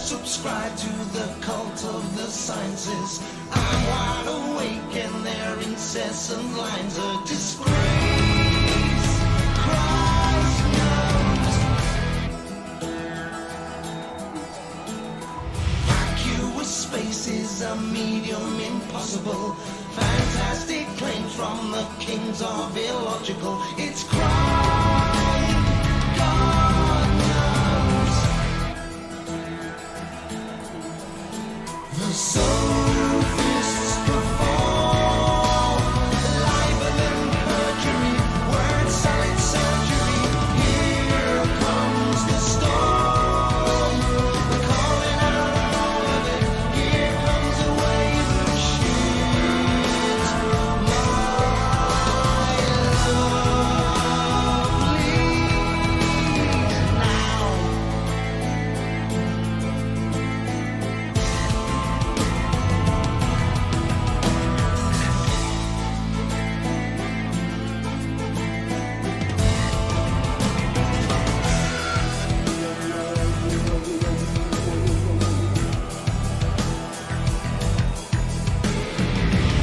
subscribe to the cult of the sciences. I'm wide awake and their incessant lines are disgrace. Christ knows. Vacuous space is a medium impossible. Fantastic claims from the kings of illogical. It's crime. God knows. The sophists perform libel and perjury, word salad surgery. Here comes the storm. We're calling out all of it. Here comes a wave of shit. My lovely now.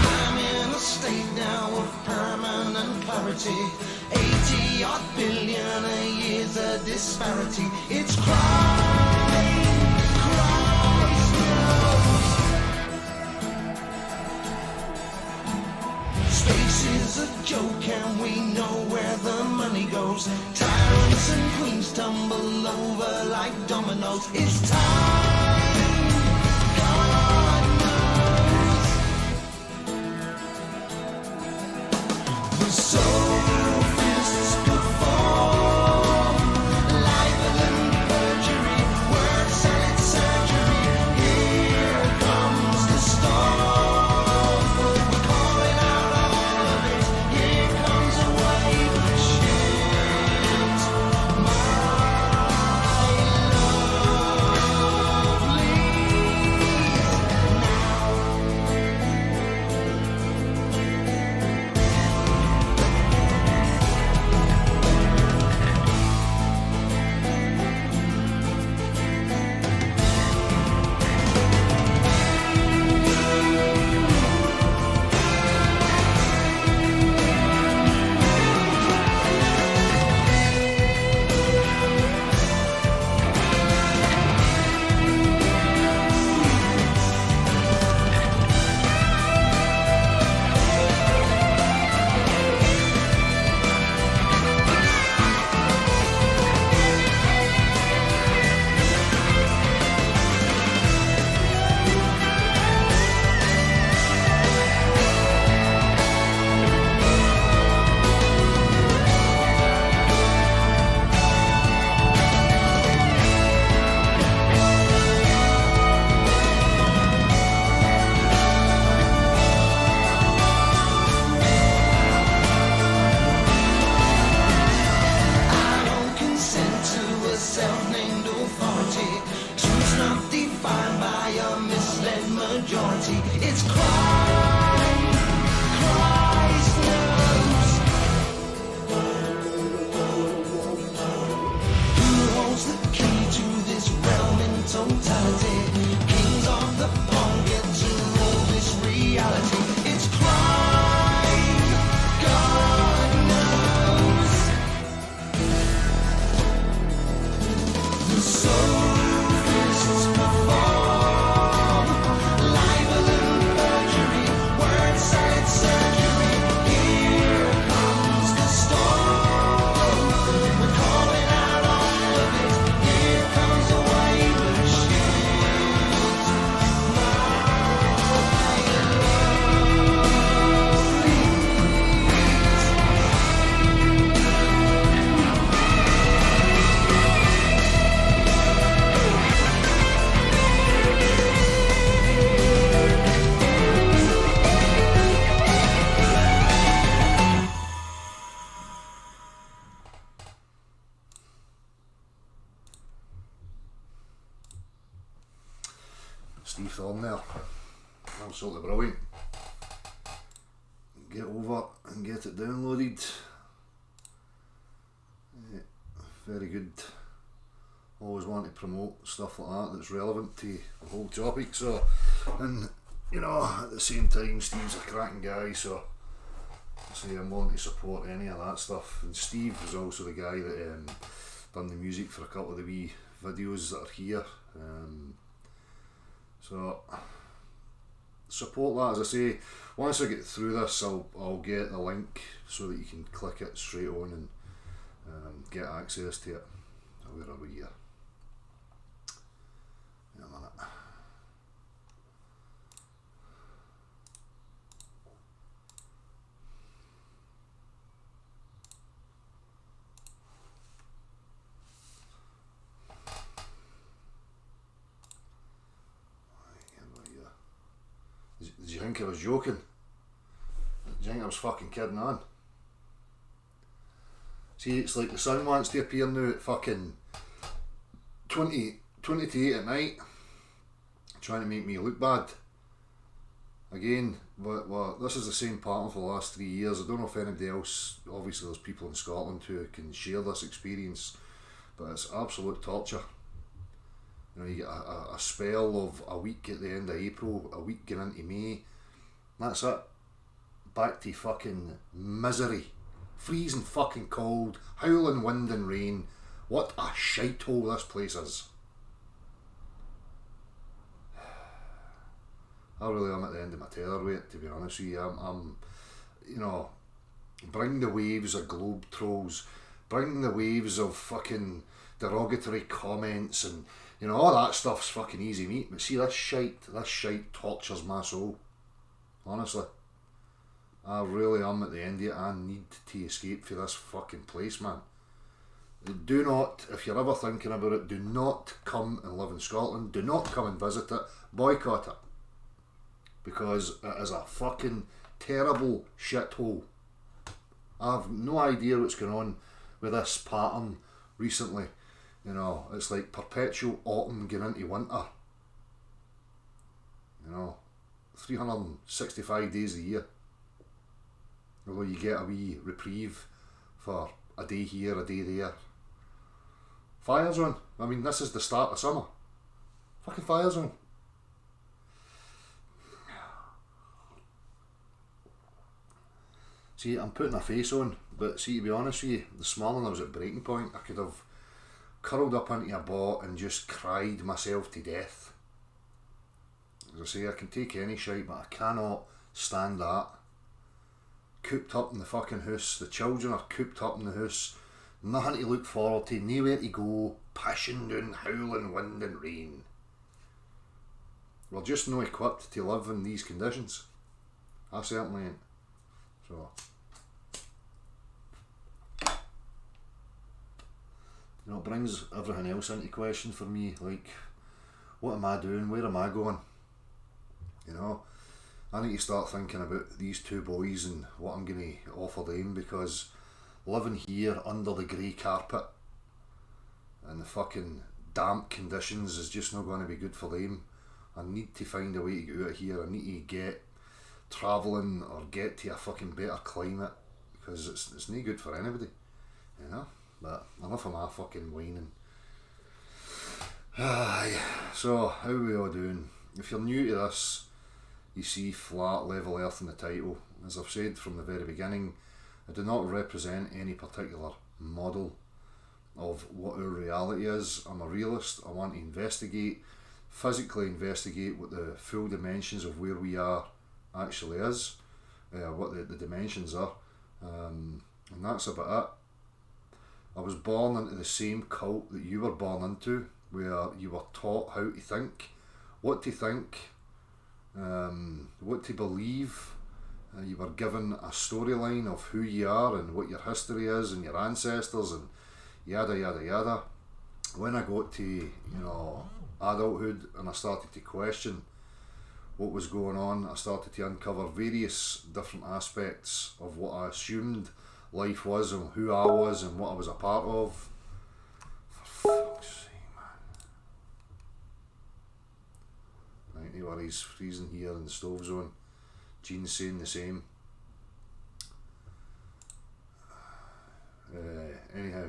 I'm in a state now of permanent clarity. 80-odd billion a year's a disparity. It's crime. Christ knows. Space is a joke and we know where the money goes. Tyrants and queens tumble over like dominoes. It's time. God knows. The sophists perform libel and perjury, word salad surgery. Here comes the storm. We're calling out all of it. Here comes a wave of shit. My don't consent to a self-named authority. Truth's not defined by a misled majority. It's crime. Christ knows. Who holds the key to this realm in totality? Kings of the pong get to rule this reality. It's crime. God knows. The sophists perform libel and perjury, word salad surgery. Here comes the storm. We're calling out all of it. Here comes a wave of shit. My Steve Thorne there. Absolutely brilliant. Get over and get it downloaded. Yeah, very good. always want to promote stuff like that that's relevant to the whole topic. So, and you know, at the same time, Steve's a cracking guy, so I'm willing to support any of that stuff. And Steve was also the guy that done the music for a couple of the wee videos that are here. So support that. As I say, once I get through this, I'll get the link so that you can click it straight on and get access to it. So where are we here? In a minute. Did you think I was joking? Did you think I was fucking kidding on? See, it's like the sun wants to appear now at fucking 20 to 8 at night, trying to make me look bad. Again, well, this is the same pattern for the last 3 years. I don't know if anybody else, obviously there's people in Scotland who can share this experience, but it's absolute torture. You know, you get a spell of a week at the end of April, a week going into May, that's it. Back to fucking misery. Freezing fucking cold, howling wind and rain. What a shithole this place is. I really am at the end of my tether with it, to be honest with you. I'm you know, bring the waves of globe trolls, bring the waves of fucking derogatory comments, and you know, all that stuff's fucking easy meat, but see, this shite tortures my soul. Honestly. I really am at the end of it. I need to escape from this fucking place, man. Do not, if you're ever thinking about it, do not come and live in Scotland. Do not come and visit it. Boycott it. Because it is a fucking terrible shithole. I have no idea what's going on with this pattern recently. You know, it's like perpetual autumn going into winter. You know, 365 days a year. Although you get a wee reprieve for a day here, a day there. Fire zone. I mean, this is the start of summer. Fucking fire zone. See, I'm putting a face on, but see, to be honest with you, this morning I was at breaking point. I could have curled up into a ball and just cried myself to death. As I say, I can take any shite, but I cannot stand that. Cooped up in the fucking house, the children are cooped up in the house, nothing to look forward to, nowhere to go, pissing down howling wind and rain. We're just not equipped to live in these conditions. I certainly ain't. So, you know, it brings everything else into question for me, like, what am I doing, where am I going? You know, I need to start thinking about these two boys and what I'm going to offer them, because living here under the grey carpet and the fucking damp conditions is just not going to be good for them. I need to find a way to get out of here. I need to get travelling or get to a fucking better climate, because it's no good for anybody, you know. But enough of my fucking whining. So, how are we all doing? If you're new to this, you see flat level earth in the title. As I've said from the very beginning, I do not represent any particular model of what our reality is. I'm a realist. I want to physically investigate what the full dimensions of where we are actually is, what the dimensions are, and that's about it. I was born into the same cult that you were born into, where you were taught how to think, what to think, what to believe. You were given a storyline of who you are and what your history is and your ancestors and yada yada yada. When I got to, you know, adulthood and I started to question what was going on, I started to uncover various different aspects of what I assumed life was and who I was and what I was a part of. For fuck's sake, man. Right, no worries, freezing here in the stove zone. Gene's saying the same. Anyhow,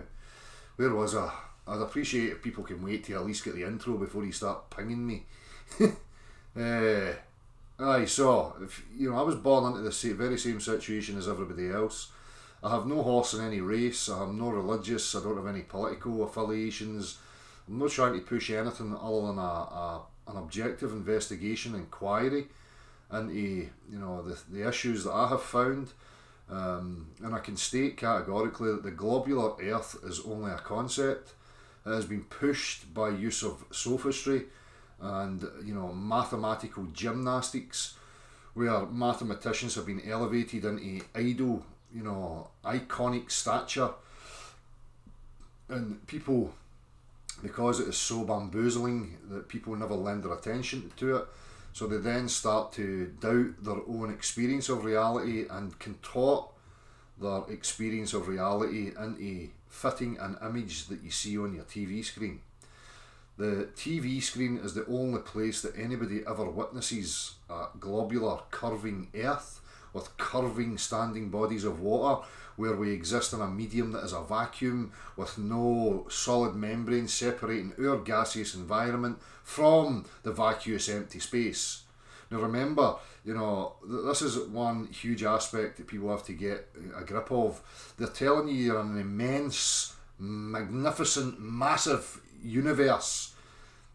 where was I? I'd appreciate if people can wait to at least get the intro before you start pinging me. So, I was born into the very same situation as everybody else. I have no horse in any race, I am no religious, I don't have any political affiliations. I'm not trying to push anything other than an objective investigation, inquiry into the issues that I have found. And I can state categorically that the globular earth is only a concept. It has been pushed by use of sophistry and mathematical gymnastics, where mathematicians have been elevated into idol, iconic stature, and people, because it is so bamboozling that people never lend their attention to it, so they then start to doubt their own experience of reality and contort their experience of reality into fitting an image that you see on your TV screen. The TV screen is the only place that anybody ever witnesses a globular curving earth with curving standing bodies of water, where we exist in a medium that is a vacuum with no solid membrane separating our gaseous environment from the vacuous empty space. Now remember, this is one huge aspect that people have to get a grip of. They're telling you you're in an immense, magnificent, massive universe,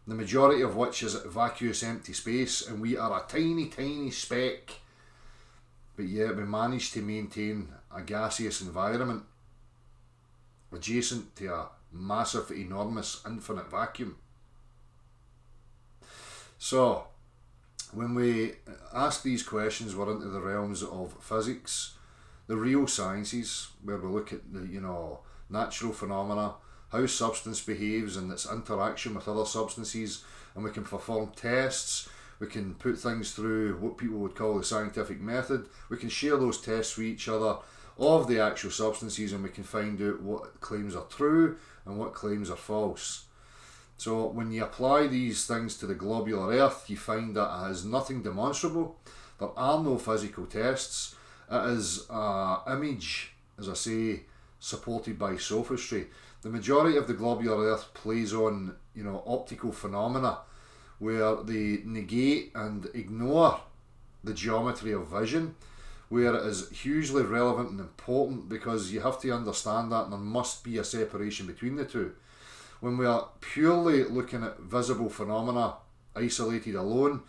the majority of which is vacuous empty space, and we are a tiny, tiny speck. But yet we manage to maintain a gaseous environment adjacent to a massive, enormous, infinite vacuum. So, when we ask these questions, we're into the realms of physics, the real sciences, where we look at the natural phenomena, how substance behaves and its interaction with other substances, and we can perform tests. We can put things through what people would call the scientific method. We can share those tests with each other of the actual substances, and we can find out what claims are true and what claims are false. So when you apply these things to the globular earth, you find that it has nothing demonstrable. There are no physical tests. It is an image, as I say, supported by sophistry. The majority of the globular earth plays on, optical phenomena, where they negate and ignore the geometry of vision, where it is hugely relevant and important, because you have to understand that there must be a separation between the two. When we are purely looking at visible phenomena isolated alone,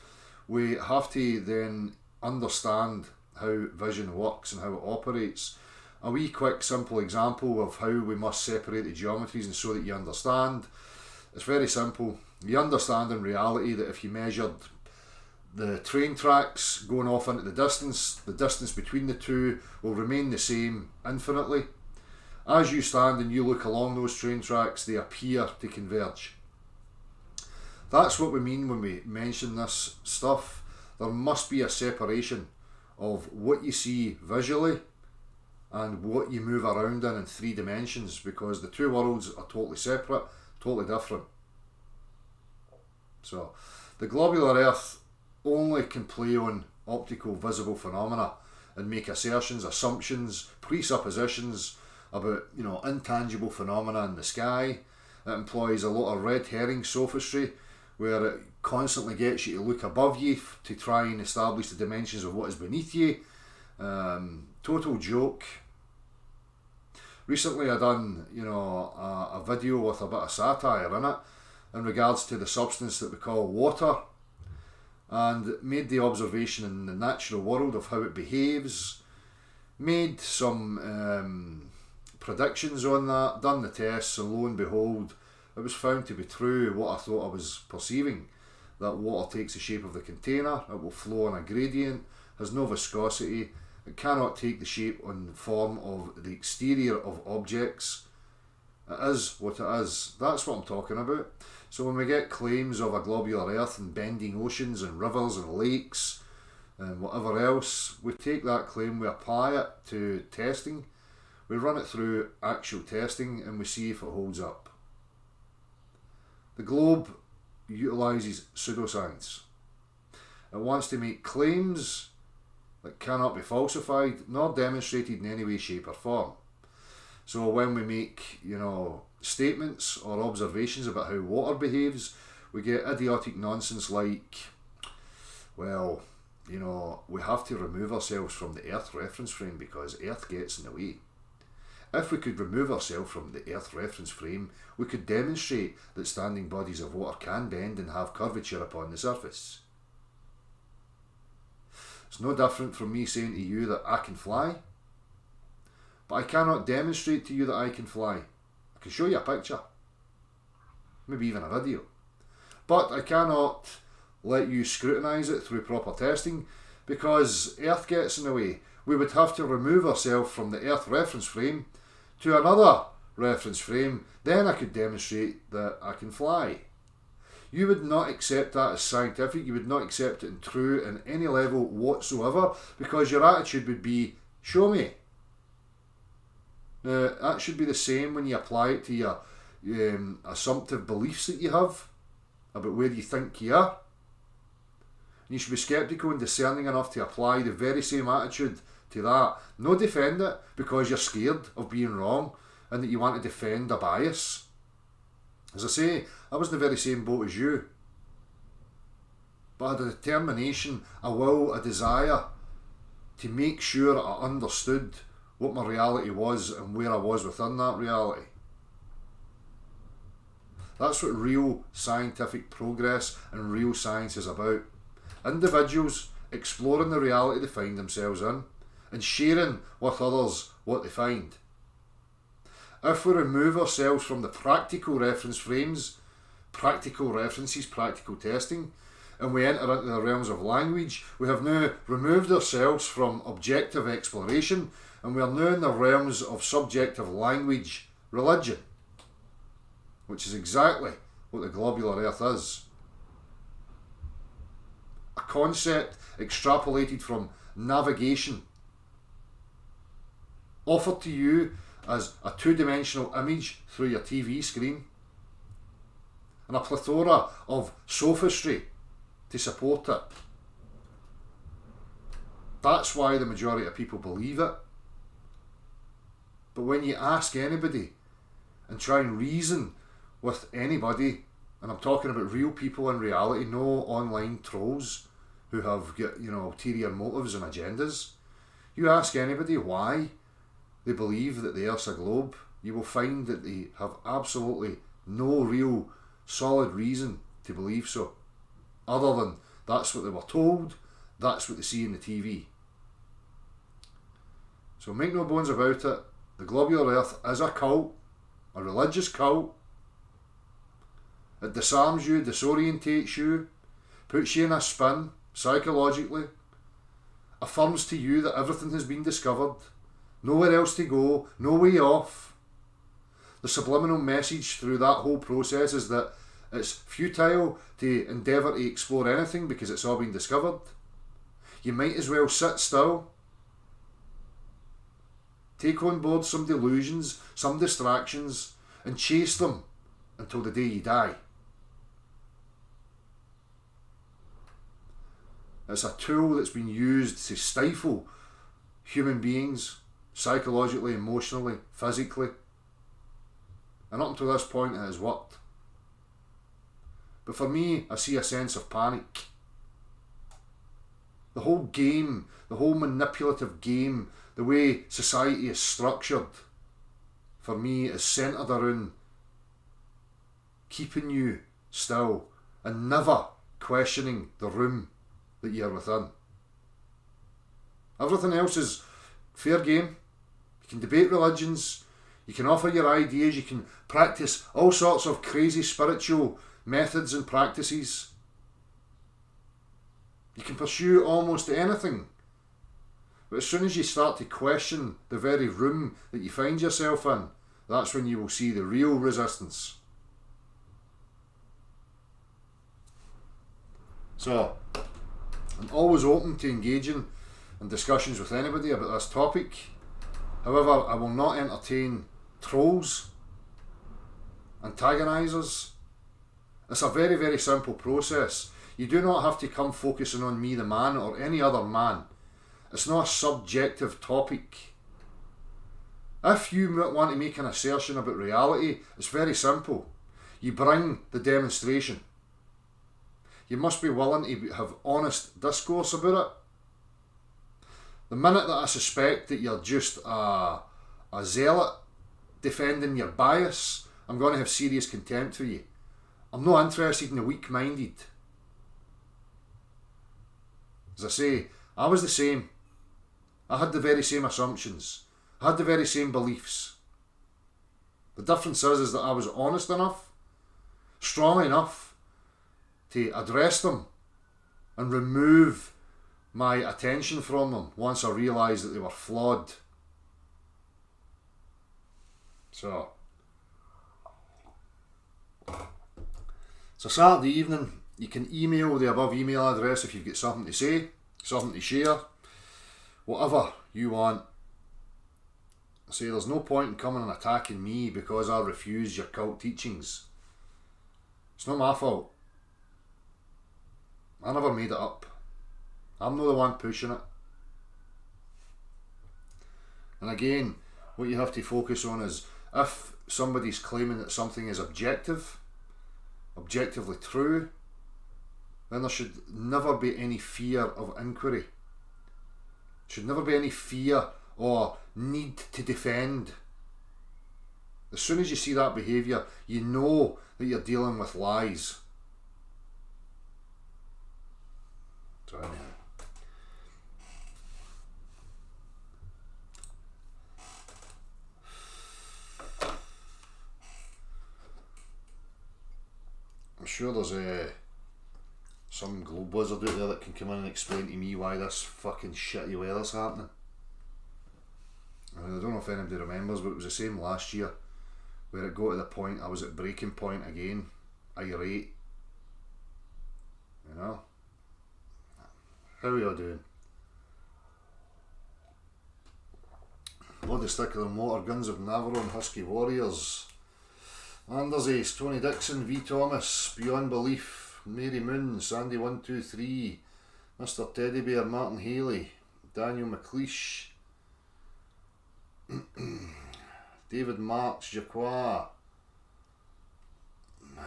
we have to then understand how vision works and how it operates. A wee quick simple example of how we must separate the geometries, and so that you understand, it's very simple. You understand in reality that if you measured the train tracks going off into the distance between the two will remain the same infinitely. As you stand and you look along those train tracks, they appear to converge. That's what we mean when we mention this stuff. There must be a separation of what you see visually and what you move around in 3 dimensions, because the two worlds are totally separate, totally different. So, the globular earth only can play on optical visible phenomena and make assertions, assumptions, presuppositions about, intangible phenomena in the sky. It employs a lot of red herring sophistry, where it constantly gets you to look above you to try and establish the dimensions of what is beneath you. Total joke. Recently I done, a video with a bit of satire in it in regards to the substance that we call water, and made the observation in the natural world of how it behaves, made some predictions on that, done the tests, and lo and behold, it was found to be true what I thought I was perceiving, that water takes the shape of the container, it will flow on a gradient, has no viscosity, it cannot take the shape and form of the exterior of objects. It is what it is. That's what I'm talking about. So when we get claims of a globular earth and bending oceans and rivers and lakes and whatever else, we take that claim, we apply it to testing, we run it through actual testing, and we see if it holds up. The globe utilises pseudoscience. It wants to make claims that cannot be falsified nor demonstrated in any way, shape or form. So when we make, statements or observations about how water behaves, we get idiotic nonsense like, well, we have to remove ourselves from the Earth reference frame because Earth gets in the way. If we could remove ourselves from the Earth reference frame, we could demonstrate that standing bodies of water can bend and have curvature upon the surface. It's no different from me saying to you that I can fly, but I cannot demonstrate to you that I can fly. I can show you a picture, maybe even a video, but I cannot let you scrutinise it through proper testing because Earth gets in the way. We would have to remove ourselves from the Earth reference frame to another reference frame, then I could demonstrate that I can fly. You would not accept that as scientific, you would not accept it in true in any level whatsoever because your attitude would be, show me. Now, that should be the same when you apply it to your assumptive beliefs that you have about where you think you are. You should be sceptical and discerning enough to apply the very same attitude to that. No defend it because you're scared of being wrong and that you want to defend a bias. As I say, I was in the very same boat as you. But I had a determination, a will, a desire to make sure I understood what my reality was and where I was within that reality. That's what real scientific progress and real science is about. Individuals exploring the reality they find themselves in and sharing with others what they find. If we remove ourselves from the practical reference frames, practical references, practical testing, and we enter into the realms of language, we have now removed ourselves from objective exploration and we are now in the realms of subjective language, religion, which is exactly what the globular earth is. A concept extrapolated from navigation, offered to you as a two-dimensional image through your TV screen, and a plethora of sophistry to support it. That's why the majority of people believe it. But when you ask anybody and try and reason with anybody, and I'm talking about real people in reality, no online trolls who have got, ulterior motives and agendas. You ask anybody why they believe that the Earth's a globe, you will find that they have absolutely no real solid reason to believe so, other than that's what they were told, that's what they see in the TV. So make no bones about it, the globular earth is a cult, a religious cult. It disarms you, disorientates you, puts you in a spin psychologically, affirms to you that everything has been discovered, nowhere else to go, no way off. The subliminal message through that whole process is that it's futile to endeavour to explore anything because it's all been discovered. You might as well sit still, take on board some delusions, some distractions, and chase them until the day you die. It's a tool that's been used to stifle human beings psychologically, emotionally, physically. And up until this point it has worked. But for me, I see a sense of panic. The whole game, the whole manipulative game, the way society is structured, for me is centred around keeping you still and never questioning the room that you're within. Everything else is fair game. You can debate religions, you can offer your ideas, you can practice all sorts of crazy spiritual methods and practices. You can pursue almost anything. But as soon as you start to question the very room that you find yourself in, that's when you will see the real resistance. So, I'm always open to engaging in discussions with anybody about this topic. However, I will not entertain trolls, antagonisers. It's a very, very simple process. You do not have to come focusing on me, the man, or any other man. It's not a subjective topic. If you want to make an assertion about reality, it's very simple. You bring the demonstration. You must be willing to have honest discourse about it. The minute that I suspect that you're just a zealot defending your bias, I'm going to have serious contempt for you. I'm not interested in the weak-minded. As I say, I was the same. I had the very same assumptions. I had the very same beliefs. The difference is that I was honest enough, strong enough to address them and remove my attention from them once I realised that they were flawed. So Saturday evening, you can email the above email address if you've got something to say, something to share, whatever you want. I say there's no point in coming and attacking me because I refuse your cult teachings. It's not my fault. I never made it up. I'm not the one pushing it. And again, what you have to focus on is if somebody's claiming that something is objectively true, then there should never be any fear of inquiry. Should never be any fear or need to defend. As soon as you see that behaviour, you know that you're dealing with lies. So anyhow. I'm sure there's some globe wizard out there that can come in and explain to me why this fucking shitty weather's happening. I mean, I don't know if anybody remembers, but it was the same last year where it got to the point I was at breaking point again, irate. You know? How are you doing? Bloody Stickler and Motor Guns of Navarro and Husky Warriors. Anders Ace, Tony Dixon, V Thomas, Beyond Belief, Mary Moon, Sandy 123, Mr Teddy Bear, Martin Haley, Daniel McLeish, David Marks, Jacqua,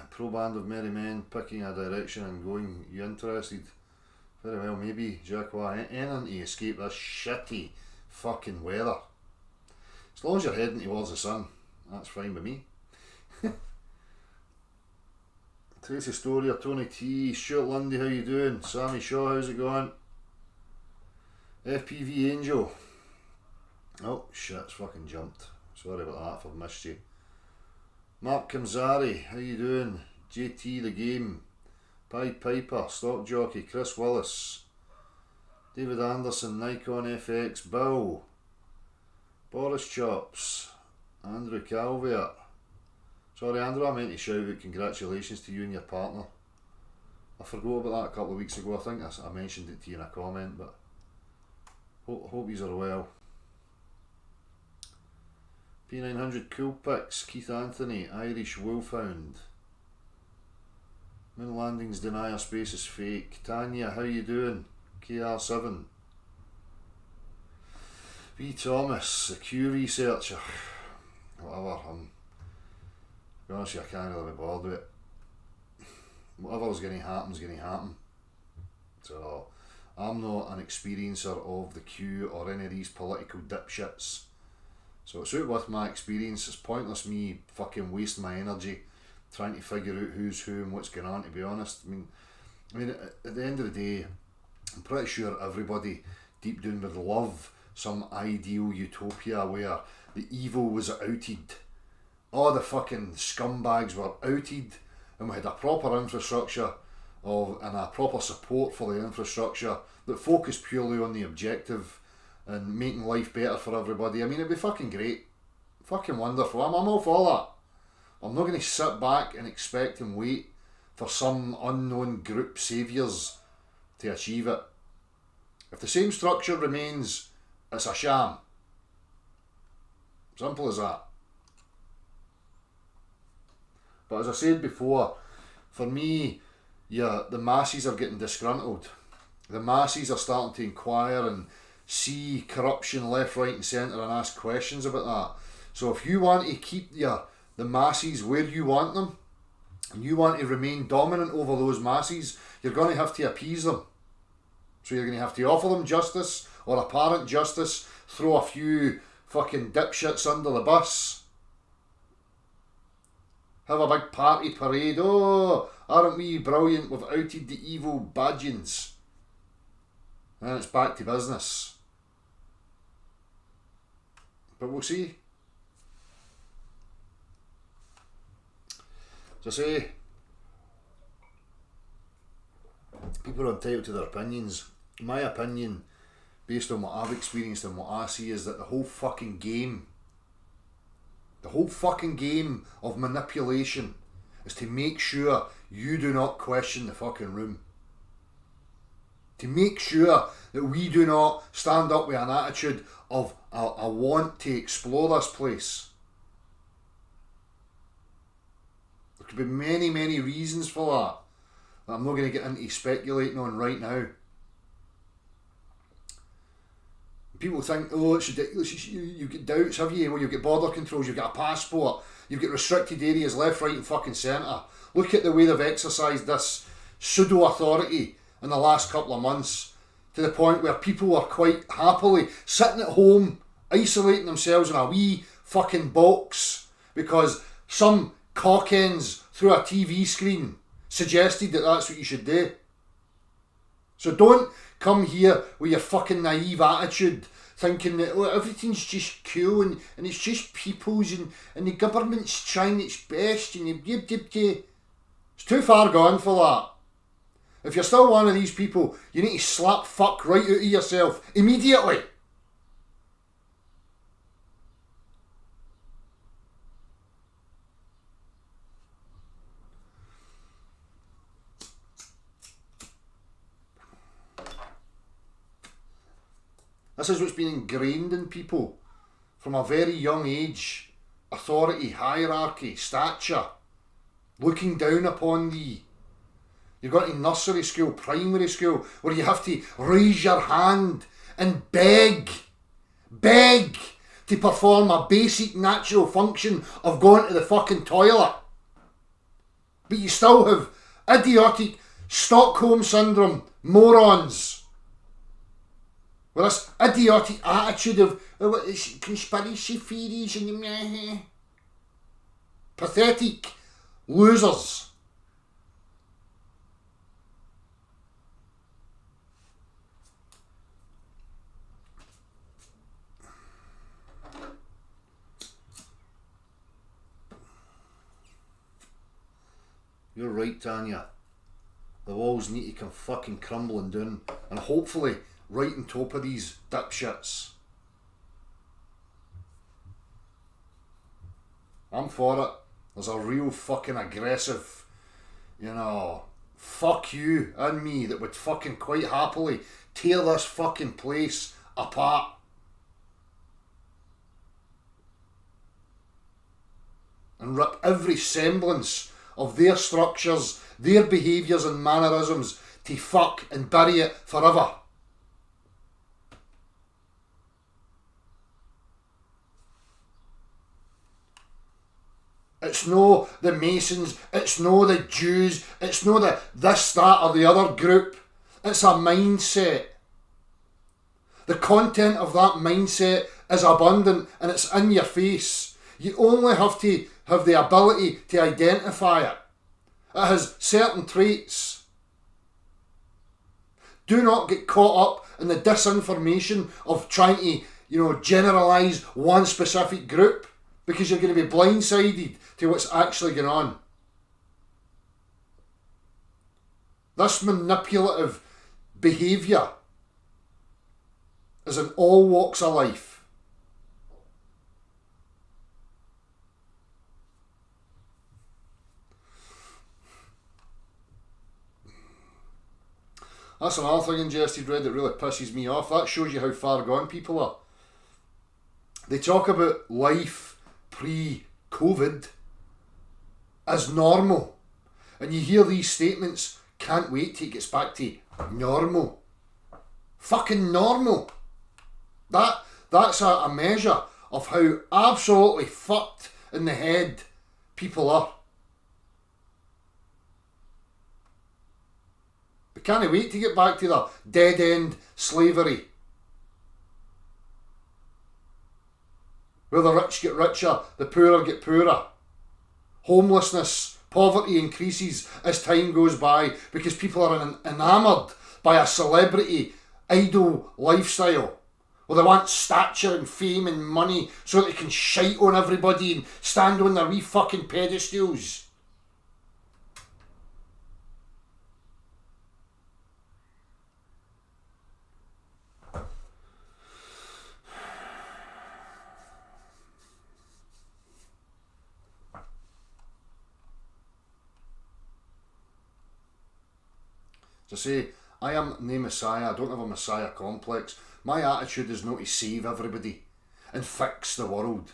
Pro Band of Merry Men, picking a direction and going. You interested? Very well, maybe Jacqua. Anything to escape this shitty fucking weather. As long as you're heading towards the sun, that's fine with me. Tracy Story, Tony T, Stuart Lundy, how you doing? Sammy Shaw, how's it going? FPV Angel. Oh shit, it's fucking jumped. Sorry about that if I've missed you. Mark Kamzari, how you doing? JT the Game, Pied Piper, Stock Jockey, Chris Willis, David Anderson, Nikon FX, Bill, Boris Chops, Andrew Calvier. Sorry Andrew, I meant to shout out congratulations to you and your partner. I forgot about that a couple of weeks ago. I think I mentioned it to you in a comment, but hope you are well. P900 Cool Pics, Keith Anthony, Irish Wolfhound, Moon Landings Denier Space is Fake, Tanya, how you doing? KR7, V Thomas, the Q Researcher, whatever. To be honest with you, I can't really be bothered with it. Whatever's going to happen is going to happen. So I'm not an experiencer of the Q or any of these political dipshits. So it's out with my experience. It's pointless me fucking wasting my energy trying to figure out who's who and what's going on, to be honest. I mean at the end of the day, I'm pretty sure everybody deep down would love some ideal utopia where the evil was outed. All the fucking scumbags were outed and we had a proper infrastructure and a proper support for the infrastructure that focused purely on the objective and making life better for everybody. I mean, it'd be fucking great. Fucking wonderful. I'm all for that. I'm not going to sit back and expect and wait for some unknown group saviours to achieve it. If the same structure remains, it's a sham. Simple as that. But as I said before, for me, yeah, the masses are getting disgruntled. The masses are starting to inquire and see corruption left, right, and centre and ask questions about that. So if you want to keep the masses where you want them, and you want to remain dominant over those masses, you're going to have to appease them. So you're going to have to offer them justice or apparent justice, throw a few fucking dipshits under the bus, have a big party parade. Oh, aren't we brilliant? We've outed the evil badgins. And it's back to business. But we'll see. As I say, people are entitled to their opinions. My opinion, based on what I've experienced and what I see, is that the whole fucking game of manipulation is to make sure you do not question the fucking room. To make sure that we do not stand up with an attitude of I want to explore this place. There could be many, many reasons for that I'm not going to get into speculating on right now. People think, oh, it's ridiculous, you've got doubts, have you? Well, you've got border controls, you've got a passport, you've got restricted areas left, right and fucking centre. Look at the way they've exercised this pseudo-authority in the last couple of months, to the point where people are quite happily sitting at home, isolating themselves in a wee fucking box, because some cockends through a TV screen suggested that that's what you should do. So don't come here with your fucking naive attitude, thinking that everything's just cool and it's just people's and the government's trying its best and it's too far gone for that. If you're still one of these people, you need to slap fuck right out of yourself immediately. This is what's been ingrained in people from a very young age. Authority, hierarchy, stature, looking down upon thee. You've got to nursery school, primary school, where you have to raise your hand and beg to perform a basic natural function of going to the fucking toilet. But you still have idiotic Stockholm Syndrome morons with this idiotic attitude of conspiracy theories and pathetic losers. You're right, Tanya. The walls need to come fucking crumbling down, and hopefully right on top of these dipshits. I'm for it. There's a real fucking aggressive, fuck you and me that would fucking quite happily tear this fucking place apart. And rip every semblance of their structures, their behaviours and mannerisms to fuck and bury it forever. It's no the Masons, it's no the Jews, it's no the this, that or the other group. It's a mindset. The content of that mindset is abundant and it's in your face. You only have to have the ability to identify it. It has certain traits. Do not get caught up in the disinformation of trying to, generalise one specific group, because you're going to be blindsided to what's actually going on. This manipulative behaviour is in all walks of life. That's another thing Ingested Red that really pisses me off. That shows you how far gone people are. They talk about life pre-COVID as normal. And you hear these statements, can't wait till it gets back to normal. Fucking normal. That's a measure of how absolutely fucked in the head people are. They can't wait to get back to their dead-end slavery, where the rich get richer, the poor get poorer. Homelessness, poverty increases as time goes by because people are enamoured by a celebrity idol lifestyle. Well, they want stature and fame and money so that they can shite on everybody and stand on their wee fucking pedestals. To say, I am no Messiah, I don't have a Messiah complex. My attitude is not to save everybody and fix the world.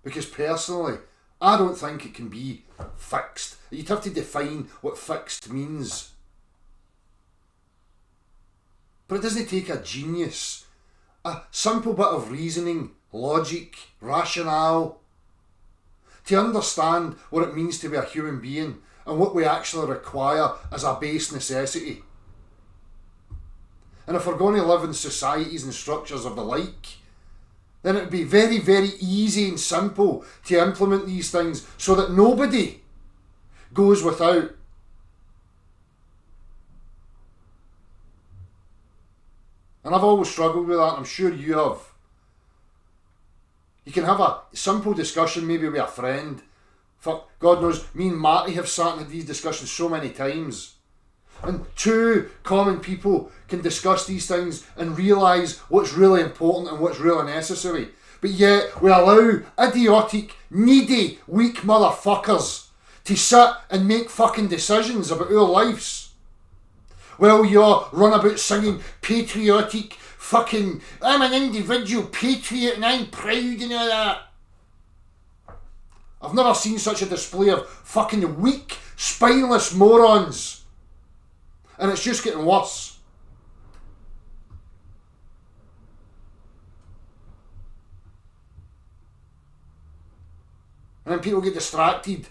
Because personally, I don't think it can be fixed. You'd have to define what fixed means. But it doesn't take a genius. A simple bit of reasoning, logic, rationale, to understand what it means to be a human being and what we actually require as a base necessity. And if we're going to live in societies and structures of the like, then it would be very, very easy and simple to implement these things so that nobody goes without. And I've always struggled with that, I'm sure you have. You can have a simple discussion maybe with a friend. Fuck, God knows, me and Marty have sat in these discussions so many times. And two common people can discuss these things and realise what's really important and what's really necessary. But yet we allow idiotic, needy, weak motherfuckers to sit and make fucking decisions about our lives. Well, you're run about singing patriotic fucking, I'm an individual patriot and I'm proud and all that. I've never seen such a display of fucking weak, spineless morons. And it's just getting worse. And then people get distracted.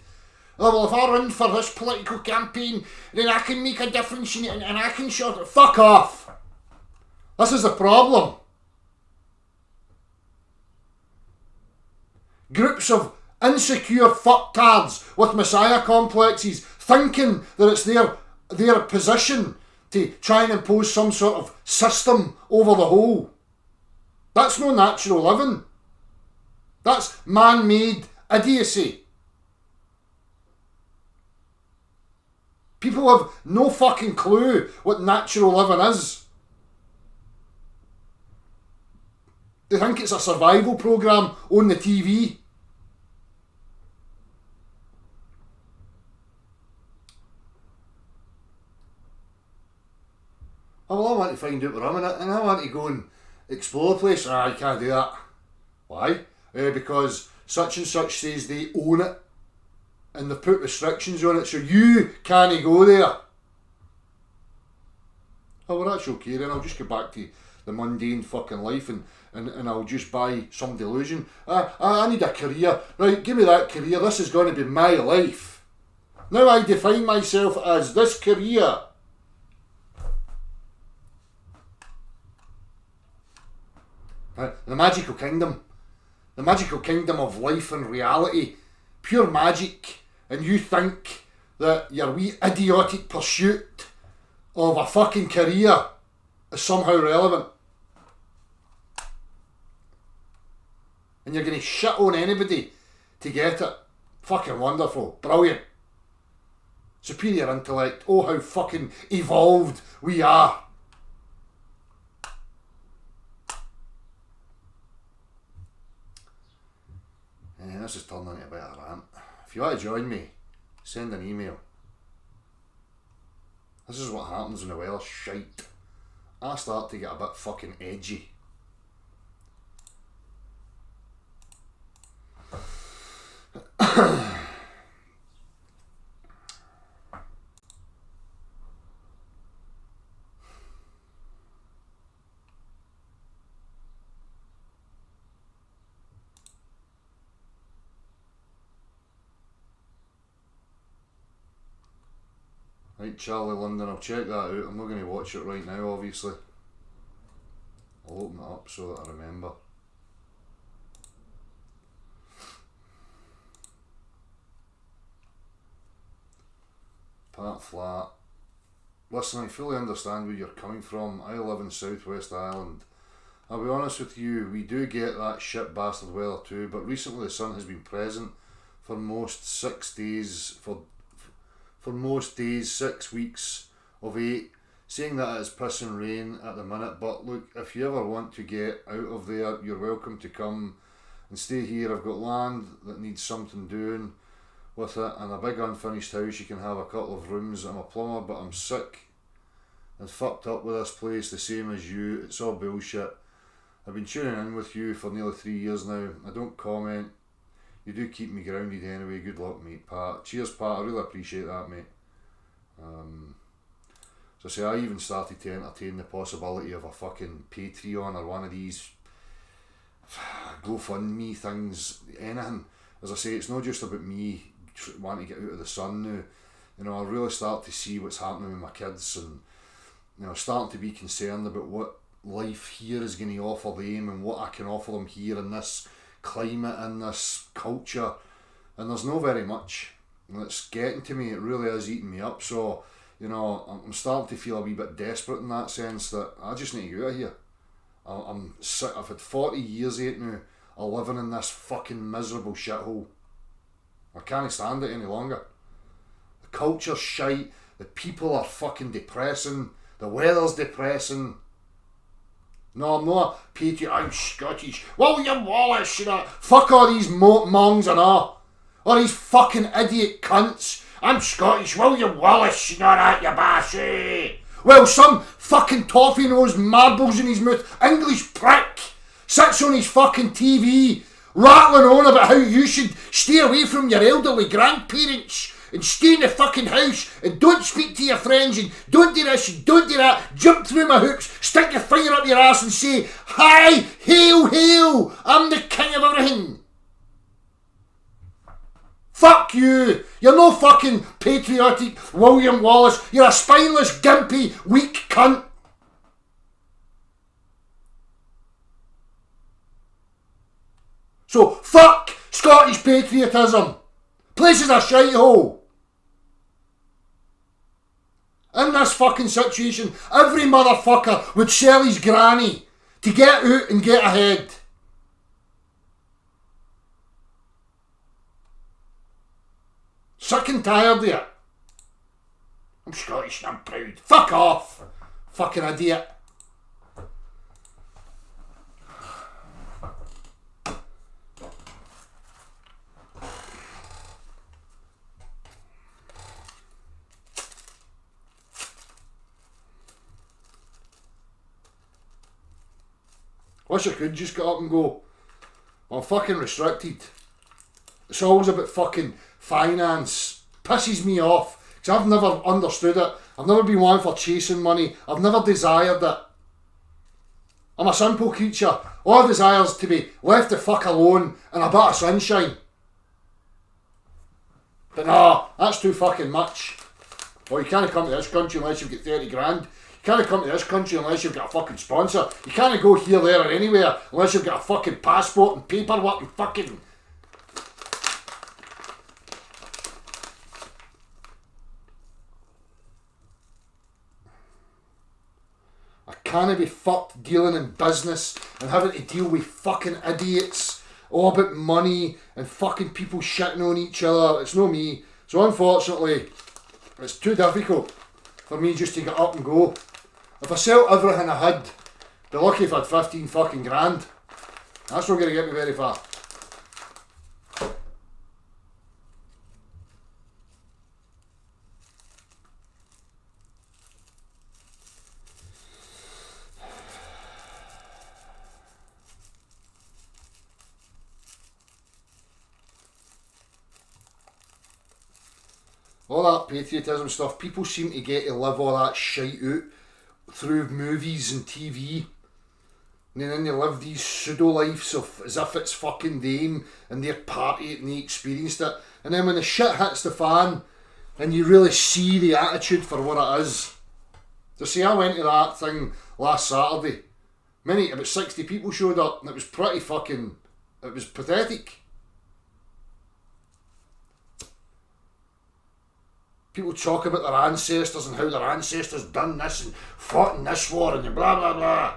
Oh, well, if I run for this political campaign, then I can make a difference and I can shut it. Fuck off. This is the problem. Groups of insecure fucktards with messiah complexes thinking that it's their position to try and impose some sort of system over the whole. That's no natural living. That's man-made idiocy. People have no fucking clue what natural living is. They think it's a survival programme on the TV. Oh, well, I want to find out where I'm in it, and I want to go and explore the place. You can't do that. Why? Because such and such says they own it, and they've put restrictions on it, so you can't go there. Oh, well, that's okay, then I'll just get back to the mundane fucking life, and I'll just buy some delusion. I need a career. Right, give me that career. This is going to be my life. Now I define myself as this career. The magical kingdom of life and reality, pure magic, and you think that your wee idiotic pursuit of a fucking career is somehow relevant. And you're going to shit on anybody to get it. Fucking wonderful. Brilliant. Superior intellect. Oh, how fucking evolved we are. This is turning into a bit of a rant. If you want to join me, send an email. This is what happens when the weather's shite. I start to get a bit fucking edgy. Right, Charlie London, I'll check that out. I'm not going to watch it right now, obviously. I'll open it up so that I remember. Pat Flat. Listen, I fully understand where you're coming from. I live in South West Ireland. I'll be honest with you, we do get that shit bastard weather too, but recently the sun has been present for most 6 days, for most days, 6 weeks of 8. Saying that it's pissing rain at the minute, but look, if you ever want to get out of there, you're welcome to come and stay here. I've got land that needs something doing with it, and a big unfinished house. You can have a couple of rooms. I'm a plumber, but I'm sick and fucked up with this place, the same as you. It's all bullshit. I've been tuning in with you for nearly 3 years now. I don't comment. You do keep me grounded anyway. Good luck, mate, Pat. Cheers, Pat. I really appreciate that, mate. So I say, I even started to entertain the possibility of a fucking Patreon or one of these GoFundMe things, anything. As I say, it's not just about me wanting to get out of the sun now. You know, I really start to see what's happening with my kids, and you know, starting to be concerned about what life here is going to offer them and what I can offer them here in this climate, in this culture. And there's no very much. And it's getting to me, it really is eating me up. So, you know, I'm starting to feel a wee bit desperate in that sense that I just need to get out of here. I'm sick. I've had 40 years of it now of living in this fucking miserable shithole. I can't stand it any longer. The culture's shite, the people are fucking depressing, the weather's depressing. No, I'm not a patriot, I'm Scottish. William Wallace, you know. Fuck all these mongs and all these fucking idiot cunts. I'm Scottish, William Wallace, you know that, you bassy. Well, some fucking toffee-nosed marbles in his mouth, English prick, sits on his fucking TV, rattling on about how you should stay away from your elderly grandparents and stay in the fucking house and don't speak to your friends and don't do this and don't do that, jump through my hoops, stick your finger up your ass and say, hi, hail, hail, I'm the king of everything. Fuck you! You're no fucking patriotic William Wallace. You're a spineless, gimpy, weak cunt. So fuck Scottish patriotism. Place is a shithole. In this fucking situation, every motherfucker would sell his granny to get out and get ahead. Sick and tired of it. I'm Scottish and I'm proud. Fuck off, fucking idiot. Wish I could just get up and go, I'm fucking restricted. It's always about fucking finance. Pisses me off, because I've never understood it. I've never been one for chasing money. I've never desired it. I'm a simple creature. All I desire is to be left the fuck alone in a bit of sunshine. But no, that's too fucking much. Well, you can't come to this country unless you've got 30 grand. You can't come to this country unless you've got a fucking sponsor. You can't go here, there or anywhere unless you've got a fucking passport and paperwork and fucking... I can't be fucked dealing in business and having to deal with fucking idiots all about money and fucking people shitting on each other. It's no me. So unfortunately, it's too difficult for me just to get up and go. If I sell everything I had, be lucky if I had 15 fucking grand. That's not going to get me very far. All that patriotism stuff, people seem to get to live all that shite out through movies and TV. And then they live these pseudo lives of as if it's fucking them and they're part of it and they experienced it. And then when the shit hits the fan, and you really see the attitude for what it is. So see, I went to that thing last Saturday. About 60 people showed up, and it was pretty fucking... It was pathetic. People talk about their ancestors and how their ancestors done this and fought in this war and blah blah blah.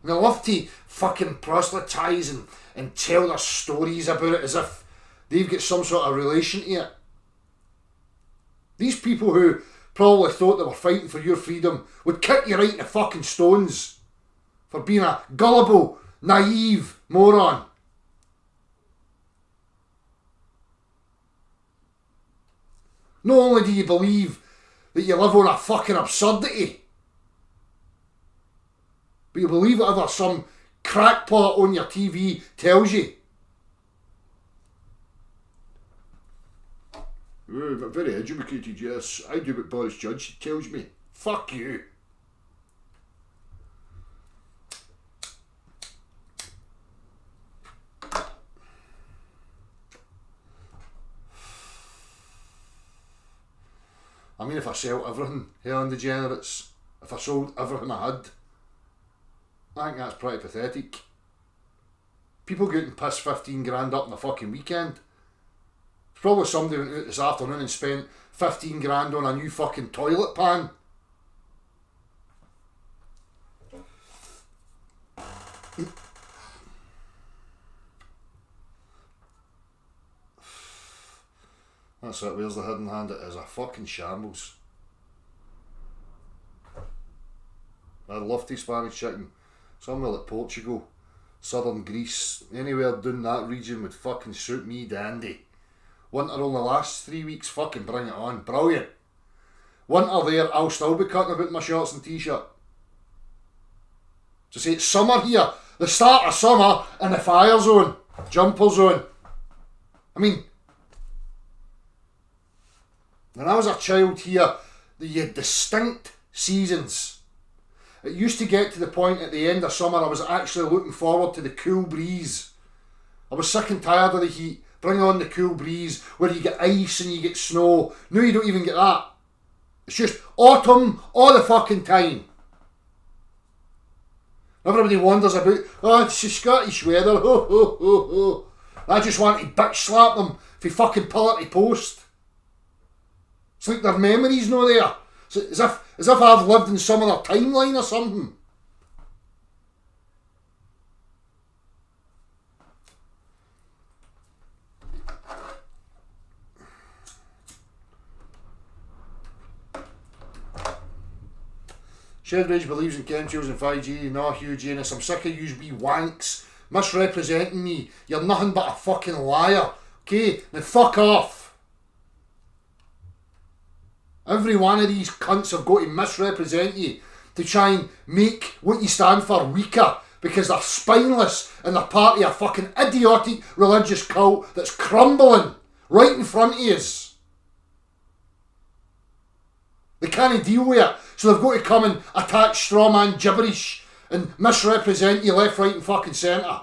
And they love to fucking proselytise and tell their stories about it as if they've got some sort of relation to it. These people who probably thought they were fighting for your freedom would kick you right in the fucking stones for being a gullible, naive moron. Not only do you believe that you live on a fucking absurdity, but you believe whatever some crackpot on your TV tells you. I'm very educated, yes. I do what Boris Johnson tells me. Fuck you. I mean, if I sell everything, Helen DeGenerates, if I sold everything I had, I think that's pretty pathetic. People getting pissed 15 grand up in a fucking weekend. There's probably somebody went out this afternoon and spent 15 grand on a new fucking toilet pan. That's it, where's the hidden hand? It is a fucking shambles. I'd love to Spanish chicken. Somewhere like Portugal, southern Greece, anywhere down that region would fucking suit me dandy. Winter only lasts 3 weeks, fucking bring it on. Brilliant. Winter there, I'll still be cutting about my shorts and t-shirt. So say it's summer here, the start of summer in the fire zone, jumper zone. I mean, when I was a child here, you had distinct seasons. It used to get to the point at the end of summer I was actually looking forward to the cool breeze. I was sick and tired of the heat. Bring on the cool breeze where you get ice and you get snow. No, you don't even get that. It's just autumn all the fucking time. Everybody wonders about, oh, it's the Scottish weather. Ho, ho, ho, ho. I just want to bitch slap them if you fucking pillar to post. It's like their memory's not there. It's as if I've lived in some other timeline or something. Shed Rage believes in chemtrails and 5G. No, Hugh Janus, I'm sick of you wee wanks misrepresenting me. You're nothing but a fucking liar. Okay, now fuck off. Every one of these cunts have got to misrepresent you to try and make what you stand for weaker because they're spineless and they're part of a fucking idiotic religious cult that's crumbling right in front of us. They can't deal with it, so they've got to come and attack strawman gibberish and misrepresent you left, right and fucking centre.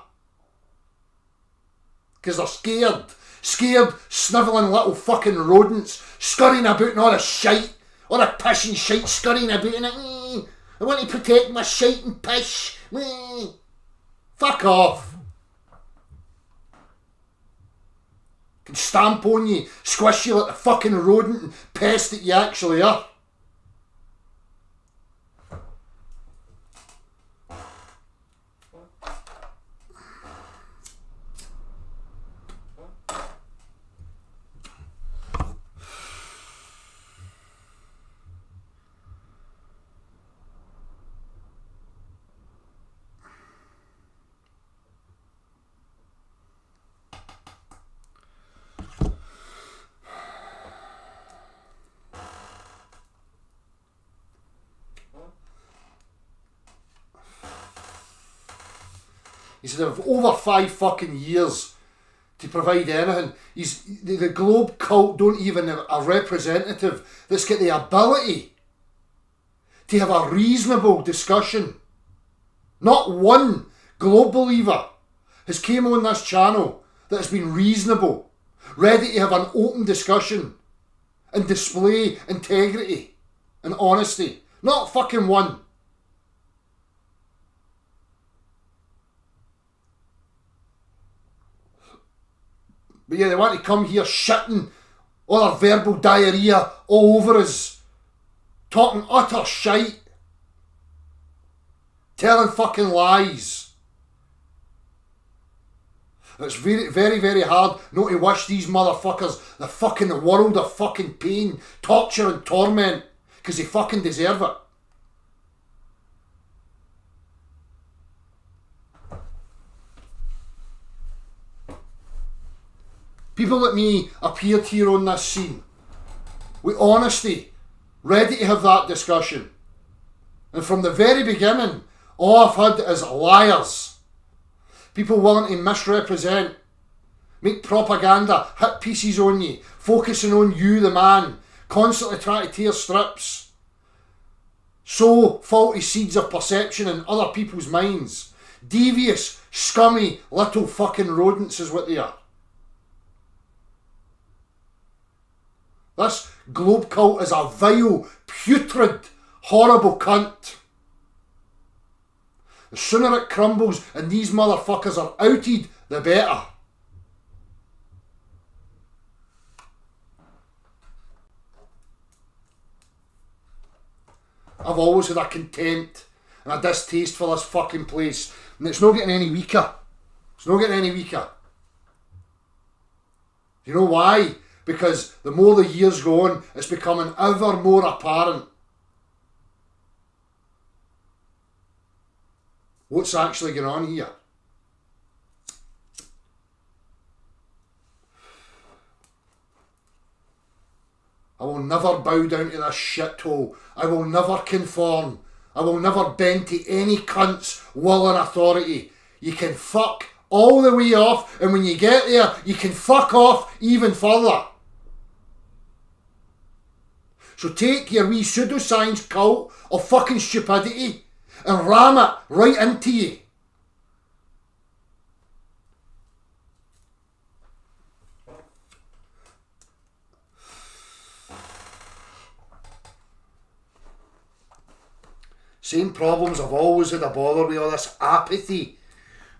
Because they're scared. Scared, snivelling little fucking rodents, scurrying about and all the shite, all the piss and shite scurrying about and I want to protect my shite and piss. Fuck off. Can stamp on you, squish you like the fucking rodent and pest that you actually are. He said, of over 5 fucking years to provide anything. The Globe cult don't even have a representative that's got the ability to have a reasonable discussion. Not one Globe believer has came on this channel that has been reasonable, ready to have an open discussion and display integrity and honesty. Not fucking one. But yeah, they want to come here shitting all their verbal diarrhea all over us. Talking utter shite. Telling fucking lies. It's very, very, very hard not to wish these motherfuckers the fucking world of fucking pain, torture and torment, because they fucking deserve it. People like me appeared here on this scene with honesty, ready to have that discussion. And from the very beginning, all I've had is liars. People willing to misrepresent, make propaganda, hit pieces on you, focusing on you, the man, constantly trying to tear strips. Sow faulty seeds of perception in other people's minds. Devious, scummy, little fucking rodents is what they are. This globe cult is a vile, putrid, horrible cunt. The sooner it crumbles and these motherfuckers are outed, the better. I've always had a contempt and a distaste for this fucking place, and it's not getting any weaker. It's not getting any weaker. You know why? Because the more the years go on, it's becoming ever more apparent what's actually going on here. I will never bow down to this shithole. I will never conform. I will never bend to any cunt's will and authority. You can fuck all the way off, and when you get there, you can fuck off even further. So take your wee pseudoscience cult of fucking stupidity and ram it right into you. Same problems I've always had a bother with all this apathy.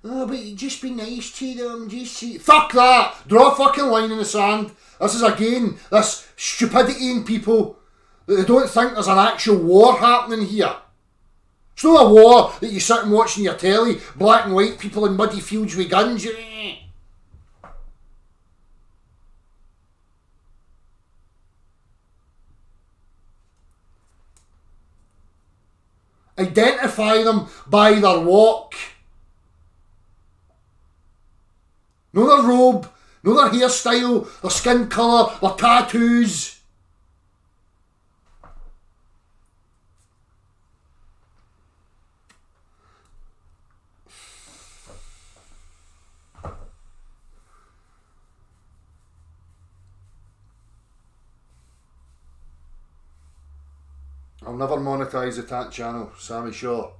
Oh, but just be nice to them, just see. Fuck that! Draw a fucking line in the sand. This is again, this stupidity in people that they don't think there's an actual war happening here. It's not a war that you sit and watch on your telly, black and white people in muddy fields with guns. Identify them by their walk. No their robe, no their hairstyle, their skin colour, their tattoos. I'll never monetise the Tat channel, Sammy Shaw.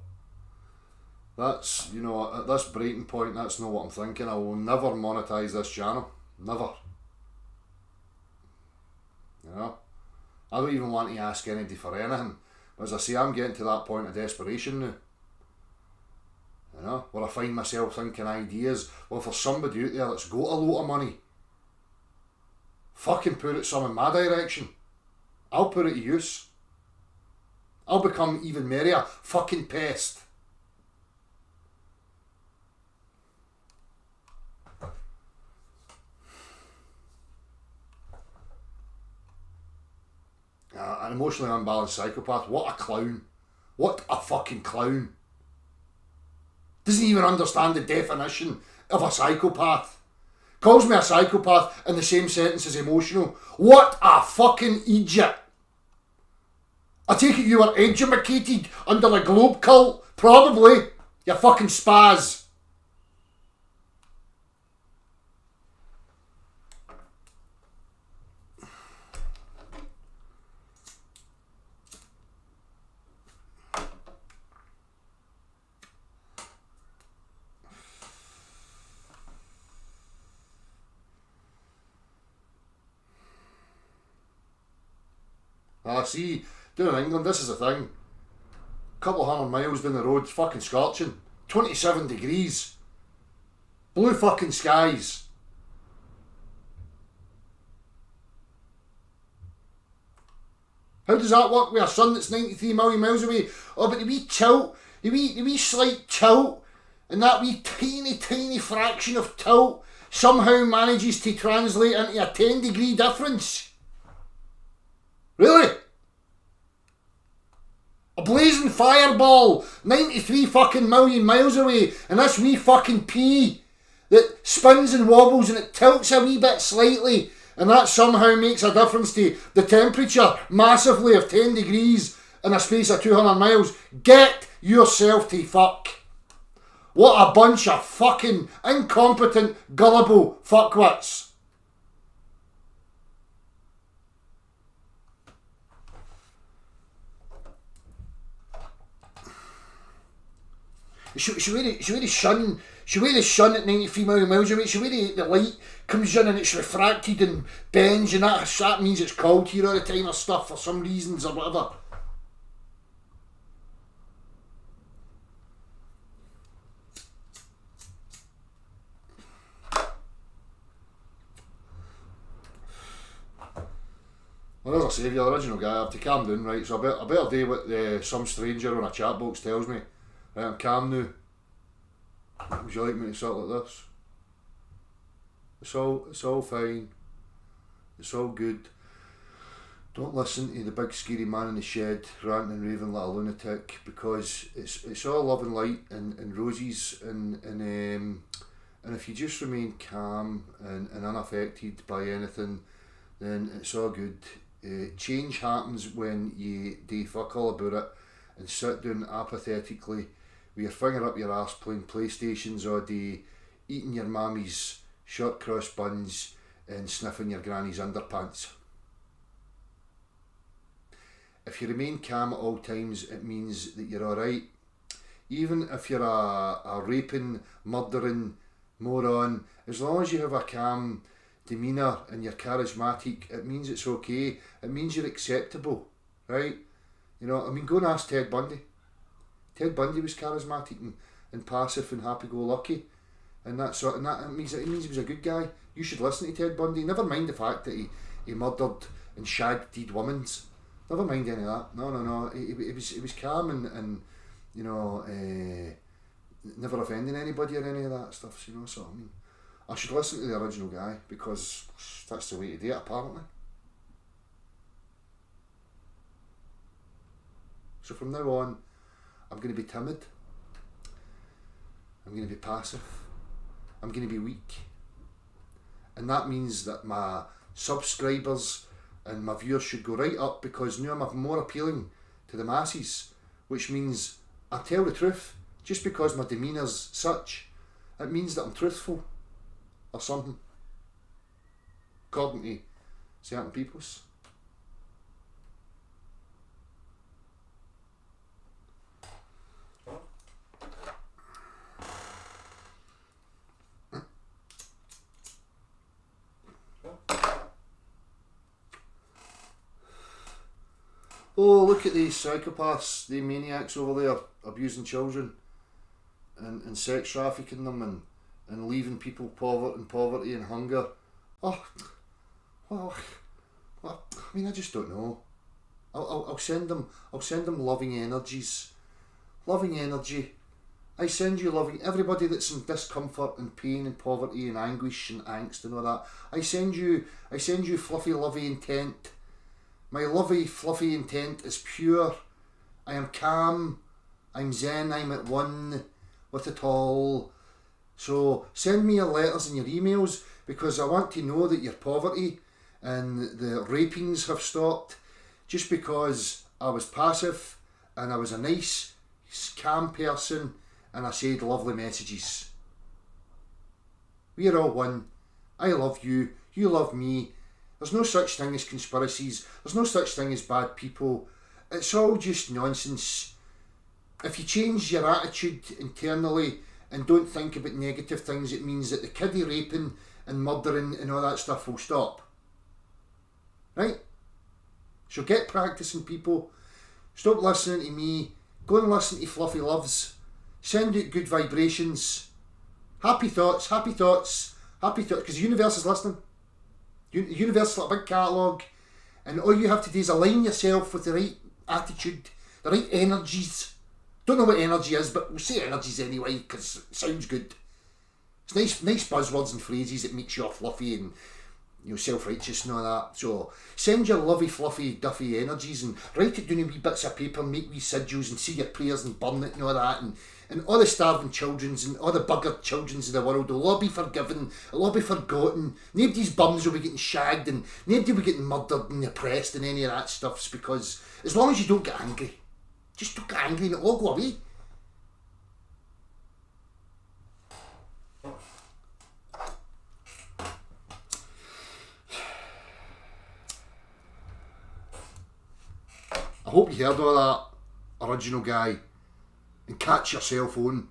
That's, you know, at this breaking point, that's not what I'm thinking. I will never monetise this channel. Never. You know? I don't even want to ask anybody for anything. But as I say, I'm getting to that point of desperation now. You know? Where I find myself thinking ideas. Well, for somebody out there that's got a lot of money, fucking put it some in my direction. I'll put it to use. I'll become even merrier fucking pest. An emotionally unbalanced psychopath. What a clown. What a fucking clown. Doesn't even understand the definition of a psychopath. Calls me a psychopath in the same sentence as emotional. What a fucking idiot. I take it you were educated under a globe cult? Probably. You fucking spaz. See, down in England, this is the thing. Couple of 100 miles down the road, it's fucking scorching. 27 degrees. Blue fucking skies. How does that work with a sun that's 93 million miles away? Oh, but the wee tilt, the wee slight tilt, and that wee tiny fraction of tilt somehow manages to translate into a 10-degree difference. Really? A blazing fireball, 93 fucking million miles away, and this wee fucking pea that spins and wobbles and it tilts a wee bit slightly, and that somehow makes a difference to the temperature massively of 10 degrees in a space of 200 miles. Get yourself to fuck. What a bunch of fucking incompetent, gullible fuckwits. She wear the sun at 93 million miles away. She wear the light comes in and it's refracted and bends, and that means it's cold here all the time or stuff for some reasons or whatever. Well, as I say, you're the original guy. I have to calm down, right? So I better do what some stranger on a chat box tells me. Right, I'm calm now. Would you like me to start like this? It's all fine. It's all good. Don't listen to the big scary man in the shed ranting and raving like a lunatic, because it's all love and light and roses and if you just remain calm and unaffected by anything, then it's all good. Change happens when you do fuck all about it and sit down apathetically with your finger up your arse playing PlayStations all day, eating your mammy's short cross buns and sniffing your granny's underpants. If you remain calm at all times, it means that you're alright. Even if you're a raping, murdering moron, as long as you have a calm demeanour and you're charismatic, it means it's okay. It means you're acceptable, right? You know, I mean, go and ask Ted Bundy. Ted Bundy was charismatic and passive and happy-go-lucky, and that means he was a good guy. You should listen to Ted Bundy. Never mind the fact that he murdered and shagged dead women's. Never mind any of that. No. He was calm and you know, never offending anybody or any of that stuff. You know, so I mean, I should listen to the original guy because that's the way to do it, apparently. So from now on, I'm going to be timid. I'm going to be passive. I'm going to be weak. And that means that my subscribers and my viewers should go right up, because now I'm more appealing to the masses, which means I tell the truth. Just because my demeanour's such, it means that I'm truthful or something, according to certain peoples. Oh, look at these psychopaths, the maniacs over there, abusing children and sex trafficking them and leaving people in poverty and hunger. Oh, well, I mean, I just don't know. I'll send them loving energies. Loving energy. I send you loving, everybody that's in discomfort and pain and poverty and anguish and angst and all that. I send you fluffy, lovey intent. My lovey, fluffy intent is pure. I am calm. I'm zen. I'm at one with it all. So send me your letters and your emails, because I want to know that your poverty and the rapings have stopped, just because I was passive and I was a nice, calm person and I said lovely messages. We are all one. I love you. You love me. There's no such thing as conspiracies. There's no such thing as bad people. It's all just nonsense. If you change your attitude internally and don't think about negative things, it means that the kiddie raping and murdering and all that stuff will stop. Right? So get practicing, people. Stop listening to me. Go and listen to Fluffy Loves. Send out good vibrations. Happy thoughts, happy thoughts, happy thoughts. Because the universe is listening. The universe is like a big catalogue. And all you have to do is align yourself with the right attitude, the right energies. Don't know what energy is, but we'll say energies anyway, because it sounds good. It's nice buzzwords and phrases that makes you all fluffy and self-righteous and all that. So send your lovey, fluffy, duffy energies and write it down in wee bits of paper, make wee sigils and say your prayers and burn it and all that. And all the starving childrens and all the buggered childrens of the world will all be forgiven, it'll all be forgotten. Nobody's bums will be getting shagged and nobody will be getting murdered and oppressed and any of that stuff, because as long as you don't get angry, just don't get angry and it'll all go away. I hope you heard all that, original guy, and catch your cell phone.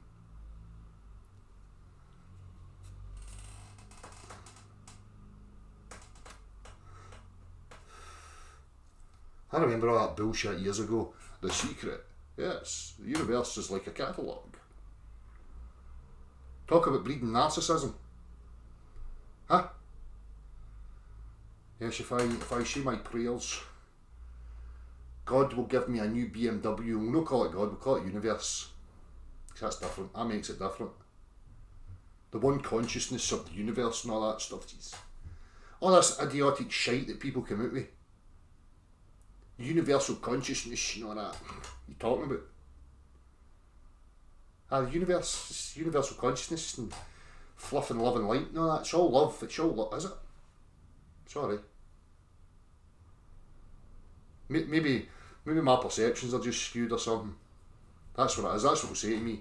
I remember all that bullshit years ago. The secret. Yes, the universe is like a catalogue. Talk about breeding narcissism. Huh? Yes, if I say my prayers, God will give me a new BMW. We'll not call it God, we'll call it universe. Because that's different. That makes it different. The one consciousness of the universe and all that stuff. Geez. All this idiotic shite that people come out with. Universal consciousness and all that. What are you talking about? The universe, universal consciousness and fluff and love and light and all that. It's all love. It's all love, is it? Sorry. Maybe my perceptions are just skewed or something. That's what it is. That's what will say to me.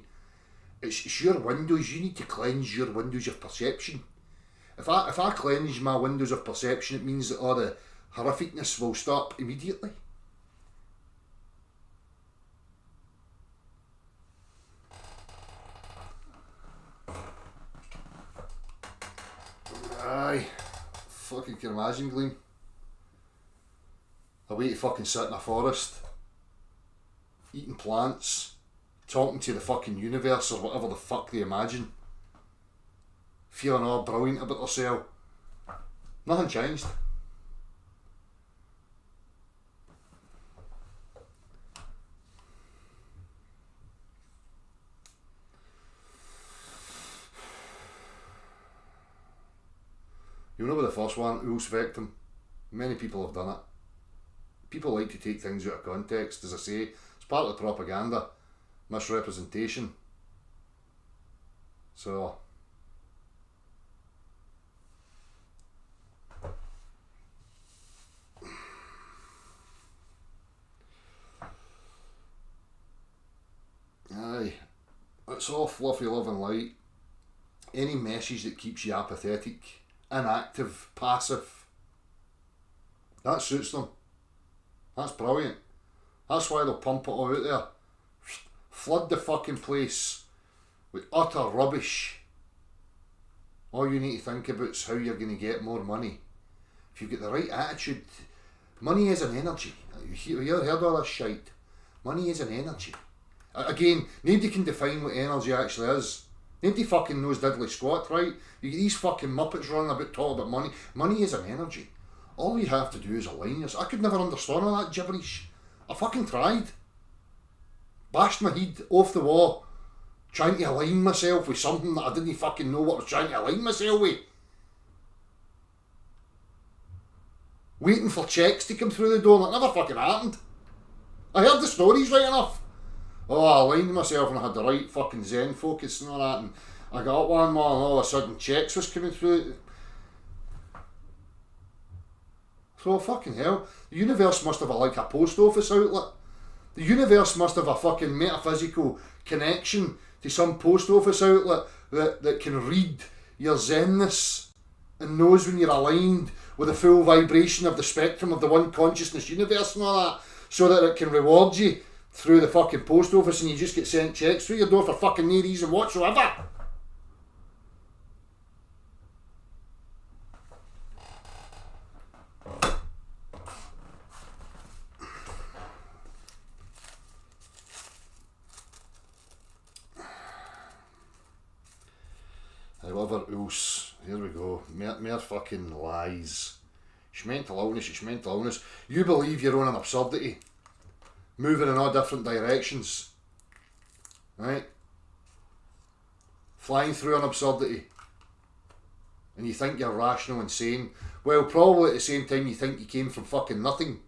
It's your windows. You need to cleanse your windows of perception. If I cleanse my windows of perception, it means that all the horrificness will stop immediately. Aye. Fucking can imagine, Gleam. A way to fucking sit in a forest, eating plants, talking to the fucking universe or whatever the fuck they imagine, feeling all brilliant about themselves. Nothing changed. You know, with the first one, Ulf Vectum, many people have done it. People like to take things out of context, as I say. It's part of the propaganda, misrepresentation. So, aye, it's all fluffy love and light. Any message that keeps you apathetic, inactive, passive, that suits them. That's brilliant. That's why they'll pump it all out there. Flood the fucking place with utter rubbish. All you need to think about is how you're going to get more money. If you've got the right attitude, money is an energy. You ever heard all this shite? Money is an energy. Again, nobody can define what energy actually is. Nobody fucking knows diddly squat, right? You get these fucking muppets running about talking about money. Money is an energy. All you have to do is align yourself. I could never understand all that gibberish. I fucking tried. Bashed my head off the wall, trying to align myself with something that I didn't fucking know what I was trying to align myself with. Waiting for checks to come through the door, and that never fucking happened. I heard the stories right enough. Oh, I aligned myself and I had the right fucking Zen focus and all that, and I got up one morning and all of a sudden checks was coming through. So fucking hell, the universe must have like a post office outlet. The universe must have a fucking metaphysical connection to some post office outlet that can read your zenness and knows when you're aligned with the full vibration of the spectrum of the one consciousness universe and all that, so that it can reward you through the fucking post office and you just get sent checks through your door for fucking no reason whatsoever. rules. Here we go. Mere fucking lies. It's mental illness, it's mental illness. You believe you're on an absurdity. Moving in all different directions. Right? Flying through an absurdity. And you think you're rational and sane. Well, probably at the same time you think you came from fucking nothing.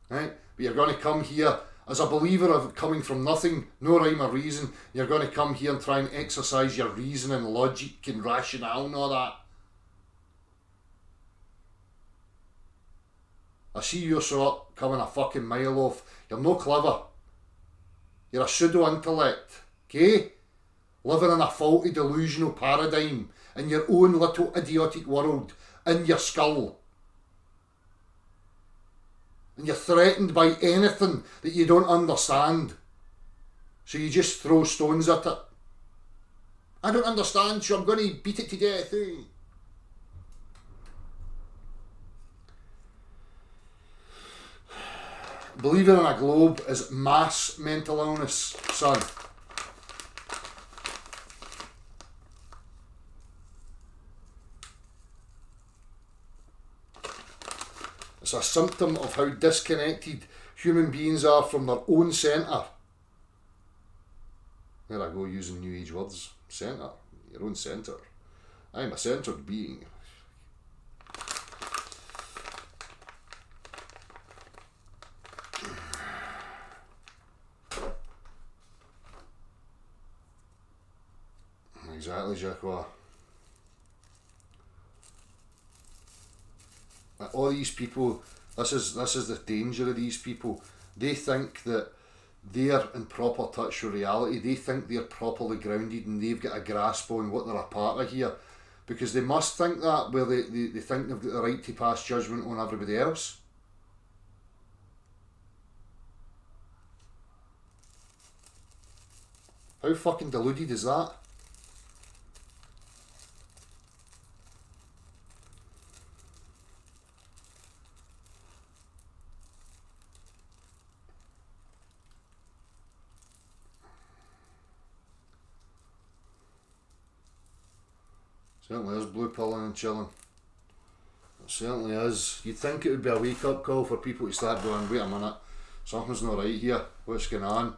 Right? But you're going to come here as a believer of coming from nothing, no rhyme or reason. You're going to come here and try and exercise your reason and logic and rationale and all that. I see your sort coming a fucking mile off. You're no clever. You're a pseudo-intellect. Okay? Living in a faulty delusional paradigm in your own little idiotic world, in your skull. And you're threatened by anything that you don't understand. So you just throw stones at it. I don't understand, so I'm going to beat it to death. Eh? Believing in a globe is mass mental illness, son. It's a symptom of how disconnected human beings are from their own centre. There I go, using new age words. Centre. Your own centre. I'm a centred being. Exactly, Jacques. All these people, this is the danger of these people. They think that they're in proper touch with reality. They think they're properly grounded and they've got a grasp on what they're a part of here. Because they must think that, where they think they've got the right to pass judgment on everybody else. How fucking deluded is that? Certainly is blue pilling and chilling. It certainly is. You'd think it would be a wake up call for people to start going, wait a minute, something's not right here, what's going on?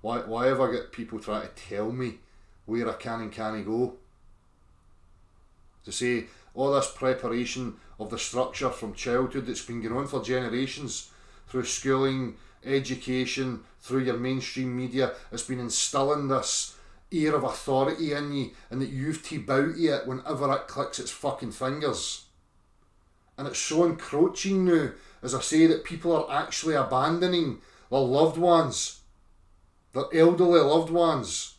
Why have I got people trying to tell me where I can and can't go? To say all this preparation of the structure from childhood that's been going on for generations, through schooling, education, through your mainstream media, it's been instilling this air of authority in you, and that you've to bow to it whenever it clicks its fucking fingers. And it's so encroaching now, as I say, that people are actually abandoning their loved ones, their elderly loved ones,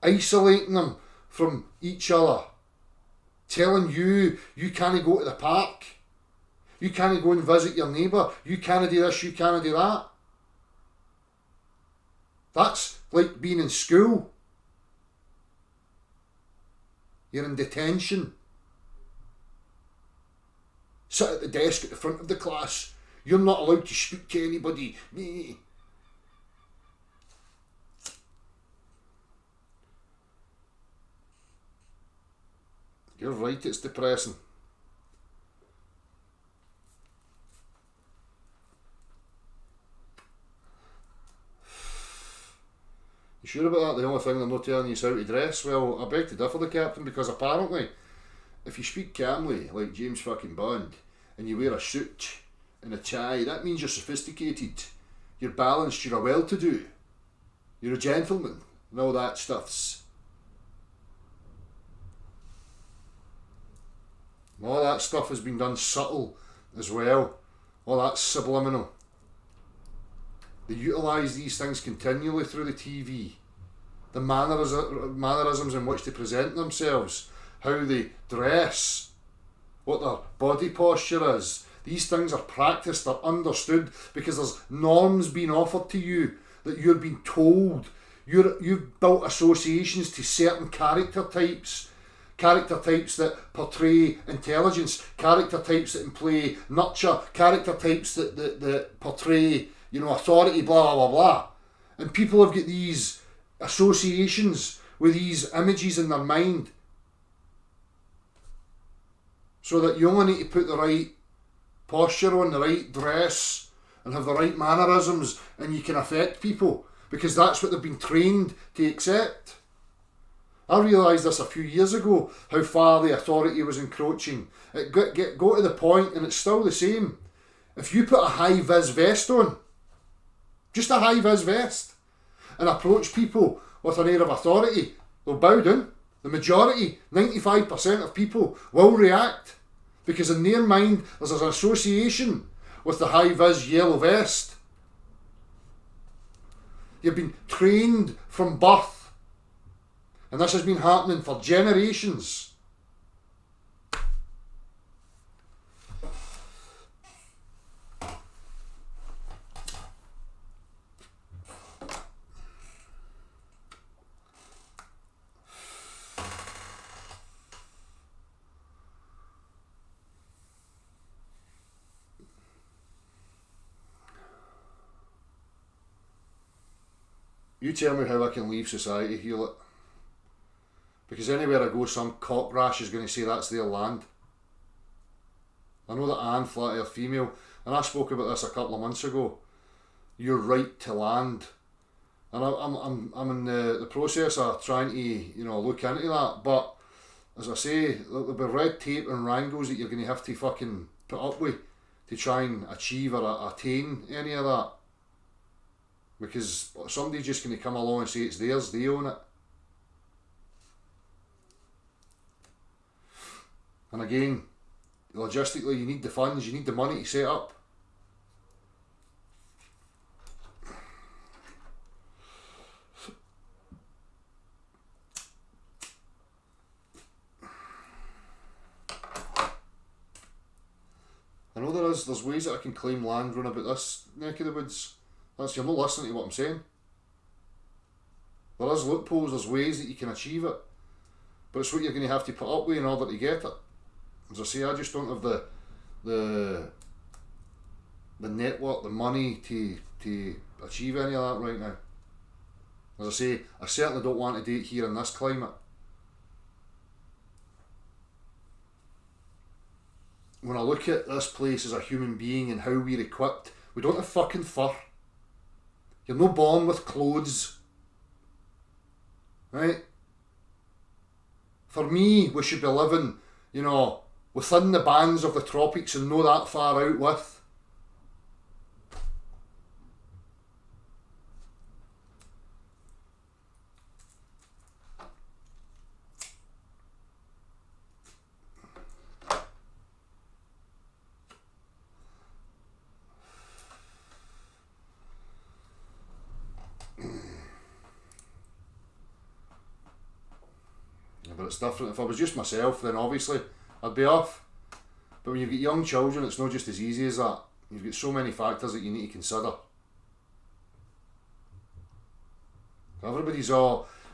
isolating them from each other, telling you can't go to the park, you can't go and visit your neighbour, you can't do this, you can't do that. That's like being in school. You're in detention. Sit at the desk at the front of the class. You're not allowed to speak to anybody. You're right, it's depressing. You sure about that? The only thing they're not telling you is how to dress? Well, I beg to differ, the Captain, because apparently, if you speak calmly, like James fucking Bond, and you wear a suit and a tie, that means you're sophisticated, you're balanced, you're a well-to-do, you're a gentleman, and all that stuffs. All that stuff has been done subtle as well. All that's subliminal. They utilise these things continually through the TV. The mannerisms in which they present themselves, how they dress, what their body posture is. These things are practiced, they're understood, because there's norms being offered to you that you're being told. You've built associations to certain character types that portray intelligence, character types that imply nurture, character types that portray, authority, blah, blah, blah, blah. And people have got these associations with these images in their mind, so that you only need to put the right posture on, the right dress, and have the right mannerisms, and you can affect people, because that's what they've been trained to accept. I realised this a few years ago, how far the authority was encroaching. It go to the point, and it's still the same. If you put a high-vis vest on, just a high-vis vest, and approach people with an air of authority, they'll bow down. The majority, 95% of people, will react, because in their mind there's an association with the high-vis yellow vest. You've been trained from birth, and this has been happening for generations. You tell me how I can leave society, Hewlett. Because anywhere I go, some cock rash is going to say that's their land. I know that Anne Flat-earth female, and I spoke about this a couple of months ago. Your right to land, and I'm in the process of trying to look into that. But as I say, there'll be red tape and wrangles that you're going to have to fucking put up with to try and achieve or attain any of that. Because somebody's just going to come along and say it's theirs, they own it. And again, logistically, you need the funds, you need the money to set up. I know there's ways that I can claim land run about this neck of the woods. You're not listening to what I'm saying. There is loopholes, there's ways that you can achieve it, but it's what you're going to have to put up with in order to get it. As I say, I just don't have the network, the money to achieve any of that right now. As I say, I certainly don't want to do it here in this climate. When I look at this place as a human being and how we're equipped, we don't have fucking fur. You're not born with clothes, right? For me, we should be living, within the bands of the tropics and not that far out with. But it's different. If I was just myself, then obviously I'd be off. But when you've got young children, it's not just as easy as that. You've got so many factors that you need to consider. Everybody's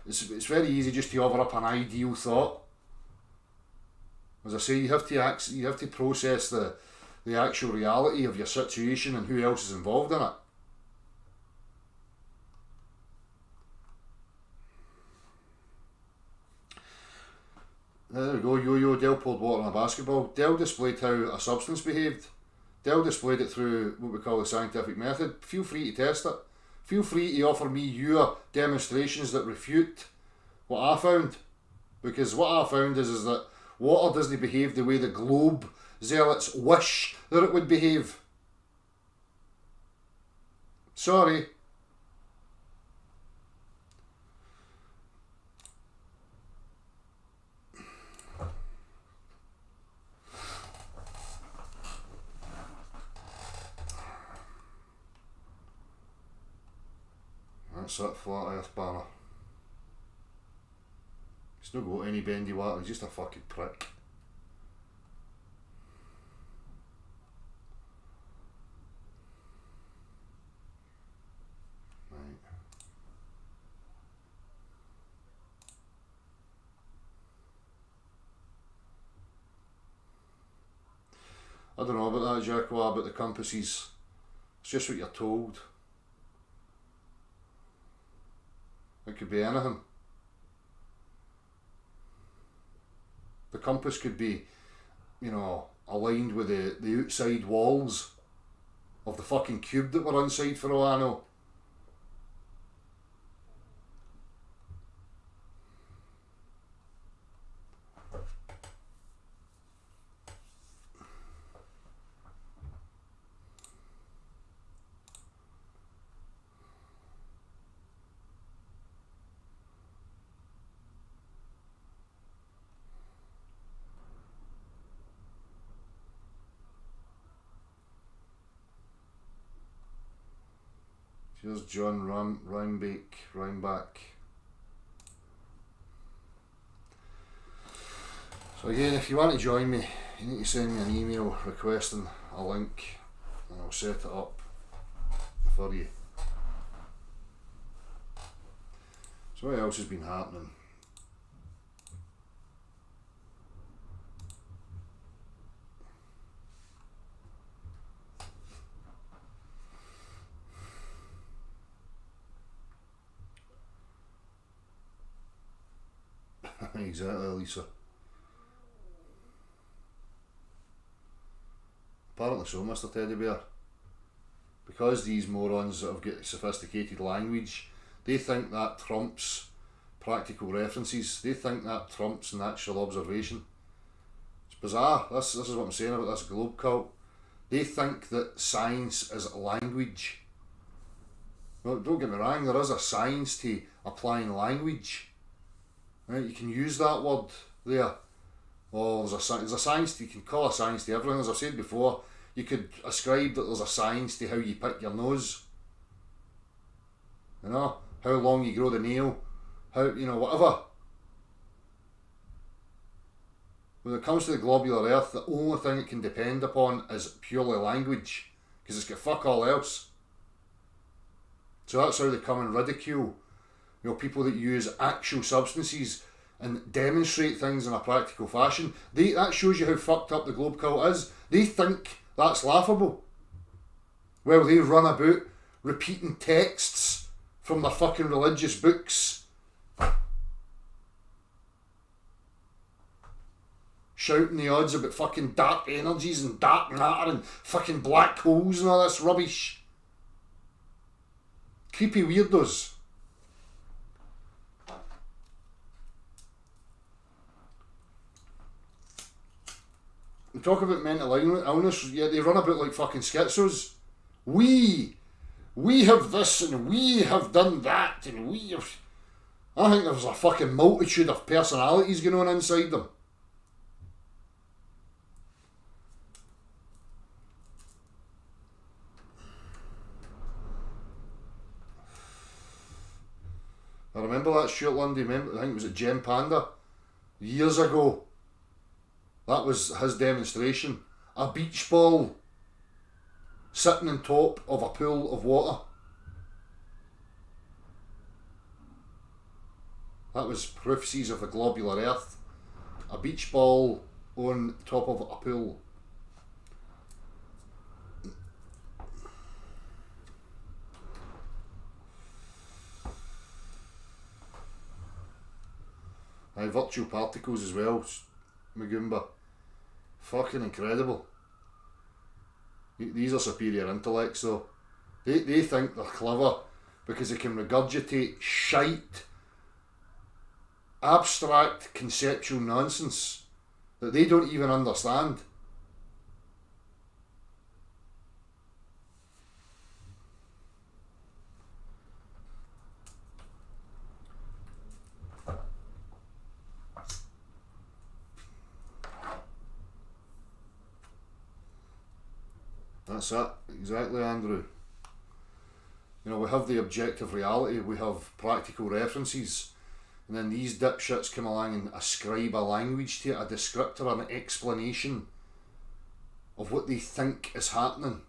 it's very easy just to offer up an ideal thought. As I say, you have to process the actual reality of your situation and who else is involved in it. There we go, Yo-Yo. Dell poured water on a basketball. Dell displayed how a substance behaved. Dell displayed it through what we call the scientific method. Feel free to test it. Feel free to offer me your demonstrations that refute what I found. Because what I found is that water doesn't behave the way the globe zealots wish that it would behave. Sorry. That's that flat earth banner. He's not got any bendy water, he's just a fucking prick. Right. I don't know about that, Jacques, about the compasses. It's just what you're told. It could be anything. The compass could be, you know, aligned with the outside walls of the fucking cube that we're inside, for all I know. Here's John Rhinebeck. So again, if you want to join me, you need to send me an email requesting a link and I'll set it up for you. So what else has been happening? Exactly, Lisa. Apparently so, Mr. Teddy Bear. Because these morons have got sophisticated language, they think that trumps practical references. They think that trumps natural observation. It's bizarre. This is what I'm saying about this globe cult. They think that science is language. Well, don't get me wrong, there is a science to applying language. Right, you can use that word there. Well, there's a science, you can call a science to everything. As I've said before, you could ascribe that there's a science to how you pick your nose. You know, how long you grow the nail, how, you know, whatever. When it comes to the globular earth, the only thing it can depend upon is purely language, because it's got fuck all else. So that's how they come and ridicule, you know, people that use actual substances and demonstrate things in a practical fashion. That shows you how fucked up the globe cult is. They think that's laughable. Well, they run about repeating texts from their fucking religious books, shouting the odds about fucking dark energies and dark matter and fucking black holes and all this rubbish. Creepy weirdos. We talk about mental illness, yet they run about like fucking schizos. We have this and we have done that and we have... I think there's a fucking multitude of personalities going on inside them. I remember that Stuart Lundy, I think it was at Gem Panda, years ago. That was his demonstration. A beach ball sitting on top of a pool of water. That was prophecies of the globular earth. A beach ball on top of a pool. Virtual particles as well, Magumba. Fucking incredible. These are superior intellects though. They think they're clever because they can regurgitate shite, abstract conceptual nonsense that they don't even understand. That's it, exactly, Andrew. You know, we have the objective reality, we have practical references, and then these dipshits come along and ascribe a language to it, a descriptor, an explanation of what they think is happening,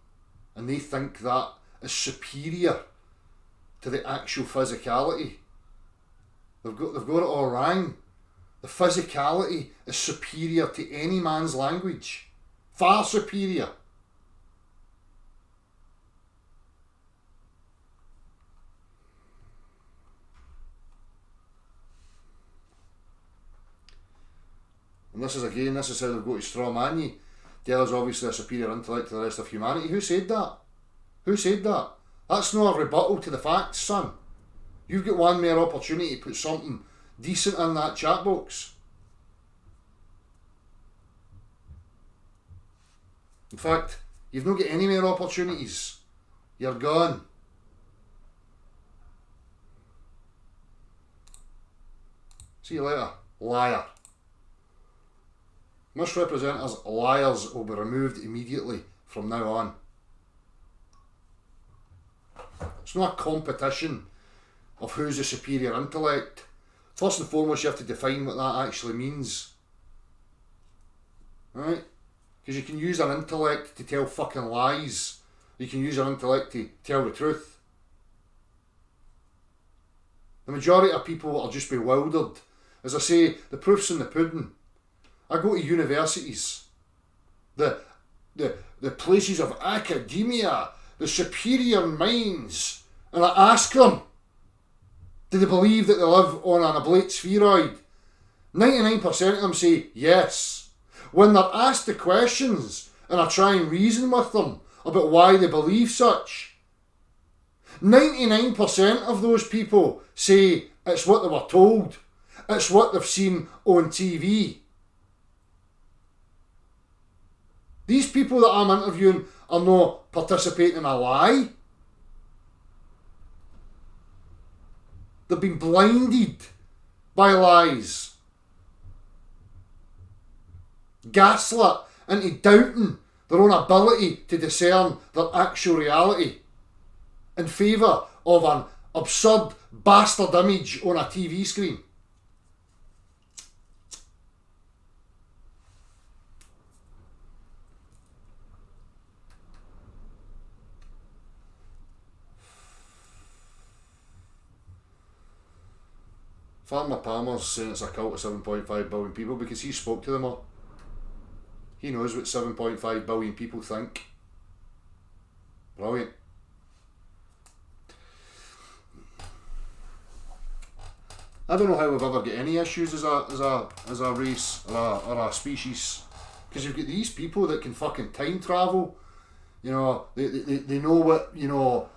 and they think that is superior to the actual physicality. They've got it all wrong. The physicality is superior to any man's language, far superior. And this is how they've got to straw man you. Della's obviously a superior intellect to the rest of humanity. Who said that? Who said that? That's not a rebuttal to the facts, son. You've got one more opportunity to put something decent in that chat box. In fact, you've not got any more opportunities. You're gone. See you later, liar. Misrepresenters, liars will be removed immediately from now on. It's not a competition of who's the superior intellect. First and foremost, you have to define what that actually means. Right? Because you can use an intellect to tell fucking lies. You can use an intellect to tell the truth. The majority of people are just bewildered. As I say, the proof's in the pudding. I go to universities, the places of academia, the superior minds, and I ask them, do they believe that they live on an oblate spheroid? 99% of them say yes. When they're asked the questions and I try and reason with them about why they believe such, 99% of those people say it's what they were told. It's what they've seen on TV. These people that I'm interviewing are not participating in a lie. They've been blinded by lies. Gaslit into doubting their own ability to discern their actual reality in favour of an absurd bastard image on a TV screen. Farmer Palmer's saying it's a cult of 7.5 billion people because he spoke to them all. He knows what 7.5 billion people think. Brilliant. I don't know how we've ever got any issues as a race or a species, because you've got these people that can fucking time travel. You know, they know what, you know,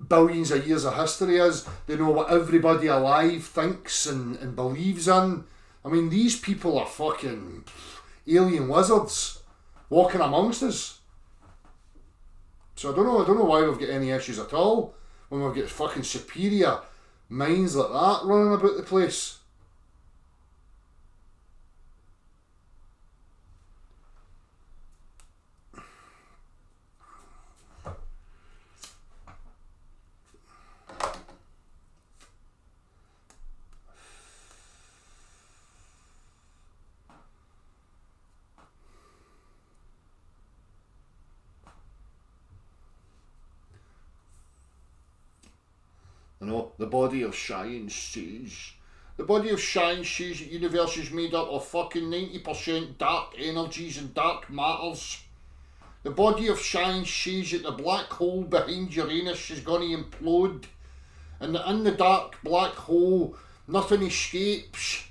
billions of years of history is. They know what everybody alive thinks and believes in. I mean, these people are fucking alien wizards walking amongst us. So I don't know why we've got any issues at all when we've got fucking superior minds like that running about the place. You know, the body of science says. The body of science says that the universe is made up of fucking 90% dark energies and dark matters. The body of science says that the black hole behind Uranus is going to implode, and that in the dark black hole nothing escapes.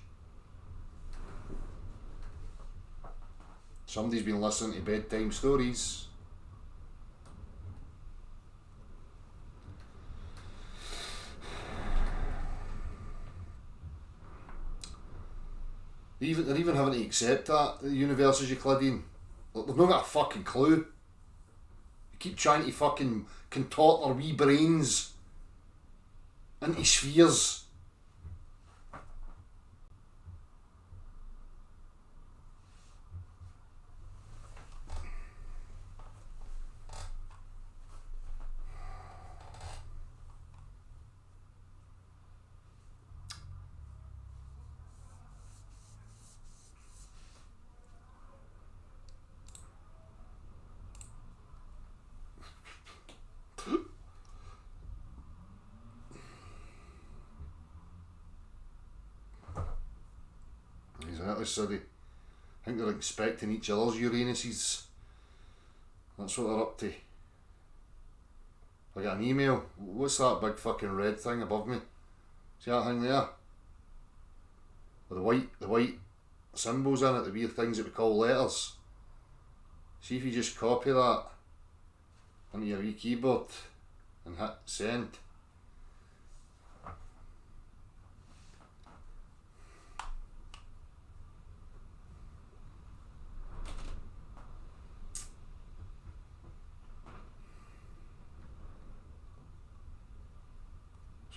Somebody's been listening to bedtime stories. They're even having to accept that the universe is Euclidean. Like, they've not got a fucking clue. They keep trying to fucking contort their wee brains into spheres. Exactly, so I think they're inspecting each other's Uranuses. That's what they're up to. I got an email. What's that big fucking red thing above me? See that thing there? With the white symbols in it, the weird things that we call letters. See if you just copy that into your wee keyboard and hit send.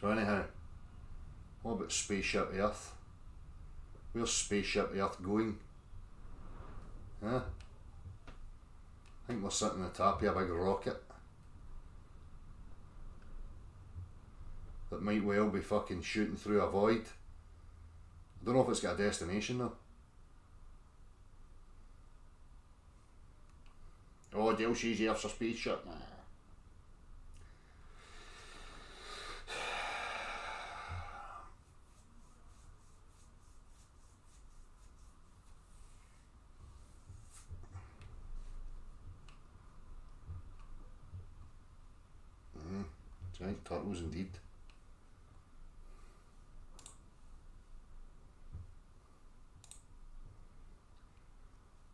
So anyhow, what about Spaceship Earth? Where's Spaceship Earth going? Huh? I think we're sitting on the top of a big rocket that might well be fucking shooting through a void. I don't know if it's got a destination though. Oh, DLC's Earth's a spaceship. Nah. Giant turtles indeed.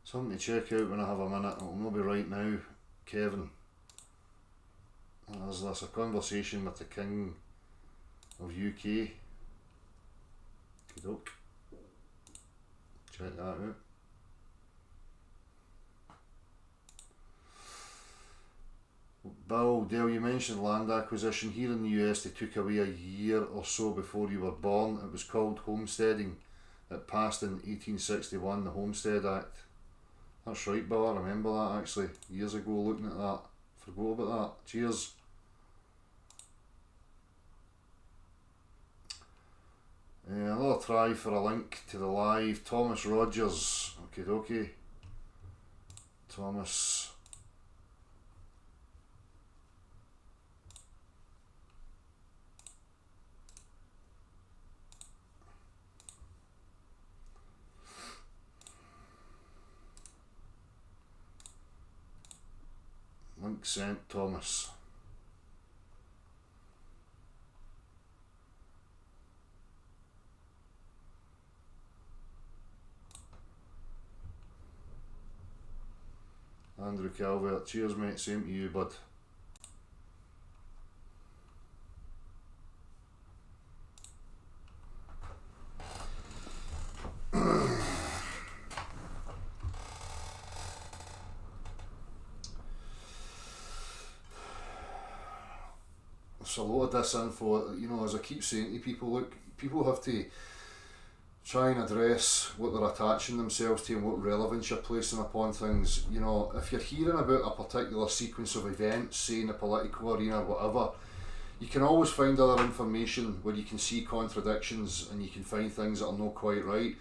Something to check out when I have a minute. It'll not be right now, Kevin. There's a conversation with the King of UK. Okey-doke. Check that out. Bill, Dale, you mentioned land acquisition. Here in the US they took away a year or so before you were born. It was called homesteading. It passed in 1861, the Homestead Act. That's right, Bill, I remember that actually, years ago looking at that. Forgot about that. Cheers. Another try for a link to the live. Thomas Rogers. Okie dokie. Thomas. Link sent, Thomas. Andrew Calvert, cheers mate, same to you bud. There's a lot of disinfo, you know, as I keep saying to people, look, people have to try and address what they're attaching themselves to and what relevance you're placing upon things. You know, if you're hearing about a particular sequence of events, say in the political arena or whatever, you can always find other information where you can see contradictions and you can find things that are not quite right.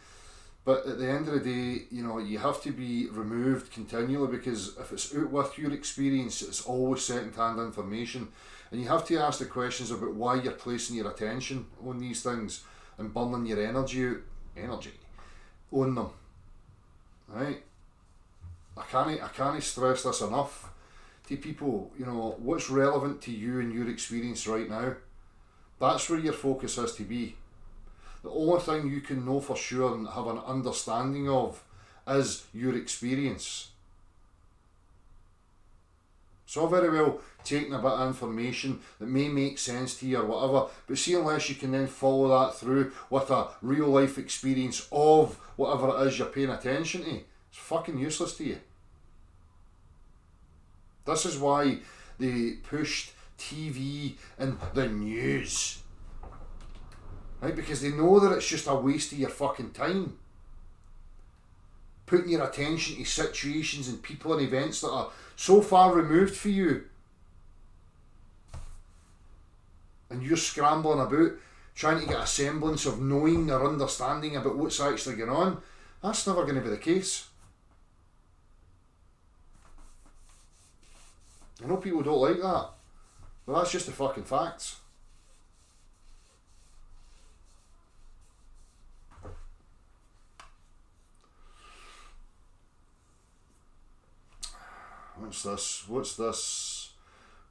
But at the end of the day, you know, you have to be removed continually, because if it's out with your experience, it's always second-hand information. And you have to ask the questions about why you're placing your attention on these things and burning your energy on them. Right? I can't stress this enough to people. You know, what's relevant to you and your experience right now, that's where your focus has to be. The only thing you can know for sure and have an understanding of is your experience. So very well taking a bit of information that may make sense to you or whatever, but see, unless you can then follow that through with a real life experience of whatever it is you're paying attention to, it's fucking useless to you. This is why they pushed TV and the news. Right? Because they know that it's just a waste of your fucking time. Putting your attention to situations and people and events that are so far removed for you. And you're scrambling about, trying to get a semblance of knowing or understanding about what's actually going on. That's never going to be the case. I know people don't like that, but that's just the fucking facts. What's this?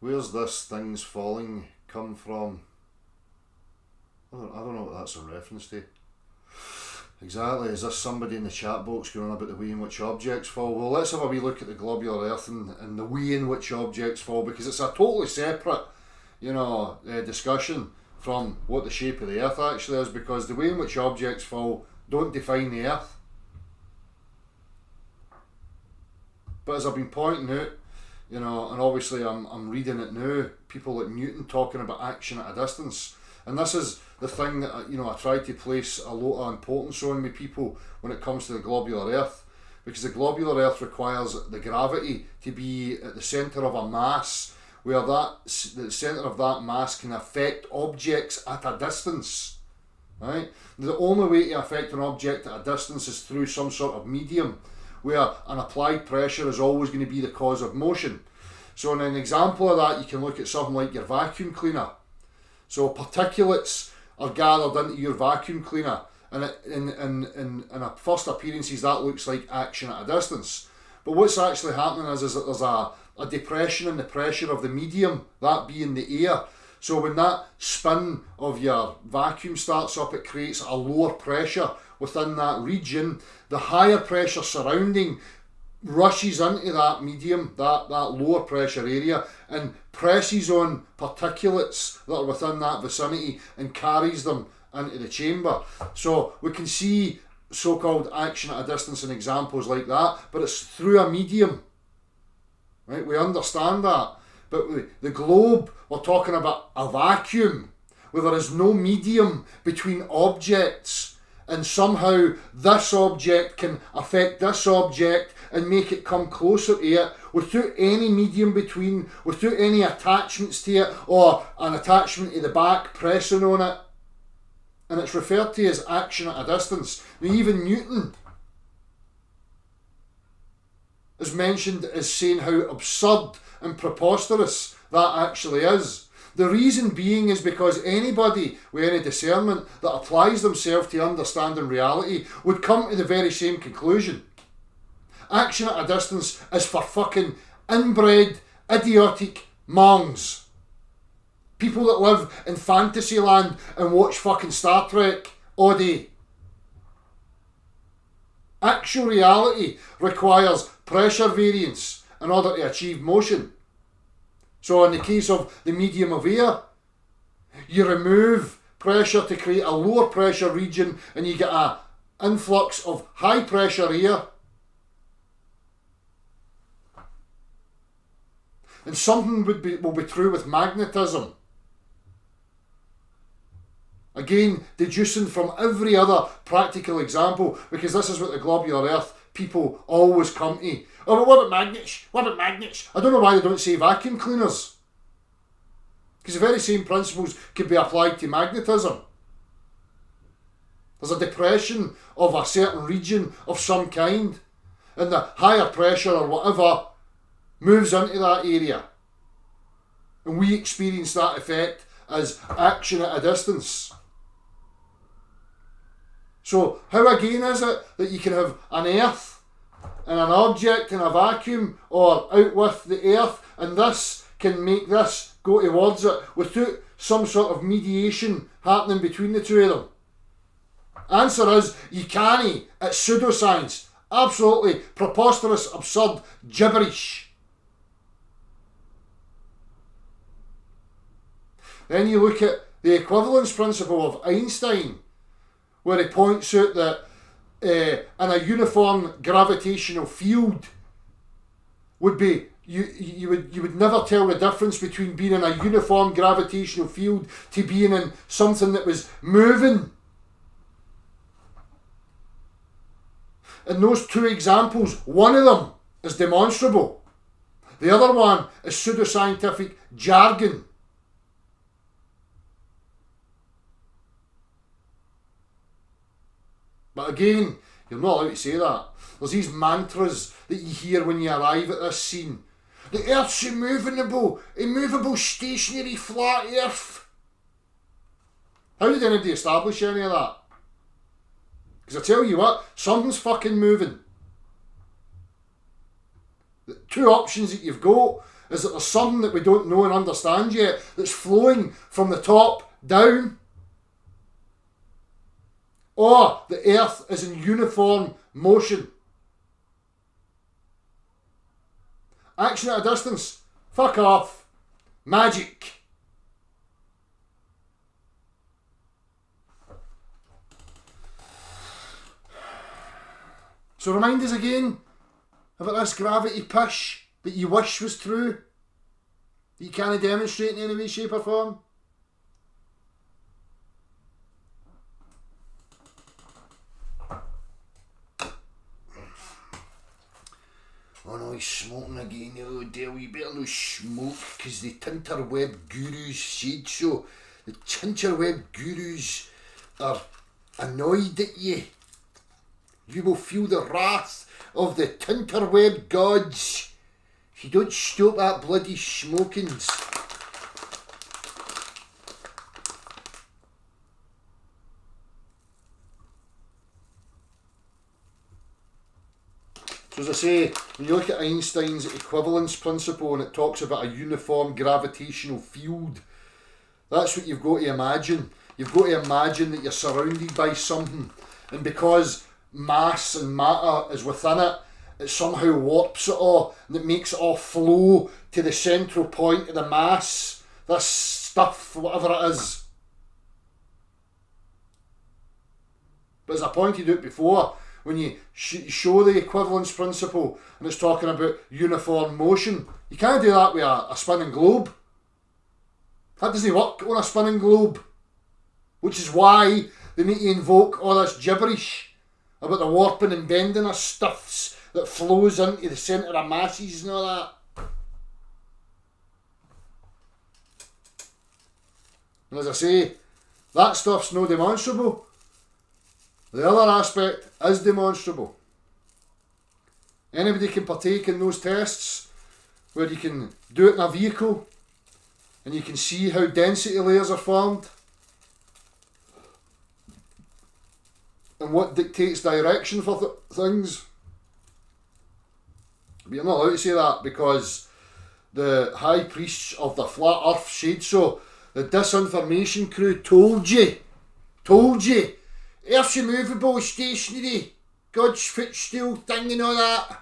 Where's this things falling come from? I don't know what that's a reference to. Exactly. Is this somebody in the chat box going on about the way in which objects fall? Well, let's have a wee look at the globular earth and the way in which objects fall, because it's a totally separate, discussion from what the shape of the earth actually is, because the way in which objects fall don't define the earth. But as I've been pointing out, and obviously I'm reading it now, people like Newton talking about action at a distance. And this is the thing that I try to place a lot of importance on with people when it comes to the globular earth, because the globular earth requires the gravity to be at the centre of a mass, where the centre of that mass can affect objects at a distance. Right? The only way to affect an object at a distance is through some sort of medium, where an applied pressure is always going to be the cause of motion. So in an example of that, you can look at something like your vacuum cleaner. So particulates are gathered into your vacuum cleaner, and in a first appearances that looks like action at a distance. But what's actually happening is that there's a depression in the pressure of the medium, that being the air. So when that spin of your vacuum starts up, it creates a lower pressure within that region. The higher pressure surrounding rushes into that medium, that lower pressure area, and presses on particulates that are within that vicinity and carries them into the chamber. So we can see so-called action at a distance in examples like that, but it's through a medium. Right? We understand that. But the globe, we're talking about a vacuum where there is no medium between objects, and somehow this object can affect this object and make it come closer to it without any medium between, without any attachments to it or an attachment to the back pressing on it. And it's referred to as action at a distance. Now, even Newton is mentioned as saying how absurd and preposterous that actually is. The reason being is because anybody with any discernment that applies themselves to understanding reality would come to the very same conclusion. Action at a distance is for fucking inbred, idiotic mongs. People that live in fantasy land and watch fucking Star Trek all day. Actual reality requires pressure variance in order to achieve motion. So in the case of the medium of air, you remove pressure to create a lower pressure region and you get an influx of high pressure air. And something will be true with magnetism. Again, deducing from every other practical example, because this is what the globular earth people always come to. Oh, but what about magnets? What about magnets? I don't know why they don't say vacuum cleaners. Because the very same principles could be applied to magnetism. There's a depression of a certain region of some kind, and the higher pressure or whatever moves into that area. And we experience that effect as action at a distance. So how again is it that you can have an earth and an object in a vacuum or out with the earth, and this can make this go towards it without some sort of mediation happening between the two of them? Answer is, you can't. It's pseudoscience. Absolutely preposterous, absurd gibberish. Then you look at the equivalence principle of Einstein, where he points out that in a uniform gravitational field would be, you would never tell the difference between being in a uniform gravitational field to being in something that was moving. In those two examples, one of them is demonstrable. The other one is pseudoscientific jargon. But again, you're not allowed to say that. There's these mantras that you hear when you arrive at this scene. The Earth's immovable, stationary, flat Earth. How did anybody establish any of that? Because I tell you what, something's fucking moving. The two options that you've got is that there's something that we don't know and understand yet that's flowing from the top down. or the earth is in uniform motion. Action at a distance. Fuck off. Magic. So remind us again about this gravity push that you wish was true, that you can't demonstrate in any way, shape or form. Oh no, he's smoking again. Oh, Dale, you better no smoke, because the Tinterweb gurus said so. The Tinterweb gurus are annoyed at you. You will feel the wrath of the Tinterweb gods if you don't stop that bloody smokings. So as I say, when you look at Einstein's equivalence principle and it talks about a uniform gravitational field, that's what you've got to imagine. You've got to imagine that you're surrounded by something, and because mass and matter is within it, it somehow warps it all and it makes it all flow to the central point of the mass. This stuff, whatever it is. But as I pointed out before, when you show the equivalence principle and it's talking about uniform motion, you can't do that with a spinning globe. That doesn't work on a spinning globe. Which is why they need to invoke all this gibberish about the warping and bending of stuffs that flows into the centre of masses and all that. And as I say, that stuff's no demonstrable. The other aspect is demonstrable. Anybody can partake in those tests where you can do it in a vehicle and you can see how density layers are formed and what dictates direction for things. But you're not allowed to say that because the high priests of the flat earth said so. The disinformation crew told you, Earth's immovable, stationary, God's footstool thing and all that.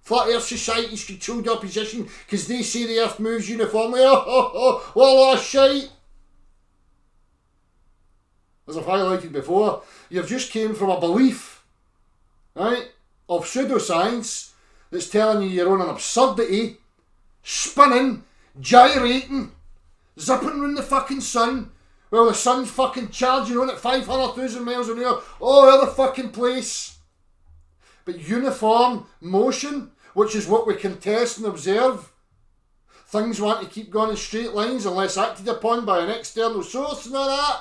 Flat Earth Society's controlled opposition because they say the Earth moves uniformly. What a lot of shite. As I've highlighted before, you've just came from a belief, right, of pseudoscience that's telling you you're on an absurdity, spinning, gyrating, zipping around the fucking sun, while the sun's fucking charging on at 500,000 miles an hour all over the fucking place. But uniform motion, which is what we can test and observe, things want to keep going in straight lines unless acted upon by an external source and all that.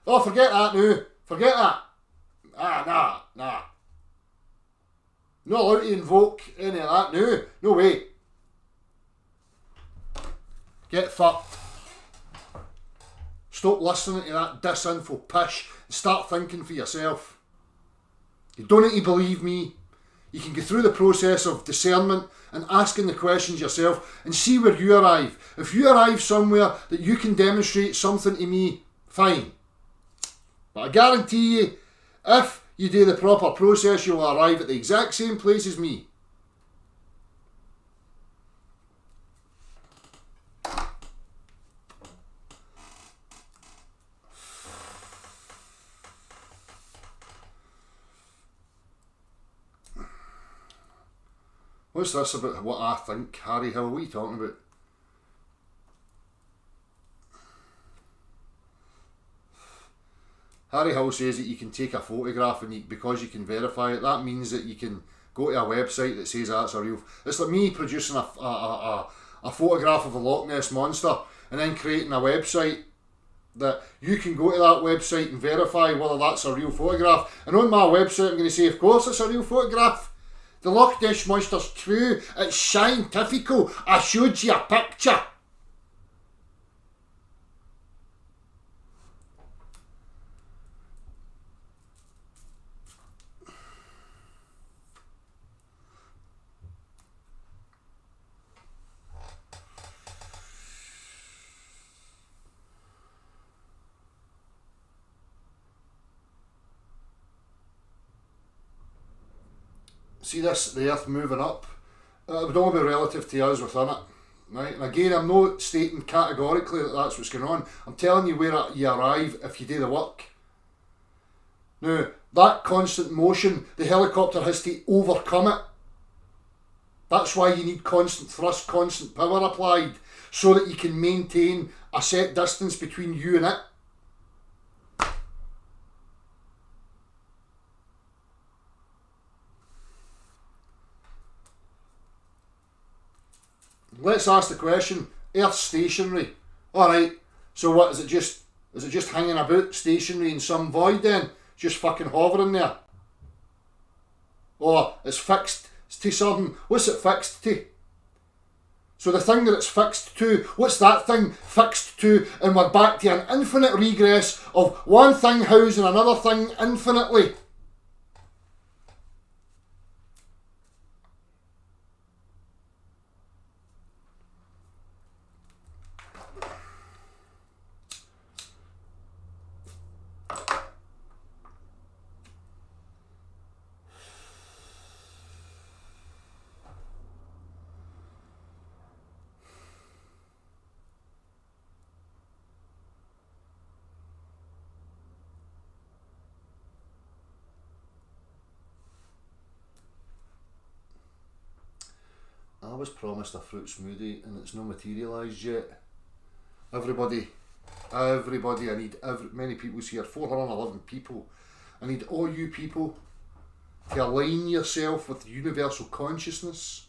Oh, forget that now. Forget that. Nah. Not allowed to invoke any of that now. No way. Get fucked. Stop listening to that disinfo pish and start thinking for yourself. You don't need to believe me. You can go through the process of discernment and asking the questions yourself and see where you arrive. If you arrive somewhere that you can demonstrate something to me, fine. But I guarantee you, if you do the proper process, you'll arrive at the exact same place as me. What's this about what I think, Harry Hill? What are you talking about? Harry Hill says that you can take a photograph and because you can verify it, that means that you can go to a website that says that's a real... It's like me producing a photograph of a Loch Ness Monster and then creating a website that you can go to that website and verify whether that's a real photograph. And on my website I'm going to say, of course it's a real photograph. The Loch Ness Monster's true, it's scientifical, I showed you a picture. see this, the Earth moving up, it would only be relative to us within it. Right? And again, I'm not stating categorically that that's what's going on. I'm telling you where you arrive if you do the work. Now, that constant motion, the helicopter has to overcome it. That's why you need constant thrust, constant power applied, so that you can maintain a set distance between you and it. Let's ask the question, Earth's stationary. Alright, so what, is it just hanging about stationary in some void then? Just fucking hovering there? Or it's fixed to something. What's it fixed to? So the thing that it's fixed to, what's that thing fixed to? And we're back to an infinite regress of one thing housing another thing infinitely. I was promised a fruit smoothie and it's not materialised yet. Everybody, I need many people's here, 411 people. I need all you people to align yourself with universal consciousness.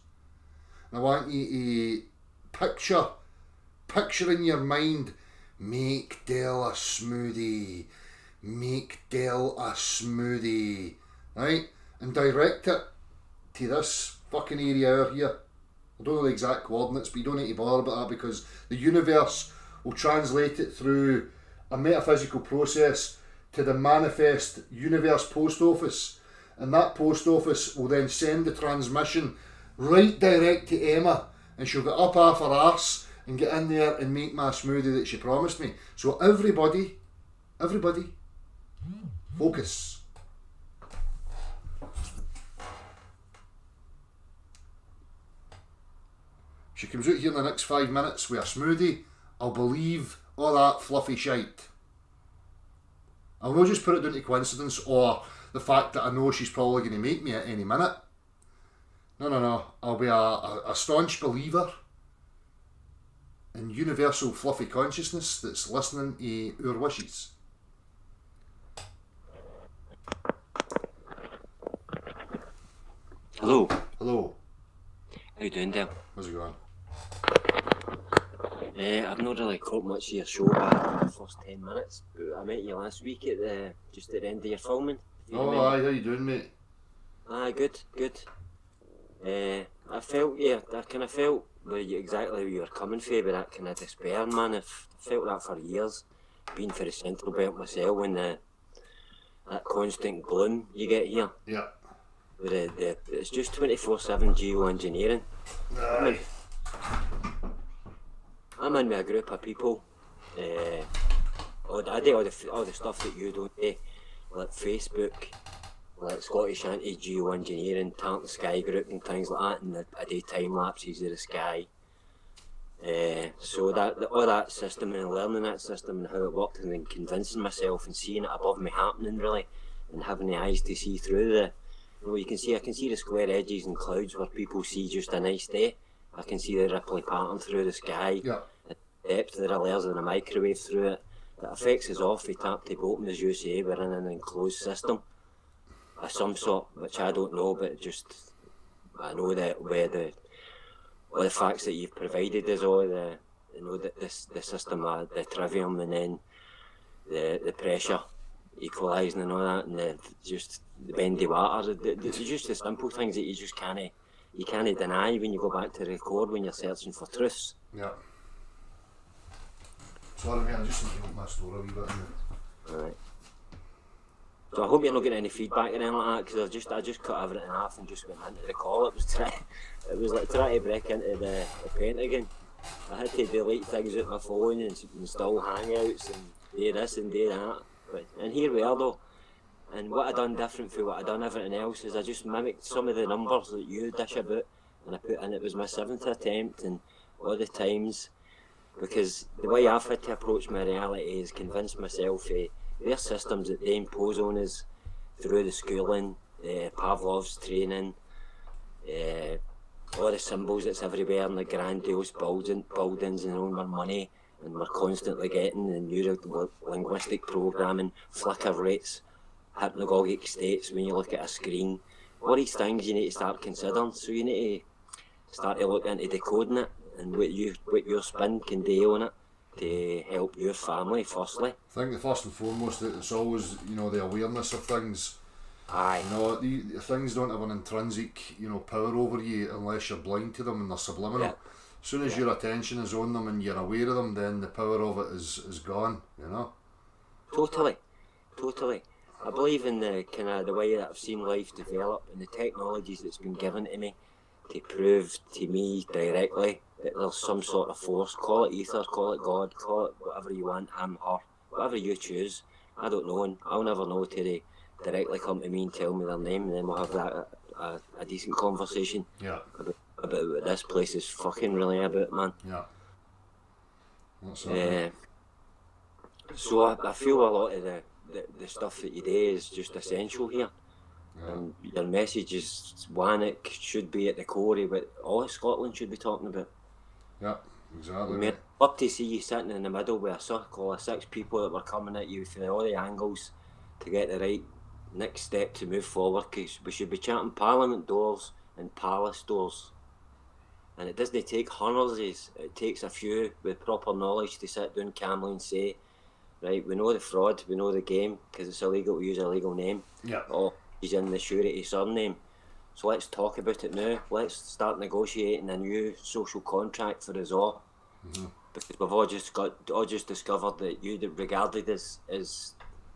And I want you to picture in your mind, make Del a smoothie, right? And direct it to this fucking area out here. I don't know the exact coordinates, but you don't need to bother about that because the universe will translate it through a metaphysical process to the manifest universe post office. And that post office will then send the transmission right direct to Emma, and she'll get up off her arse and get in there and make my smoothie that she promised me. So everybody, focus. She comes out here in the next 5 minutes with a smoothie, I'll believe all that fluffy shite. I will just put it down to coincidence or the fact that I know she's probably going to make me at any minute. No. I'll be a staunch believer in universal fluffy consciousness that's listening to our wishes. Hello. Hello. How you doing, Del? How's it going? I've not really caught much of your show back in the first 10 minutes. I met you last week at just at the end of your filming. Aye, how you doing, mate? Aye, good. I kind of felt exactly where you were coming from, with that kind of despair, man. I've felt that for years, being for the Central Belt myself, when that constant gloom you get here. Yeah. With it's just 24/7 geoengineering. Aye. I'm in with a group of people. I do all the stuff that you don't do, like Facebook, like Scottish Anti-Geoengineering, Tartan Sky Group and things like that, and I do time lapses of the sky. So all that system and learning that system and how it worked, and then convincing myself and seeing it above me happening really, and having the eyes to see through the. I can see the square edges and clouds where people see just a nice day. I can see the rippling pattern through the sky. Yeah. The depth of the layers of the microwave through it. That affects us off. We tap the bottom, as you say, we're in an enclosed system of some sort, which I don't know, but just I know that where all the facts that you've provided is all the the system, the trivium, and then the pressure equalising and all that, and just the bendy water, just the simple things that you just can't deny when you go back to record when you're searching for truths. Yeah. Sorry, mate, I just need to open my store a wee bit. Alright. So I hope you're not getting any feedback or anything like that, because I just cut everything off and just went into the call. It was like trying to break into the Pentagon. I had to delete things out my phone and install Hangouts and do this and do that. And here we are though. And what I done different from what I done everything else is I just mimicked some of the numbers that you dish about, and I put in it was my 7th attempt, and all the times, because the way I've had to approach my reality is convince myself their systems that they impose on us through the schooling, Pavlov's training, all the symbols that's everywhere in the grandiose buildings and all our money, and we're constantly getting the neuro-linguistic programming, flicker rates, hypnagogic states when you look at a screen. All these things you need to start considering, so you need to start to look into decoding it and what your spin can do on it to help your family firstly. I think the first and foremost that it's always, you know, the awareness of things. Aye. You know, the things don't have an intrinsic, you know, power over you unless you're blind to them and they're subliminal. Yeah. As soon as your attention is on them and you're aware of them, then the power of it is gone, you know. Totally. I believe in the kind of the way that I've seen life develop and the technologies that's been given to me to prove to me directly that there's some sort of force, call it ether, call it God, call it whatever you want, him, her, whatever you choose. I don't know, and I'll never know till they directly come to me and tell me their name, and then we'll have that a decent conversation about what this place is fucking really about, man. Yeah. That's it. So I feel a lot of the stuff that you do is just essential here. Yeah. And your message is one that should be at the core of what all of Scotland should be talking about. Yeah, exactly. I mean, I'd love to see you sitting in the middle with a circle of 6 people that were coming at you from all the angles to get the right next step to move forward, because we should be chatting Parliament doors and palace doors. And it doesn't take hundreds, it takes a few with proper knowledge to sit down calmly and say, right, we know the fraud, we know the game, because it's illegal to use a legal name. Yeah. Or he's in the surety surname. So let's talk about it now. Let's start negotiating a new social contract for us all. Mm-hmm. Because we've all just discovered that you regarded as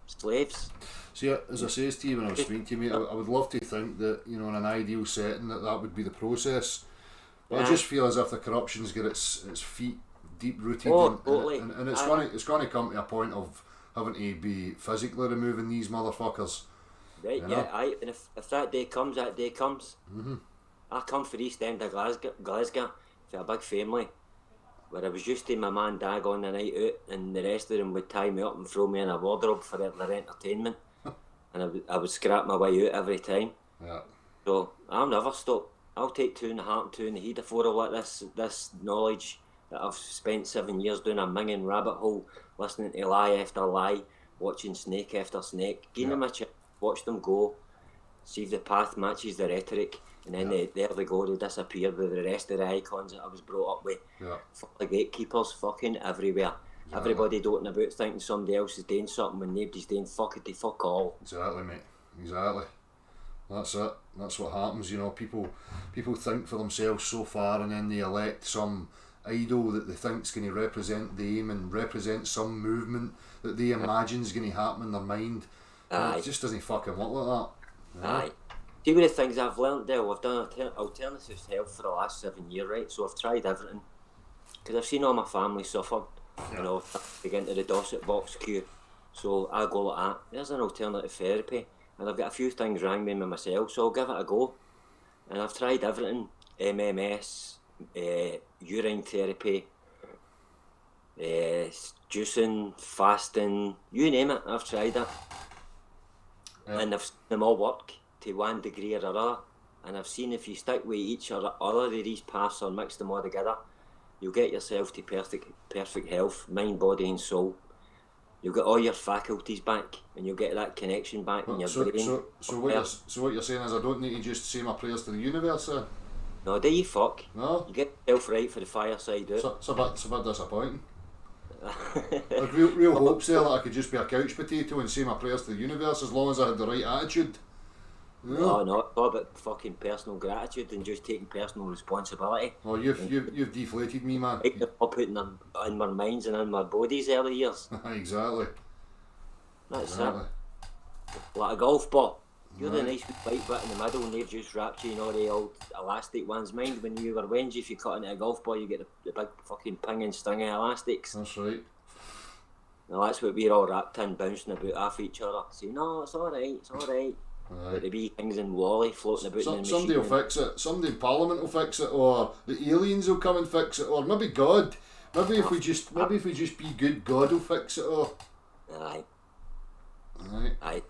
slaves. See, as I says to you when I was speaking to you, mate, I would love to think that, you know, in an ideal setting that would be the process. But I just feel as if the corruption's got its feet deep rooted, totally. and it's going to come to a point of having to be physically removing these motherfuckers. Right, you yeah, know? aye. And if that day comes, that day comes. Mm-hmm. I come for East End of Glasgow for a big family, where I was used to my man Dag on the night out, and the rest of them would tie me up and throw me in a wardrobe for their entertainment, and I would scrap my way out every time. Yeah. So I'll never stop. I'll take 2 in the heart and 2 in the head before I let this knowledge that I've spent 7 years doing a minging rabbit hole, listening to lie after lie, watching snake after snake, give them a chance, watch them go, see if the path matches the rhetoric, and then there they go, they disappear with the rest of the icons that I was brought up with. Yeah. The gatekeepers fucking everywhere. Exactly. Everybody doting about thinking somebody else is doing something when nobody's doing fuckity fuck all. Exactly, mate. Exactly. That's it. That's what happens, you know. People think for themselves so far, and then they elect some idol that they think's going to represent them and represent some movement that they imagine's going to happen in their mind. It just doesn't fucking work like that. You know? Aye. See, one of the things I've learned, Dale, I've done alternative health for the last 7 years, right? So I've tried everything. Because I've seen all my family suffer. You know, to get into the Dorset box queue. So I go like that. There's an alternative therapy. And I've got a few things wrong with me myself, so I'll give it a go. And I've tried everything. MMS, urine therapy, juicing, fasting, you name it, I've tried it. Yeah. And I've seen them all work to one degree or another. And I've seen if you stick with each or other of these paths or mix them all together, you'll get yourself to perfect health, mind, body and soul. You'll get all your faculties back, and you'll get that connection back in your brain. So what you're saying is I don't need to just say my prayers to the universe, No, do you fuck? No. You get yourself right for the fireside out. It's a bit disappointing. Like real hopes there that I could just be a couch potato and say my prayers to the universe as long as I had the right attitude. You know? No, it's all about fucking personal gratitude and just taking personal responsibility. Oh, you've deflated me, man. They're putting them in our minds and in our bodies early years. Exactly. That's it. Like a golf ball. You're the nice white bit in the middle, and they've just wrapped you in all the old elastic one's mind. When you were wenge, if you cut into a golf ball, you get the big fucking ping and sting of elastics. That's right. Now that's what we're all wrapped in, bouncing about off each other, saying, no, it's alright, it's alright. But the wee things in Wally floating about in the machine. Somebody will fix it. Somebody in Parliament will fix it, or the aliens will come and fix it, or maybe God. Maybe if we just be good, God will fix it all. Aye. Aye.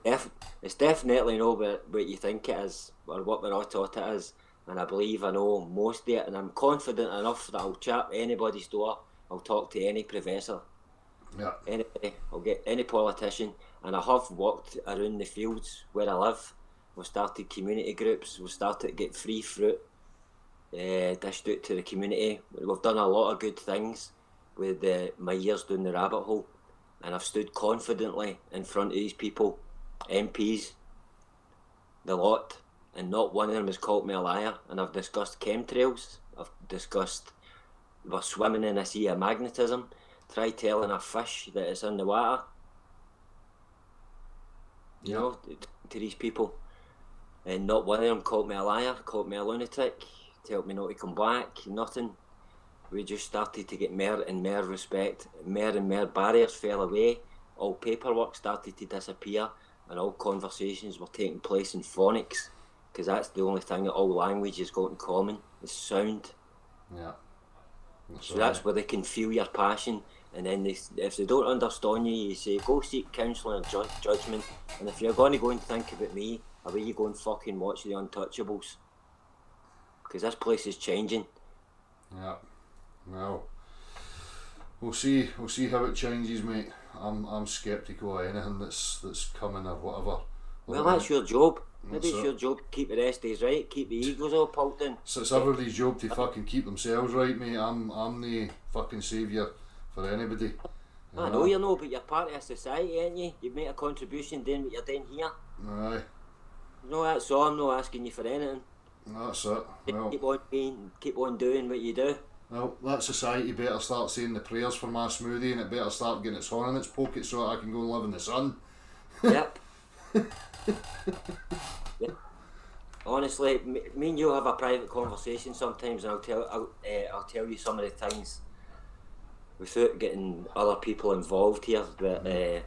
It's definitely not what you think it is, or what we're all taught it is, and I believe I know most of it, and I'm confident enough that I'll chat anybody's door, I'll talk to any professor, Yeah. anybody, I'll get any politician, and I have walked around the fields where I live. We've started community groups, we've started to get free fruit dished out to the community. We've done a lot of good things with my years down the rabbit hole, and I've stood confidently in front of these people, MPs, the lot, and not one of them has called me a liar. And I've discussed chemtrails, I've discussed we're swimming in a sea of magnetism. Try telling a fish that it's in the water, you know, to these people, and not one of them called me a liar, called me a lunatic, told me not to come back, nothing. We just started to get more and more respect, more and more barriers fell away, all paperwork started to disappear, and all conversations were taking place in phonics, because that's the only thing that all languages got in common, is sound. Yeah. So that's where they can feel your passion, and then if they don't understand you, you say, go seek counselling or judgment, and if you're going to go and think about me, away you go and fucking watch The Untouchables, because this place is changing. Yeah. Well, we'll see how it changes, mate. I'm sceptical of anything that's coming or whatever. Well, that's your job. Maybe it's your job to keep the rest of us right, keep the egos all pulped in. So it's everybody's job to fucking keep themselves right, mate. I'm the fucking saviour for anybody. I know you know, but you're part of a society, ain't you? You've made a contribution doing what you're doing here. Aye. No, that's all. I'm not asking you for anything. That's it. Well, Keep on doing what you do. well, that society better start saying the prayers for my smoothie, and it better start getting its horn in its pocket so that I can go and live in the sun. Yep. Yep. Honestly, me and you have a private conversation sometimes, and I'll tell you some of the things without getting other people involved here. But the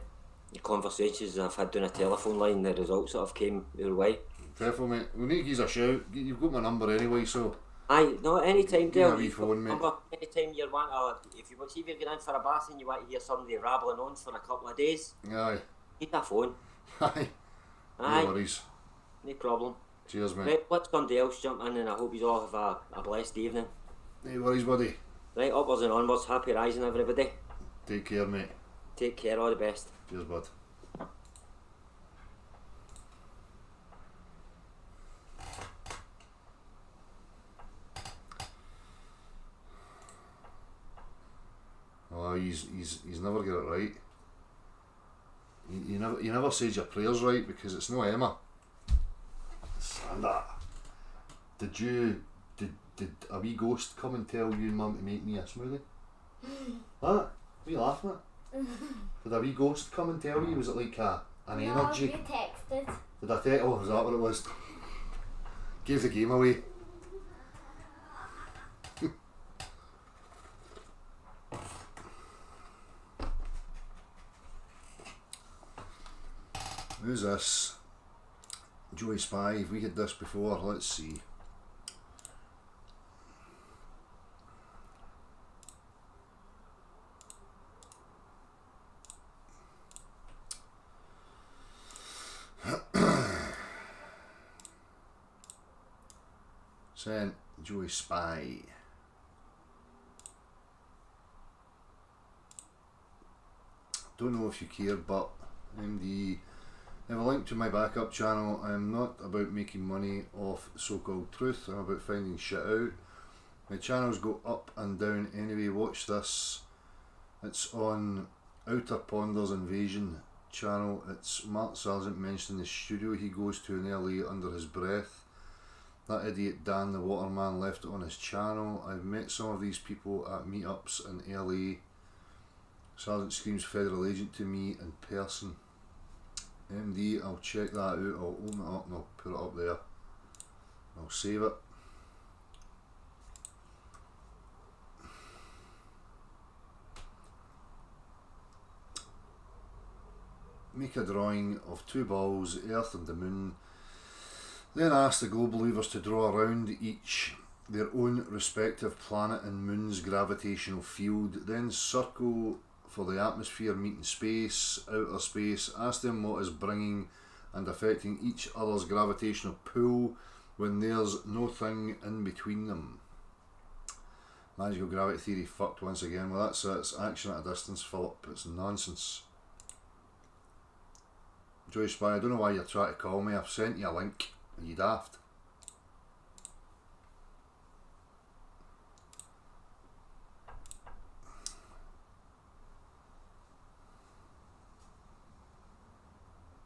conversations I've had down a telephone line, the results that have came your way. Definitely, mate. We need to give you a shout. You've got my number anyway, so. Aye, no, anytime, Dale. Phone, mate. Anytime you want, if you see if you're getting in for a bath and you want to hear somebody rabbling on for a couple of days, Aye. get a phone. Aye. Aye. No worries. No problem. Cheers, mate. Right, let somebody else jump in, and I hope you all have a blessed evening. No worries, buddy. Right, upwards and onwards. Happy rising, everybody. Take care, mate. Take care, all the best. Cheers, bud. Oh, he's never get it right. You never said your prayers right because it's no Emma. Sanda. Did a wee ghost come and tell you and Mum to make me a smoothie? What? What are you laughing at? Did a wee ghost come and tell you? Was it like an energy? No, you texted. Did I tell? Oh, was that what it was? Gave the game away. Who's this? Joey Spy. Have we had this before? Let's see. Sent Joey Spy. Don't know if you care, but MD. I have a link to my backup channel. I'm not about making money off so-called truth. I'm about finding shit out. My channels go up and down anyway. Watch this. It's on Outer Ponders Invasion channel. It's Mark Sargent mentioning the studio he goes to in LA under his breath. That idiot Dan the Waterman left it on his channel. I've met some of these people at meetups in LA. Sargent screams federal agent to me in person. MD, I'll check that out. I'll open it up and I'll put it up there. I'll save it. make a drawing of two balls, Earth and the Moon. Then ask the globe believers to draw around each their own respective planet and moon's gravitational field. Then circle for the atmosphere meeting space, outer space. Ask them what is bringing and affecting each other's gravitational pull when there's no thing in between them. Magical gravity theory fucked once again. Well, that's it. It's action at a distance, Philip. It's nonsense. Joey Spy, I don't know why you're trying to call me. I've sent you a link. Are you daft?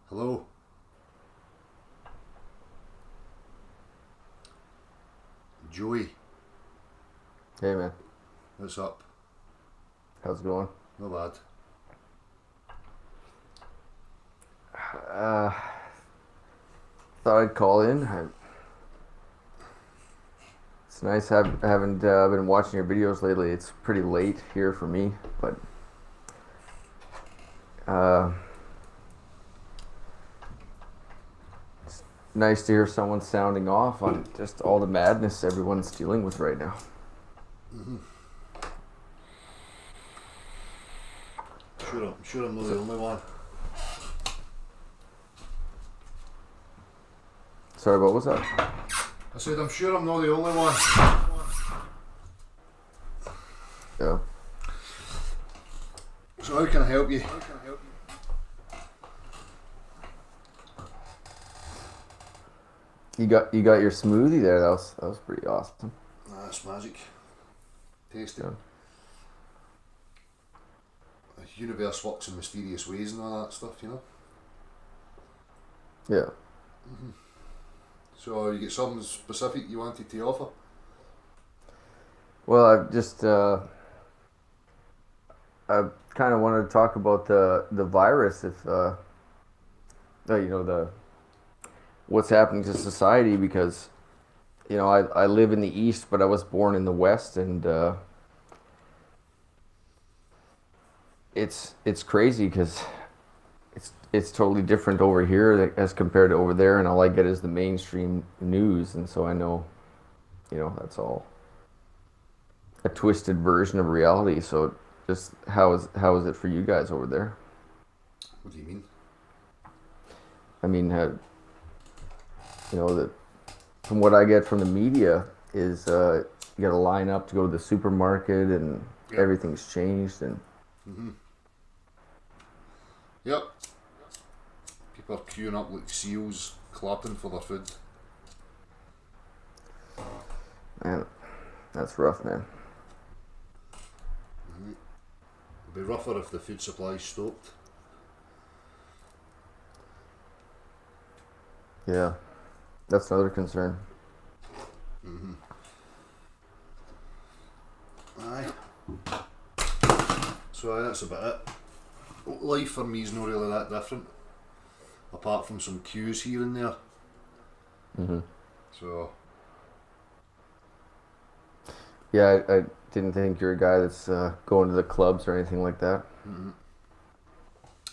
Hello? Joey, Hey man, what's up? how's it going? Not bad. Thought I'd call in. It's nice. I haven't been watching your videos lately. It's pretty late here for me, but it's nice to hear someone sounding off on just all the madness everyone's dealing with right now. I'm sure I'm not the only one. Sorry, what was that? I said I'm sure I'm not the only one. Yeah. So how can I help you? You got your smoothie there. That was pretty awesome. That's magic. Tasty. Yeah. The universe works in mysterious ways and all that stuff, you know. Yeah. So you get something specific you wanted to offer? Well, I've just I kind of wanted to talk about the virus, if the what's happening to society, because I live in the East, but I was born in the West, and it's crazy because it's totally different over here as compared to over there, and all I get is the mainstream news, and so I know, that's all a twisted version of reality. So just how is it for you guys over there? What do you mean? I mean, that from what I get from the media is you got to line up to go to the supermarket, and Yep. everything's changed, and Yep. People are queuing up like seals, clapping for their food. man, that's rough, man. It'd be rougher if the food supply stopped. Yeah, that's another concern. Aye. So that's about it. Life for me is not really that different, apart from some queues here and there. So Yeah, I didn't think you're a guy that's going to the clubs or anything like that.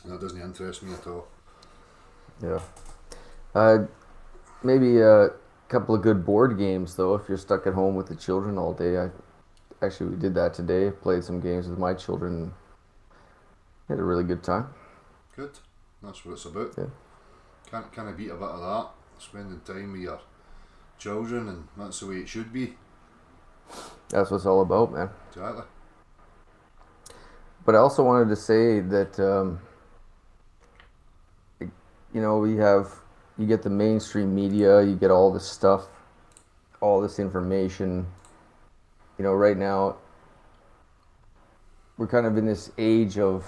that doesn't interest me at all. Yeah. Maybe a couple of good board games, though, if you're stuck at home with the children all day. We did that today. Played some games with my children. Had a really good time. Good. That's what it's about. Yeah. Can't beat a bit of that. Spending time with your children, and that's the way it should be. That's what it's all about, man. Exactly. But I also wanted to say that, you get the mainstream media, you get all this stuff, all this information. Right now, we're kind of in this age of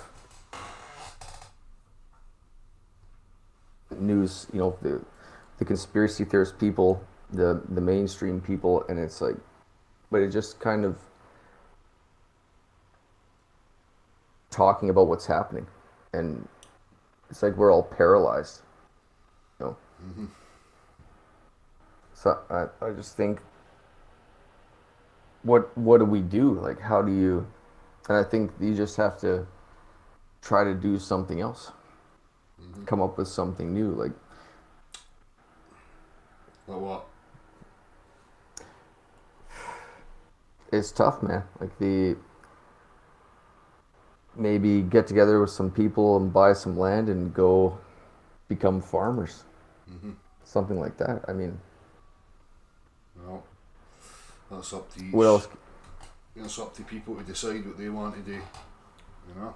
news, the conspiracy theorist people, the mainstream people, and it's like, but it just kind of talking about what's happening, and it's like we're all paralyzed, So I just think, what do we do? Like, how do you? And I think you just have to try to do something else. come up with something new. Like what? it's tough, man. Like maybe get together with some people and buy some land and go become farmers. Something like that. I mean, Well, that's up to each. what else? It's up to people to decide what they want to do. You know.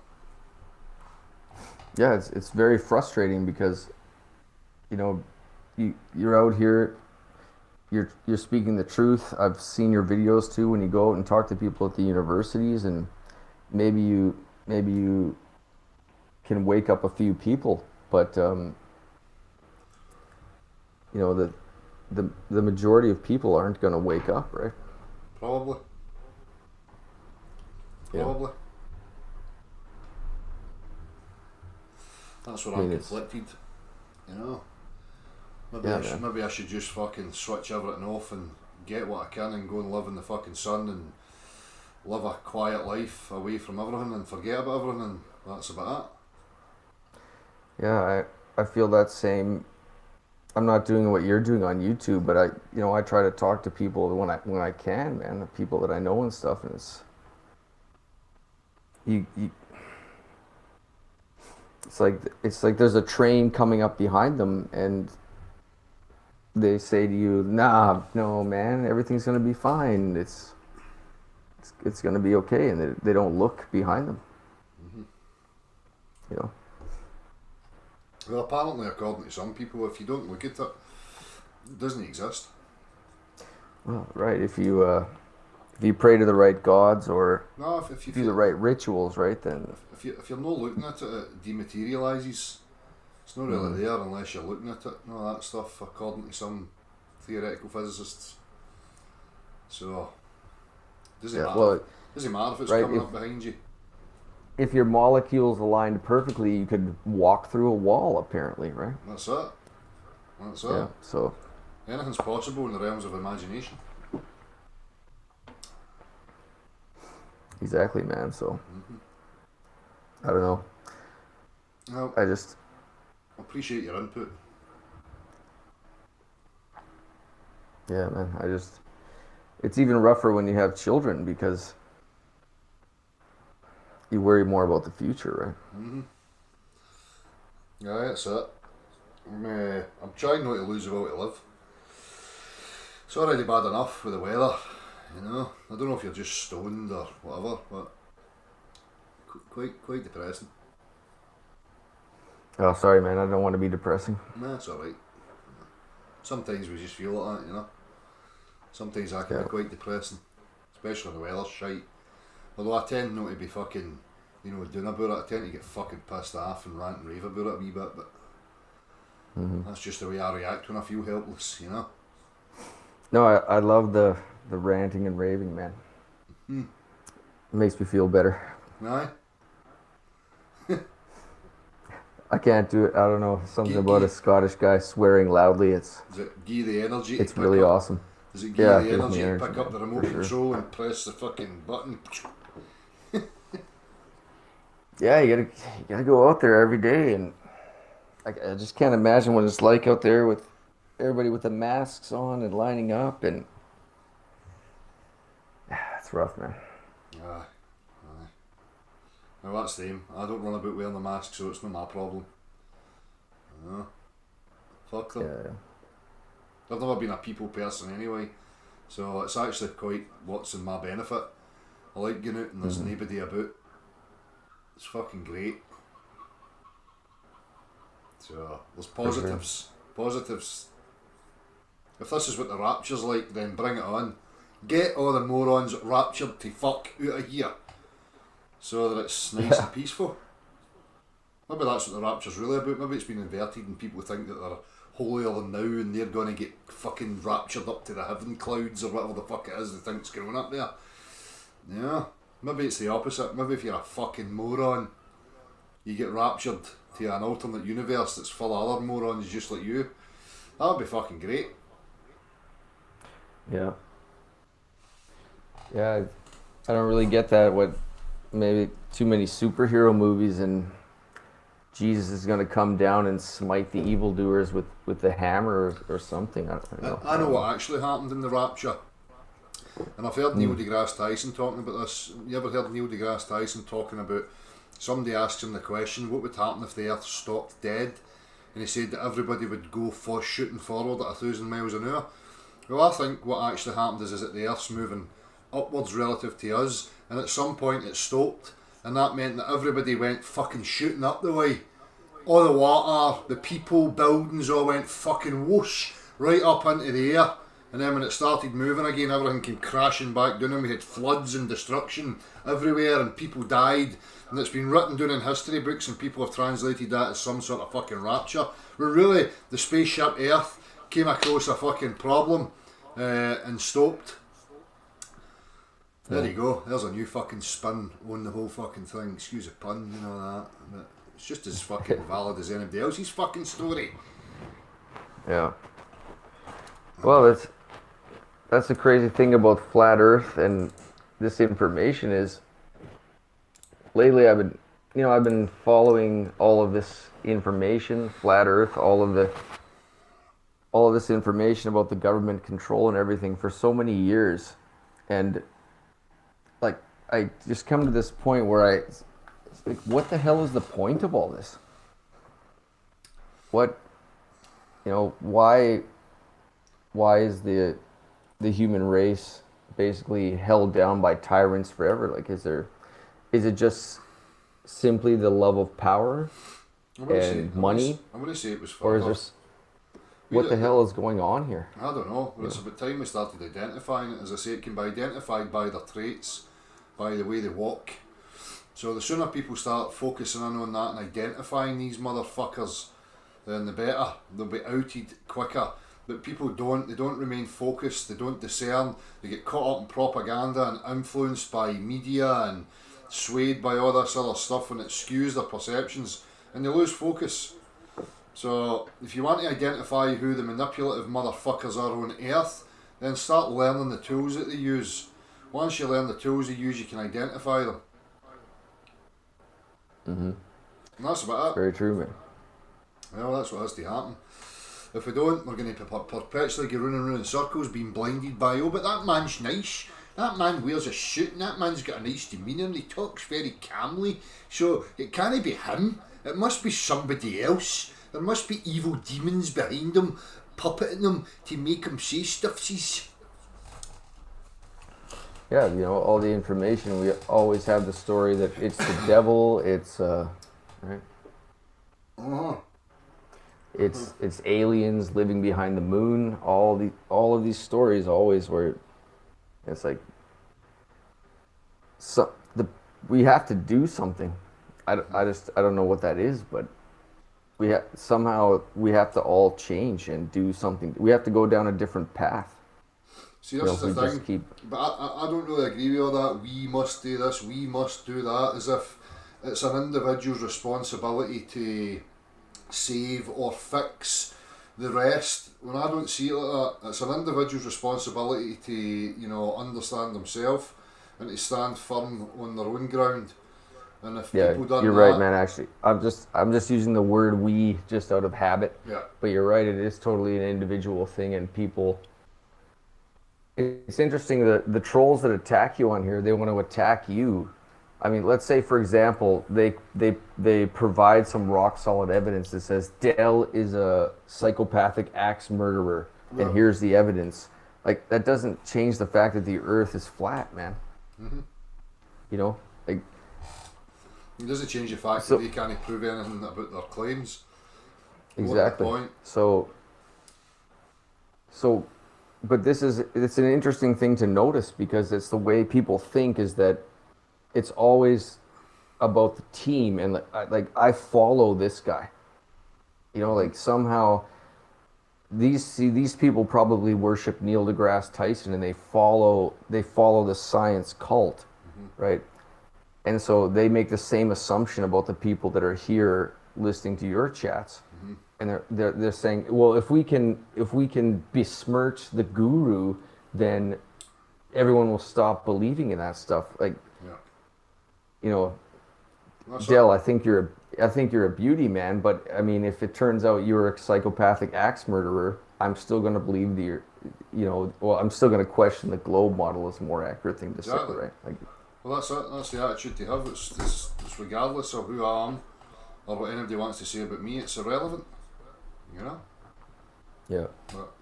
Yeah, it's very frustrating because, you know, you're out here, you're speaking the truth. I've seen your videos too when you go out and talk to people at the universities, and maybe you can wake up a few people, but you know, the majority of people aren't going to wake up, right? Probably. Yeah. Probably. That's what I mean, I'm it's- conflicted. You know. Maybe Yeah, maybe man. I should just fucking switch everything off and get what I can and go and live in the fucking sun and live a quiet life away from everything and forget about everything, and that's about Yeah, I feel that same. I'm not doing what you're doing on YouTube, but I try to talk to people when I can, man, the people that I know and stuff, and you it's like there's a train coming up behind them, and they say to you, "Nah, no, man, everything's gonna be fine. It's gonna be okay," and they don't look behind them. You know. it. Well, apparently, according to some people, if you don't look at it, it doesn't exist. Well, right. If you pray to the right gods or No, if you do the right rituals, right, then if you're not looking at it, it dematerialises. It's not really there unless you're looking at it. No, that stuff, according to some theoretical physicists. So, doesn't yeah. matter. Well, Doesn't matter if it's right, coming if- up behind you. if your molecules aligned perfectly, you could walk through a wall, apparently, right? That's it. That's it. Yeah. So Anything's possible in the realms of imagination. exactly, man. So I don't know. Well, I just appreciate your input. yeah, man. It's even rougher when you have children because you worry more about the future, right? Yeah, that's it. I'm trying not to lose the will to live. It's already bad enough with the weather, you know. I don't know if you're just stoned or whatever, but quite depressing. Oh, sorry, man. I don't want to be depressing. Nah, it's alright. Sometimes we just feel like that, you know. Sometimes I can Yeah. be quite depressing, especially when the weather's shite. Although I tend not to be fucking, you know, doing about it. I tend to get fucking pissed off and rant and rave about it a wee bit, but that's just the way I react when I feel helpless, you know. No, I love the ranting and raving, man. It makes me feel better. Aye? I can't do it. I don't know. Something Gi- about gi- a Scottish guy swearing loudly. It's Does it give you the energy to it's pick really up? awesome. Does it give Yeah, you it the gives me energy to energy, pick up the man, remote for sure. control and press the fucking button? Yeah, you gotta go out there every day, and I just can't imagine what it's like out there with everybody with the masks on and lining up, and it's rough, man. Aye. Now that's them. I don't run about wearing the mask, so it's not my problem. You know? Fuck them. Yeah, I've never been a people person anyway, so it's actually quite what's in my benefit. I like going out and there's nobody about. It's fucking great. So there's positives. Positives. If this is what the rapture's like, then bring it on. Get all the morons raptured to fuck out of here, so that it's nice and peaceful. Maybe that's what the rapture's really about. Maybe it's been inverted and people think that they're holier than now and they're going to get fucking raptured up to the heaven clouds or whatever the fuck it is they think's going up there. Yeah. Maybe it's the opposite. Maybe if you're a fucking moron, you get raptured to an alternate universe that's full of other morons just like you. That would be fucking great. yeah. I don't really get that. What maybe too many superhero movies and Jesus is going to come down and smite the evildoers with the hammer or something. I don't know. I know what actually happened in the rapture. And I've heard Neil deGrasse Tyson talking about this. You ever heard Neil deGrasse Tyson talking about, somebody asked him the question, what would happen if the earth stopped dead? And he said that everybody would go for shooting forward at 1,000 miles an hour. Well, I think what actually happened is that the earth's moving upwards relative to us, and at some point it stopped, and that meant that everybody went fucking shooting up the way. All the water, the people, buildings all went fucking whoosh right up into the air. And then when it started moving again, everything came crashing back down, and we had floods and destruction everywhere, and people died. And it's been written down in history books, and people have translated that as some sort of fucking rapture. Where really, the spaceship Earth came across a fucking problem and stopped. There you go. There's a new fucking spin on the whole fucking thing. Excuse the pun, you know that. But it's just as fucking valid as anybody else's fucking story. Yeah. Well, that's the crazy thing about flat Earth and this information is, lately I've been following all of this information, flat Earth, all of this information about the government control and everything for so many years, and like I just come to this point where it's like, what the hell is the point of all this? Why is the human race basically held down by tyrants forever? Like, is it just simply the love of power and money? I'm going to say it was or is further. what the hell is going on here? I don't know. It's about time we started identifying it. As I say, it can be identified by their traits, by the way they walk. So the sooner people start focusing in on that and identifying these motherfuckers, then the better. They'll be outed quicker. But people they don't remain focused, they don't discern, they get caught up in propaganda and influenced by media and swayed by all this other stuff, and it skews their perceptions and they lose focus. So if you want to identify who the manipulative motherfuckers are on Earth, then start learning the tools that they use. Once you learn the tools they use, you can identify them. And that's about it. Very true, man. Well, that's what has to happen. If we don't, we're going to perpetually go round and round in circles, being blinded by, oh, but that man's nice. That man wears a suit and that man's got a nice demeanour and he talks very calmly. So it can't be him. It must be somebody else. There must be evil demons behind him, puppeting him to make him say stuffsies. Yeah, all the information, we always have the story that it's the devil, it's right? It's aliens living behind the moon. All of these stories always where it's like we have to do something. I don't know what that is, but somehow we have to all change and do something. We have to go down a different path. See, this is the thing. But I don't really agree with all that. We must do this. We must do that. As if it's an individual's responsibility to save or fix the rest. When I don't see it like that, it's an individual's responsibility to understand themselves and to stand firm on their own ground. And if people done you're right, man. Actually, I'm just using the word "we" just out of habit. Yeah. But you're right. It is totally an individual thing, and people. It's interesting that the trolls that attack you on here, they want to attack you. I mean, let's say, for example, they provide some rock solid evidence that says Dell is a psychopathic axe murderer, and here's the evidence. Like, that doesn't change the fact that the Earth is flat, man. Like, it doesn't change the fact that they can't prove anything about their claims. Exactly. What the point? So, but it's an interesting thing to notice, because it's the way people think, is that it's always about the team, and like I follow this guy. Like somehow these people probably worship Neil deGrasse Tyson, and they follow the science cult, right? And so they make the same assumption about the people that are here listening to your chats. And they're saying, well, if we can besmirch the guru, then everyone will stop believing in that stuff. Like, That's Dale, it. I think you're a beauty, man. But I mean, if it turns out you're a psychopathic axe murderer, I'm still gonna believe that you're, well, I'm still gonna question the globe model is a more accurate thing to say, Exactly. right? Like, Well, that's it. That's the attitude to have. It's regardless of who I am or what anybody wants to say about me. It's irrelevant. You know. yeah, But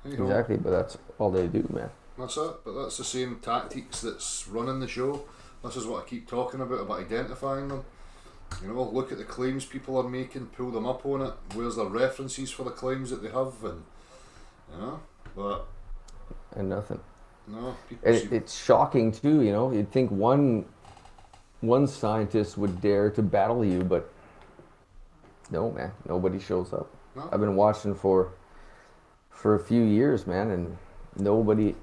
anyhow, exactly. But that's all they do, man. that's it. But that's the same tactics that's running the show. This is what I keep talking about identifying them. You know, look at the claims people are making, pull them up on it. Where's the references for the claims that they have, and but And nothing. no, people And seem it's shocking too. You'd think one scientist would dare to battle you, but no, man, nobody shows up. no. I've been watching for a few years, man, and nobody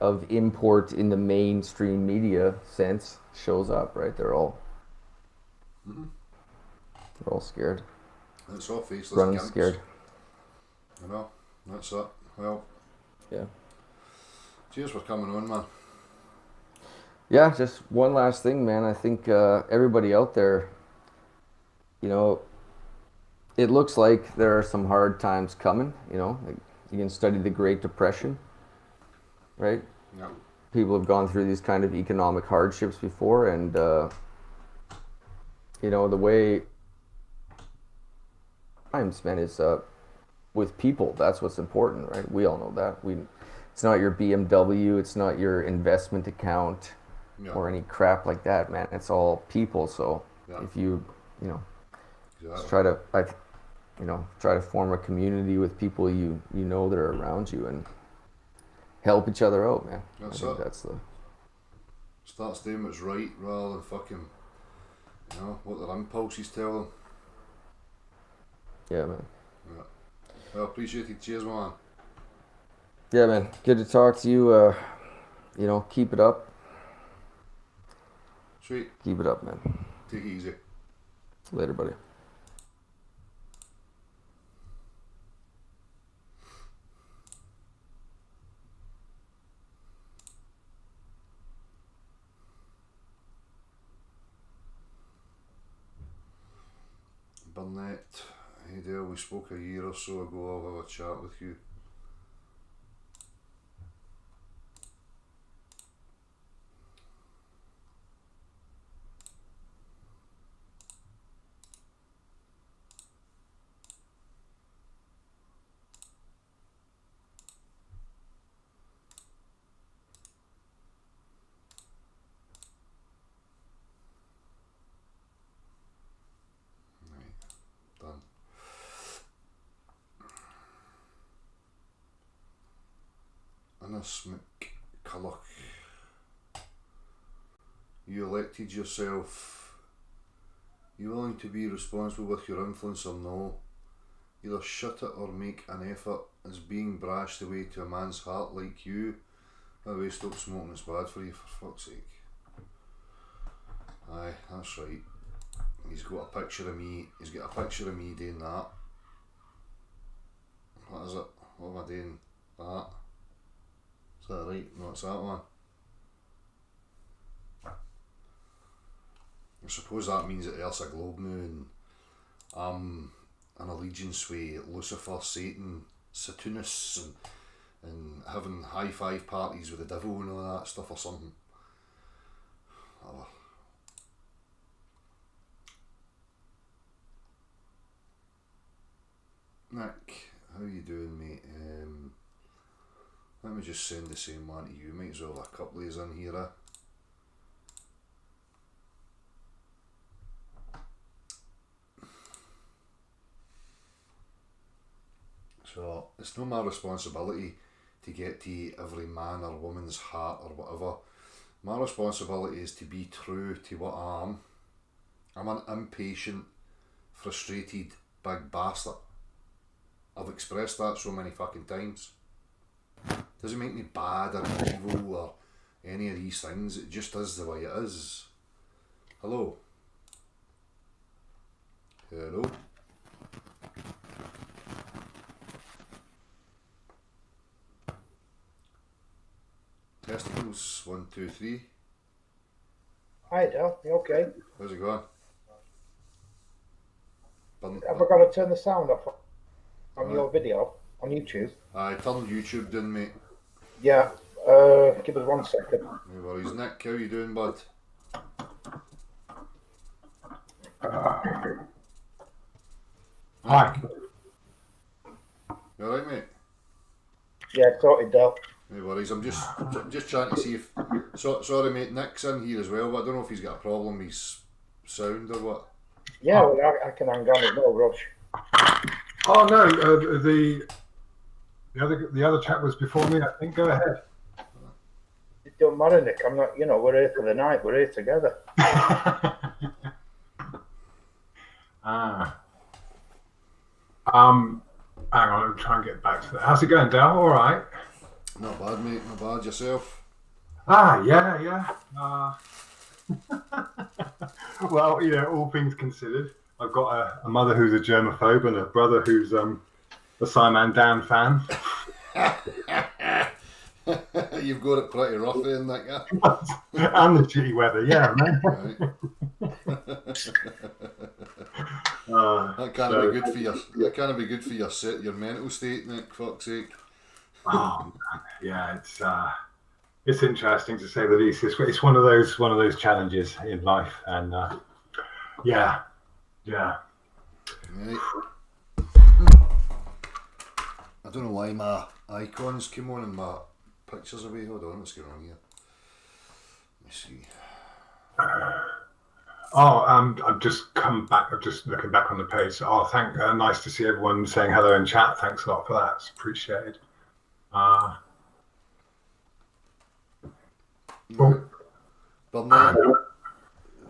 of import in the mainstream media sense shows up, right? They're all scared, It's all faceless running gimps. scared. You know, that's it. Well, Yeah. cheers for coming on, man. Yeah, just one last thing, man. I think everybody out there, it looks like there are some hard times coming. Like you can study the Great Depression, right? Yeah, People have gone through these kind of economic hardships before, and the way times, man, is with people. That's what's important, right? We all know that. It's not your BMW, it's not your investment account yeah, or any crap like that, man. It's all people. So Yeah. if you just exactly. try to form a community with people that are around you and help each other out, man. That's I think it. that's the Starts doing what's right rather than fucking, what their impulses tell them. yeah, man. Yeah. Well, appreciate it. Cheers, man. Yeah, man. Good to talk to you. Keep it up. Sweet. Keep it up, man. Take it easy. Later, buddy. Burnett. Hey Dale, we spoke a year or so ago. I'll have a chat with you. Done. Innes McCulloch. You elected yourself. You willing to be responsible with your influence or no? Either shut it or make an effort. Is being brashed away to a man's heart like you? By the way, stop smoking, it's bad for you, for fuck's sake. Aye, that's right. He's got a picture of me. He's got a picture of me doing that. What is it? What am I doing? That. Is that right? No, it's that one. I suppose that means that Earth's a globe now, and I'm an allegiance with Lucifer, Satan, Saturnus, and having high five parties with the devil and all that stuff or something. Oh. Nick, how you doing, mate? Let me just send the same one to you. Might as well have a couple of these in here, So it's not my responsibility to get to every man or woman's heart or whatever. My responsibility is to be true to what I am. I'm an impatient, frustrated, big bastard. I've expressed that so many fucking times. Doesn't make me bad or evil or any of these things. It just is the way it is. Hello? Hello? Testicles, 1, 2, 3. Hi, Del. You okay? How's it going? Bun- Have I got to turn the sound off on Right. your video on YouTube? I turned YouTube down, mate. Yeah. Give us 1 second. No worries. Nick, how you doing, bud? Hi. You alright, mate? Yeah, sorted, Del. No worries. I'm just trying to see if. Sorry, mate. Nick's in here as well, but I don't know if he's got a problem with his sound or what. Yeah, well, I can hang on. It's no rush. Oh no, the other chap was before me. I think. Go ahead. It don't matter, Nick. I'm not. We're here for the night. We're here together. Hang on. Let me try and get back to that. How's it going, Dal? All right. Not bad, mate. Not bad. Yourself? Yeah. Well, all things considered, I've got a mother who's a germaphobe and a brother who's a Simon Dan fan. You've got it pretty rough then, Nick. Yeah? And the shitty weather, yeah, man. Right. That can't be good for your. That can't be good for your mental state, Nick. Fuck's sake. Oh, man. Yeah, it's interesting to say the least. It's one of those challenges in life, and yeah. Right. I don't know why my icons came on and my pictures away. Hold on, what's going on here? Let me see. Oh, I've just come back. I'm just looking back on the page. Oh, nice to see everyone saying hello in chat. Thanks a lot for that. It's appreciated. Burnett.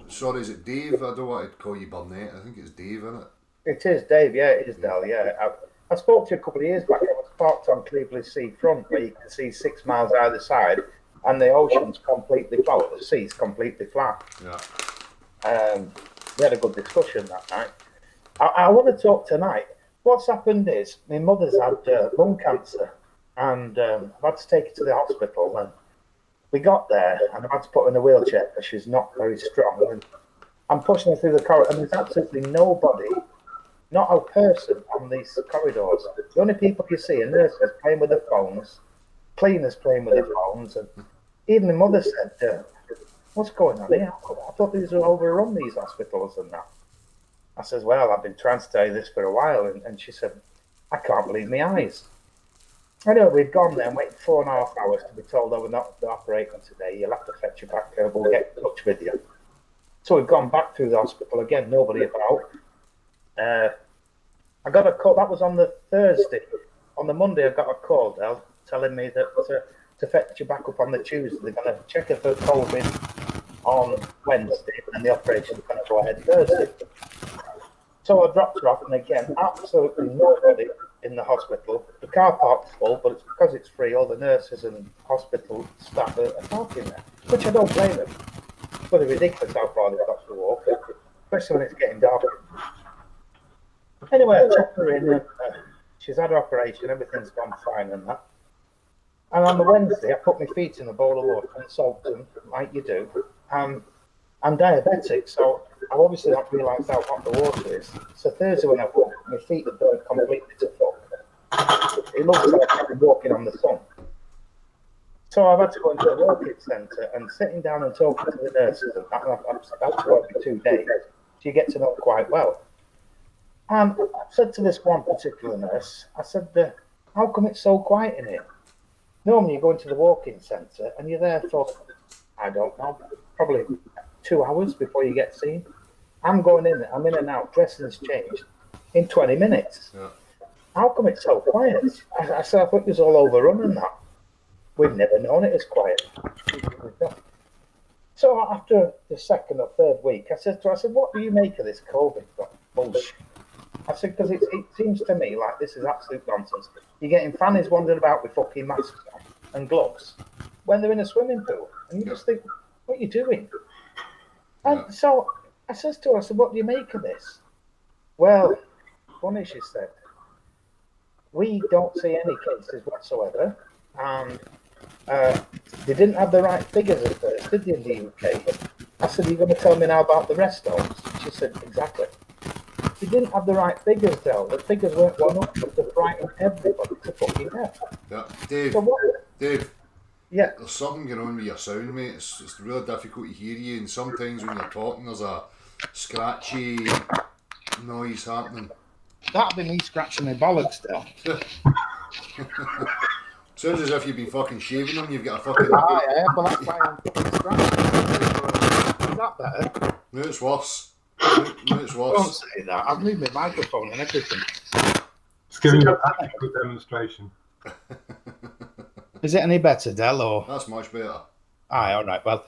Sorry, is it Dave? I don't want to call you Burnett. I think it's Dave, isn't it? It is, Dave. Yeah, it is, Del. Yeah. I spoke to you a couple of years back. I was parked on Cleveland Sea front, where you can see 6 miles either side, and the ocean's completely flat. The sea's completely flat. Yeah. We had a good discussion that night. I want to talk tonight. What's happened is my mother's had lung cancer, and I've had to take her to the hospital. And we got there, and I've had to put her in a wheelchair because she's not very strong. And I'm pushing her through the corridor, and there's absolutely nobody, not a person on these corridors. The only people you see are nurses playing with their phones, cleaners playing with their phones, and even my mother said, "What's going on here? I thought these were overrun, these hospitals and that." I says, "Well, I've been trying to tell you this for a while," and she said, "I can't believe my eyes." Anyway, we'd gone there and waited 4.5 hours to be told, "Oh, we're not operating today. You'll have to fetch you back. We'll get in touch with you." So we've gone back through the hospital again. Nobody about. I got a call. That was on the Thursday. On the Monday, I got a call, Del, telling me that to fetch you back up on the Tuesday. They're going to check her for COVID on Wednesday, and the operation's going to go ahead Thursday. So I dropped her off, and again, absolutely nobody in the hospital. The car park's full, but it's because it's free. All the nurses and hospital staff are parking there, which I don't blame them. It's really ridiculous how far they've got to walk, especially when it's getting dark. Anyway, I took her in. She's had her operation. Everything's gone fine and that. And on the Wednesday, I put my feet in a bowl of water and soaked them, like you do. I'm diabetic, so I obviously not realised how hot the water is. So Thursday when I woke, my feet had burned completely to fuck. It looks like I've been walking on the sun. So I've had to go into a walking centre and sitting down and talking to the nurses. And I've had to work for 2 days. So you get to know quite well. And I said to this one particular nurse, I said, "How come it's so quiet in here? Normally you go into the walk-in centre and you're there for, I don't know, probably 2 hours before you get seen. I'm going in, I'm in and out, dressing's changed in 20 minutes. Yeah. How come it's so quiet?" I said, "I thought it was all overrun and that." "We've never known it as quiet." So after the second or third week, I said to her, "What do you make of this COVID bullshit?" I said, "Because it seems to me like this is absolute nonsense. You're getting fannies wandering about with fucking masks on and gloves when they're in a swimming pool. And you just think, what are you doing?" And so I says to her, I said, "What do you make of this?" "Well, funny," she said. "We don't see any cases whatsoever. And they didn't have the right figures at first, did they, in the UK? I said, are you going to tell me now about the rest homes? She said, exactly. She didn't have the right figures, though. The figures weren't one up to frighten everybody to fucking death. Yeah. Dave, So what? Dave, Yeah, there's something going on with your sound, mate. It's really difficult to hear you, and sometimes when you're talking, there's a scratchy noise happening. that'd be me scratching my bollocks still. Sounds as if you've been fucking shaving them. You've got a fucking. Yeah, but that's why I'm fucking scratching. Is that better? No, it's worse. No, it's Don't worse. say that. I've moved my microphone and everything. It's giving you a practical demonstration. Is it any better, Del? Or That's much better. aye, all right. Well,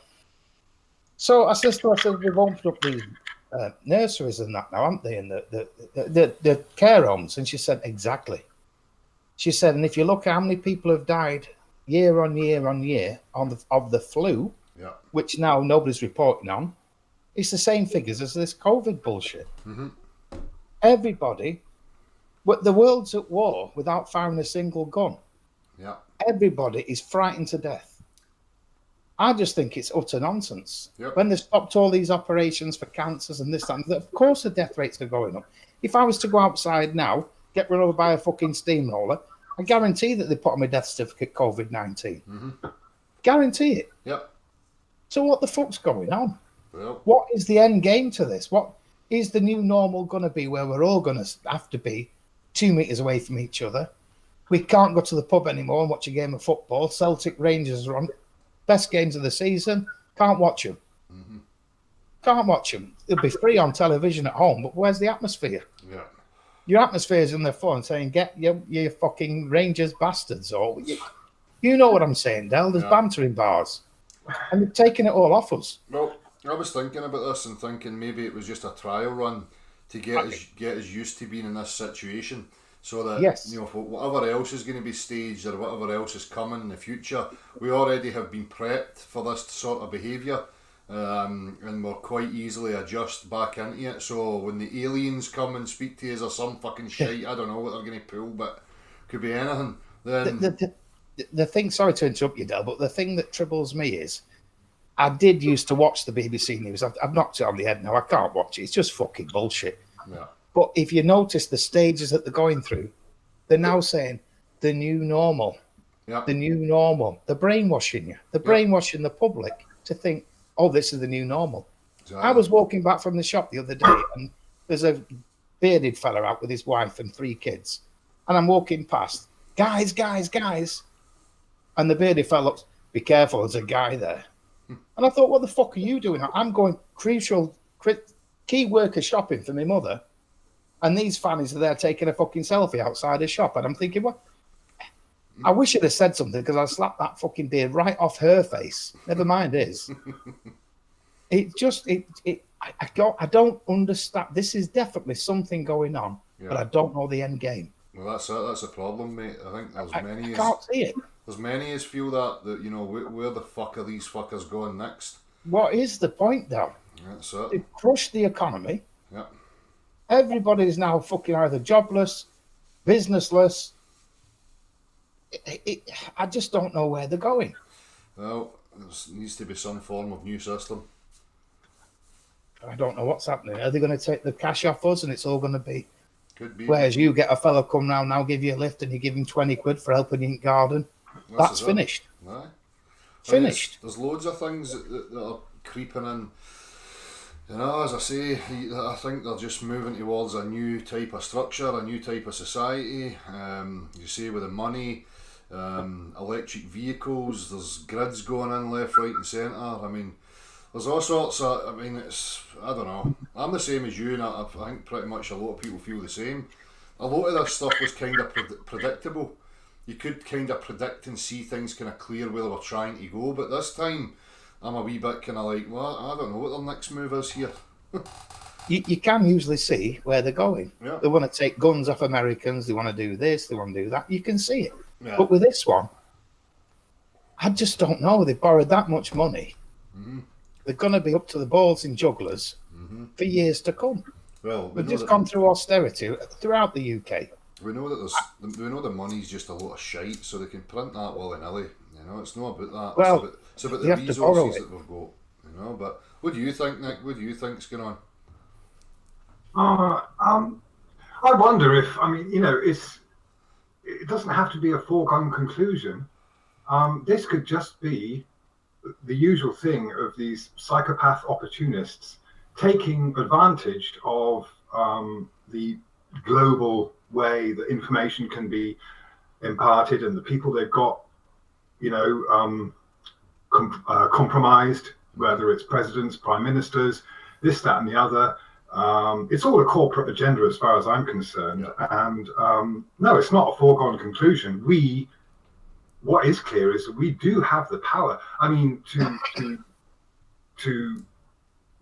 so I said, we've opened up these nurseries and that now, haven't they? And the care homes. And she said, exactly. She said, and if you look how many people have died year on year on year of the flu, Yeah. which now nobody's reporting on, it's the same figures as this COVID bullshit. Mm-hmm. Everybody, but the world's at war without firing a single gun. Yeah. Everybody is frightened to death. I just think it's utter nonsense. Yep. When they stopped all these operations for cancers and this and that, of course the death rates are going up. If I was to go outside now, get run over by a fucking steamroller, I guarantee that they put on my death certificate COVID-19. Mm-hmm. Guarantee it. Yep. So what the fuck's going on? Well. What is the end game to this? What is the new normal going to be where we're all going to have to be 2 meters away from each other? We can't go to the pub anymore and watch a game of football. Celtic Rangers are on. Best games of the season. Can't watch them. Mm-hmm. Can't watch them. They'll be free on television at home, but where's the atmosphere? Yeah. Your atmosphere is in their phone saying, get your fucking Rangers bastards. Or you know what I'm saying, Del. There's Yeah. banter in bars. And they're taking it all off us. Well, I was thinking about this and thinking maybe it was just a trial run to get us used to being in this situation, so that Yes. you know, for whatever else is going to be staged or whatever else is coming in the future, we already have been prepped for this sort of behaviour, and we'll quite easily adjust back into it. So when the aliens come and speak to us or some fucking shit, I don't know what they're going to pull, but could be anything. Then The thing, sorry to interrupt you, Del, but the thing that troubles me is I did used to watch the BBC News. I've knocked it on the head now. I can't watch it. It's just fucking bullshit. yeah, But if you notice the stages that they're going through, they're now saying the new normal, yeah, the new normal. They're brainwashing you. They're brainwashing the public to think, oh, this is the new normal. exactly. I was walking back from the shop the other day and there's a bearded fella out with his wife and 3 kids. And I'm walking past, guys. And the bearded fella looks, be careful, there's a guy there. And I thought, what the fuck are you doing? I'm going key worker shopping for my mother. And these fannies are there taking a fucking selfie outside a shop. And I'm thinking, what? I wish I'd have said something because I slapped that fucking beard right off her face. Never mind his. I don't understand. This is definitely something going on, but I don't know the end game. Well, that's it. That's a problem, mate. I think there's I many. can't see it. There's many as feel that you know where the fuck are these fuckers going next? What is the point, though? That's it. They've crushed the economy. Yeah. Everybody's now fucking either jobless, businessless. I just don't know where they're going. Well, there needs to be some form of new system. I don't know what's happening. Are they going to take the cash off us and it's all going to be? Could be. Whereas you get a fellow come round now, give you a lift, and you give him 20 quid for helping you in garden. That's is it. finished. Aye. Finished. There's loads of things that are creeping in. You know, as I say, I think they're just moving towards a new type of structure, a new type of society. You see, with the money, electric vehicles, there's grids going in left, right, and centre. I mean, there's all sorts of. I mean, I don't know. I'm the same as you, and I think pretty much a lot of people feel the same. A lot of this stuff was kind of predictable. You could kind of predict and see things kind of clear where they were trying to go, but this time I'm a wee bit kind of like, well, I don't know what their next move is here. You can usually see where they're going. Yeah. They want to take guns off Americans. They want to do this. They want to do that. You can see it. Yeah. But with this one, I just don't know. They've borrowed that much money. Mm-hmm. They're going to be up to the balls in jugglers for years to come. Well, We've just gone through austerity throughout the UK. we know that we know the money's just a lot of shite, so they can print that willy-nilly. You know, it's not about that. Well, it's about you the have to borrow resources it. that we've got. You know, but What do you think, Nick? What do you think's going on? I wonder if, I mean, you know, it doesn't have to be a foregone conclusion. This could just be the usual thing of these psychopath opportunists taking advantage of the global way that information can be imparted and the people they've got, you know, compromised, whether it's presidents, prime ministers, this, that, and the other. It's all a corporate agenda as far as I'm concerned. Yeah. And no, it's not a foregone conclusion. What is clear is that we do have the power. I mean, to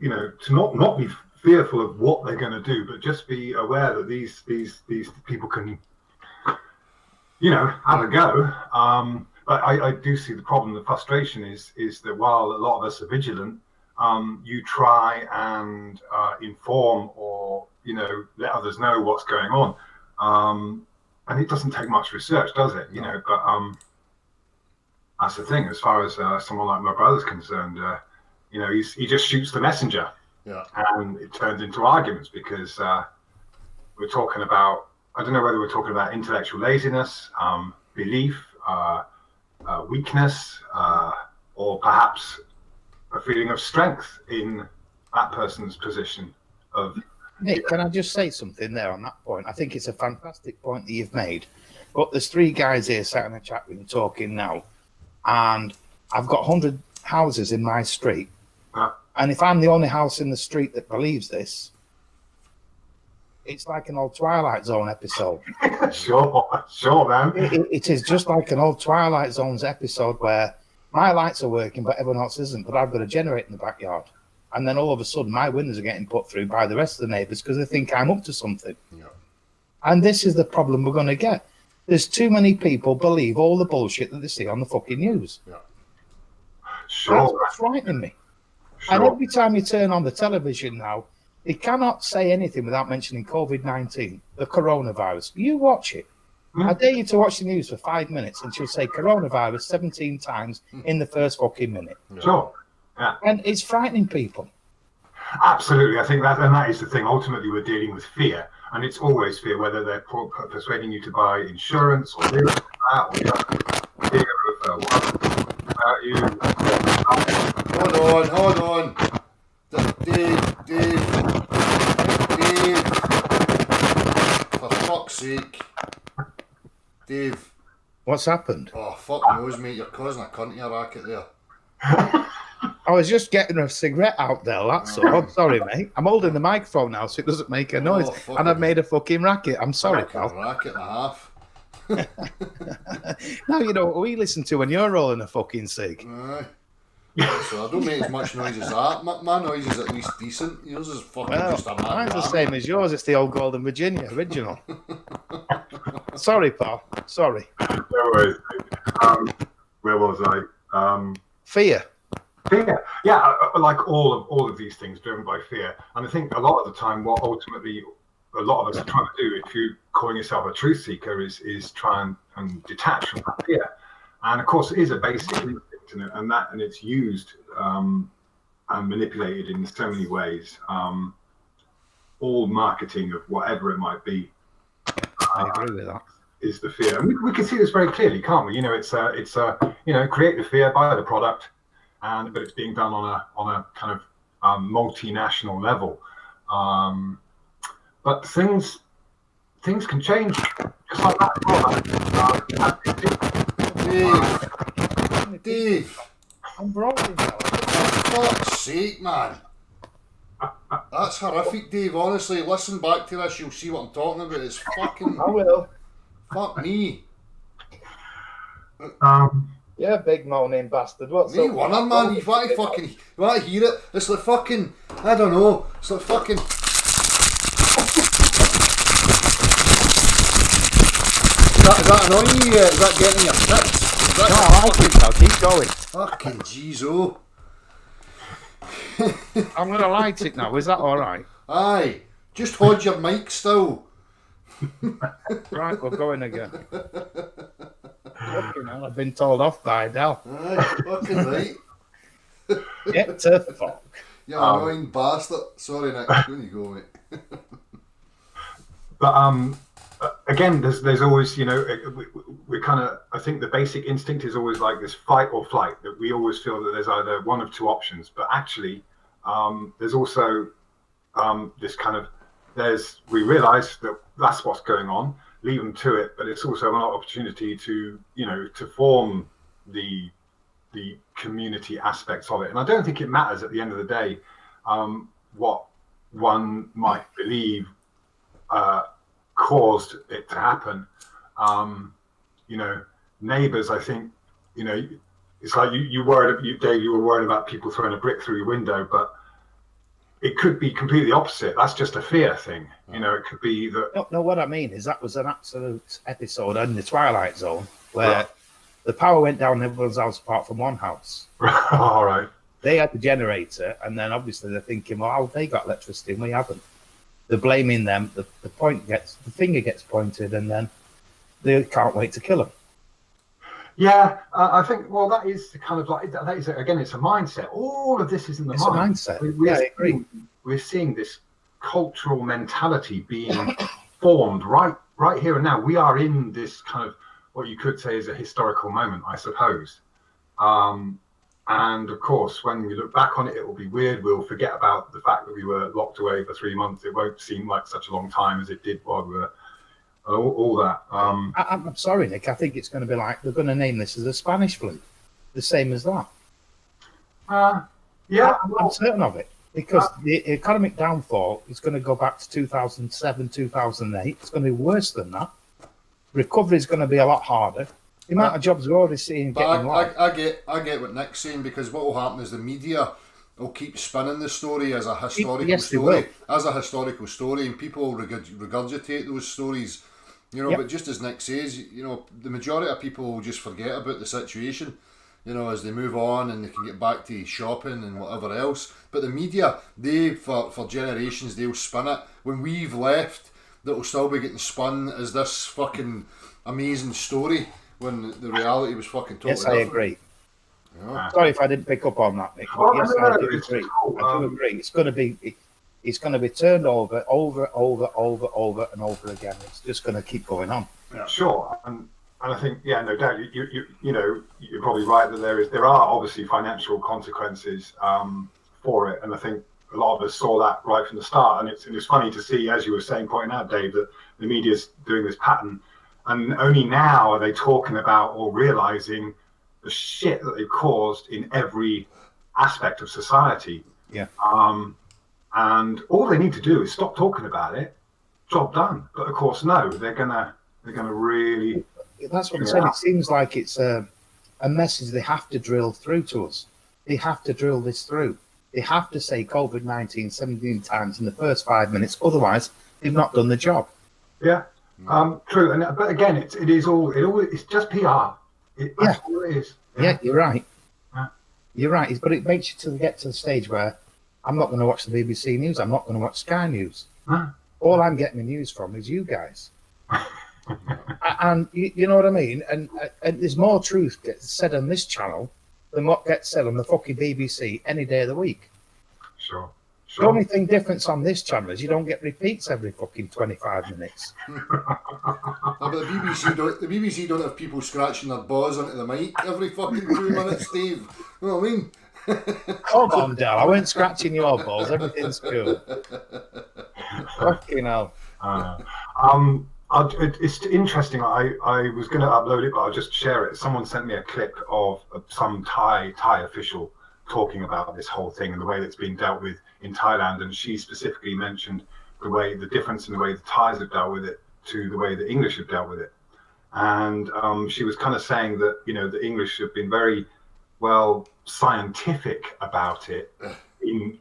you know, to not be fearful of what they're going to do, but just be aware that these people can, you know, have a go. But I do see the problem. The frustration is that while a lot of us are vigilant, you try and inform or, you know, let others know what's going on. And it doesn't take much research, does it? You know, but that's the thing. As far as someone like my brother's concerned, you know, he just shoots the messenger. Yeah. And it turns into arguments because we're talking about, I don't know whether we're talking about intellectual laziness, belief, weakness, or perhaps a feeling of strength in that person's position of. Nick, can I just say something there on that point? I think it's a fantastic point that you've made. But there's three guys here sat in a chat room talking now, and I've got 100 houses in my street. And if I'm the only house in the street that believes this, it's like an old Twilight Zone episode. Sure, man. It is just like an old Twilight Zone's episode where my lights are working, but everyone else isn't. But I've got a generator in the backyard. And then all of a sudden, my windows are getting put through by the rest of the neighbours because they think I'm up to something. Yeah. And this is the problem we're going to get. There's too many people believe all the bullshit that they see on the fucking news. Yeah. Sure. That's what's frightening me. And every time you turn on the television now, they cannot say anything without mentioning COVID-19, the coronavirus. You watch it. I dare you to watch the news for 5 minutes and she'll say coronavirus 17 times in the first fucking minute. Sure. Yeah. And it's frightening people. Absolutely. I think that is the thing. Ultimately, we're dealing with fear. And it's always fear, whether they're persuading you to buy insurance or this or that, or just fear of what about you. Hold on. Dave. For fuck's sake. Dave. What's happened? Oh, fuck knows, mate. You're causing a cunty racket there. I was just getting a cigarette out there, that's all. Sorry, mate. I'm holding the microphone now so it doesn't make a noise. And I've made a fucking racket. I'm sorry, pal. Racket and a half. Now you know what we listen to when you're rolling a fucking cig. Aye. So I don't make as much noise as that. My noise is at least decent. Yours is fucking just a mad Mine's the ram. same as yours. It's the old Golden Virginia original. Sorry, pal. Sorry. No worries. Where was I? Fear. Fear. Yeah, like all of these things driven by fear. And I think a lot of the time what ultimately a lot of us are trying to do, if you're calling yourself a truth seeker, is try and detach from that fear. And of course it is a basic instinct, and it's used and manipulated in so many ways. All marketing of whatever it might be. I agree with that. Is the fear. And we can see this very clearly, can't we? You know, it's you know, create the fear, buy the product, but it's being done on a kind of multinational level. But things can change just like that. Dave. I'm rolling now. For fuck's sake, man. That's horrific, Dave. Honestly, listen back to this, you'll see what I'm talking about. It's fucking. I will. Fuck me. Yeah, big moaning bastard. What's Me up? winner, man. You want to hear it? It's like fucking. I don't know. It's like fucking. Is that annoying you? Is that getting your tits? No, I like it now. Keep going. Fucking jeez, oh. I'm going to light it now. Is that all right? Aye. Just hold your mic still. Right, we're going again. Fucking hell, I've been told off by Adele. Aye, fucking right. Get to fuck. You annoying bastard. Sorry, Nick. When you go, mate. But again, there's always, you know, we're kind of, I think the basic instinct is always like this fight or flight, that we always feel that there's either one of two options. But actually, there's also this kind of, we realize that that's what's going on, leave them to it, but it's also an opportunity to, you know, to form the community aspects of it. And I don't think it matters at the end of the day what one might believe caused it to happen. You know, neighbors, I think, you know, it's like you worried, Dave, you were worried about people throwing a brick through your window, but it could be completely opposite. That's just a fear thing. You know, it could be that. No, what I mean is that was an absolute episode in the Twilight Zone where the power went down in everyone's house apart from one house. All right. They had the generator, and then obviously they're thinking, well, they got electricity and we haven't. They're blaming them. The finger gets pointed, and then they can't wait to kill them. Yeah, I think, well, that is kind of like, that is, again, it's a mindset. All of this is in the mind. It's a mindset. I agree. We're seeing this cultural mentality being formed right here and now. We are in this kind of, what you could say is a historical moment, I suppose. And of course, when we look back on it, it will be weird. We'll forget about the fact that we were locked away for 3 months. It won't seem like such a long time as it did while we were all that. I'm sorry, Nick. I think it's going to be like, they're going to name this as a Spanish flu, the same as that. Yeah, I'm certain of it, because the economic downfall is going to go back to 2007, 2008. It's going to be worse than that. Recovery is going to be a lot harder. The amount of jobs we're already seeing getting lost. I get what Nick's saying, because what will happen is the media will keep spinning the story as a historical story, and people will regurgitate those stories. You know, but just as Nick says, you know, the majority of people will just forget about the situation, you know, as they move on and they can get back to shopping and whatever else. But the media, they, for generations, they'll spin it. When we've left, that'll still be getting spun as this fucking amazing story, when the reality was fucking totally different. Yes, I agree. Yeah. Sorry if I didn't pick up on that, Nick. But yes, I do agree. I do agree. It's going to be turned over and over again. It's just going to keep going on. Yeah. Sure, and I think, yeah, no doubt, you know, you're probably right that there are obviously financial consequences for it, and I think a lot of us saw that right from the start. And it's funny to see, as you were saying, pointing out, Dave, that the media's doing this pattern, and only now are they talking about or realizing the shit that they've caused in every aspect of society. Yeah. And all they need to do is stop talking about it. Job done. But of course, no, they're gonna really. That's what I'm saying. It seems like it's a message they have to drill through to us. They have to drill this through. They have to say COVID-19 17 times in the first 5 minutes. Otherwise, they've not done the job. Yeah. True. And but again, it's just PR. That's all it is. Yeah, you're right. You're right. But it makes you get to the stage where I'm not going to watch the BBC News. I'm not going to watch Sky News. All I'm getting the news from is you guys. And you know what I mean? And there's more truth gets said on this channel than what gets said on the fucking BBC any day of the week. Sure. The only thing difference on this channel is you don't get repeats every fucking 25 minutes. But the BBC don't have people scratching their balls onto the mic every fucking 2 minutes, Dave. You know what I mean? Come on, Dal. I weren't scratching your balls. Everything's cool. Fucking hell. It's interesting. I was going to upload it, but I'll just share it. Someone sent me a clip of some Thai official talking about this whole thing and the way that's being dealt with in Thailand, and she specifically mentioned the difference in the way the Thais have dealt with it to the way the English have dealt with it. And she was kind of saying that, you know, the English have been very scientific about it in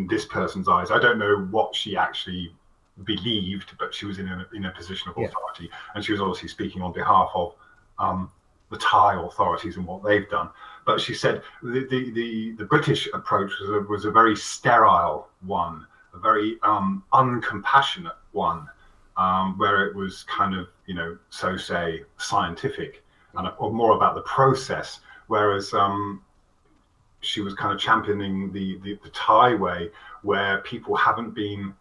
this person's eyes. I don't know what she actually believed, but she was in a position of authority, and she was obviously speaking on behalf of the Thai authorities and what they've done. But she said the British approach was a very sterile one, a very uncompassionate one, where it was kind of, you know, scientific and more about the process. Whereas she was kind of championing the Thai way, where people haven't been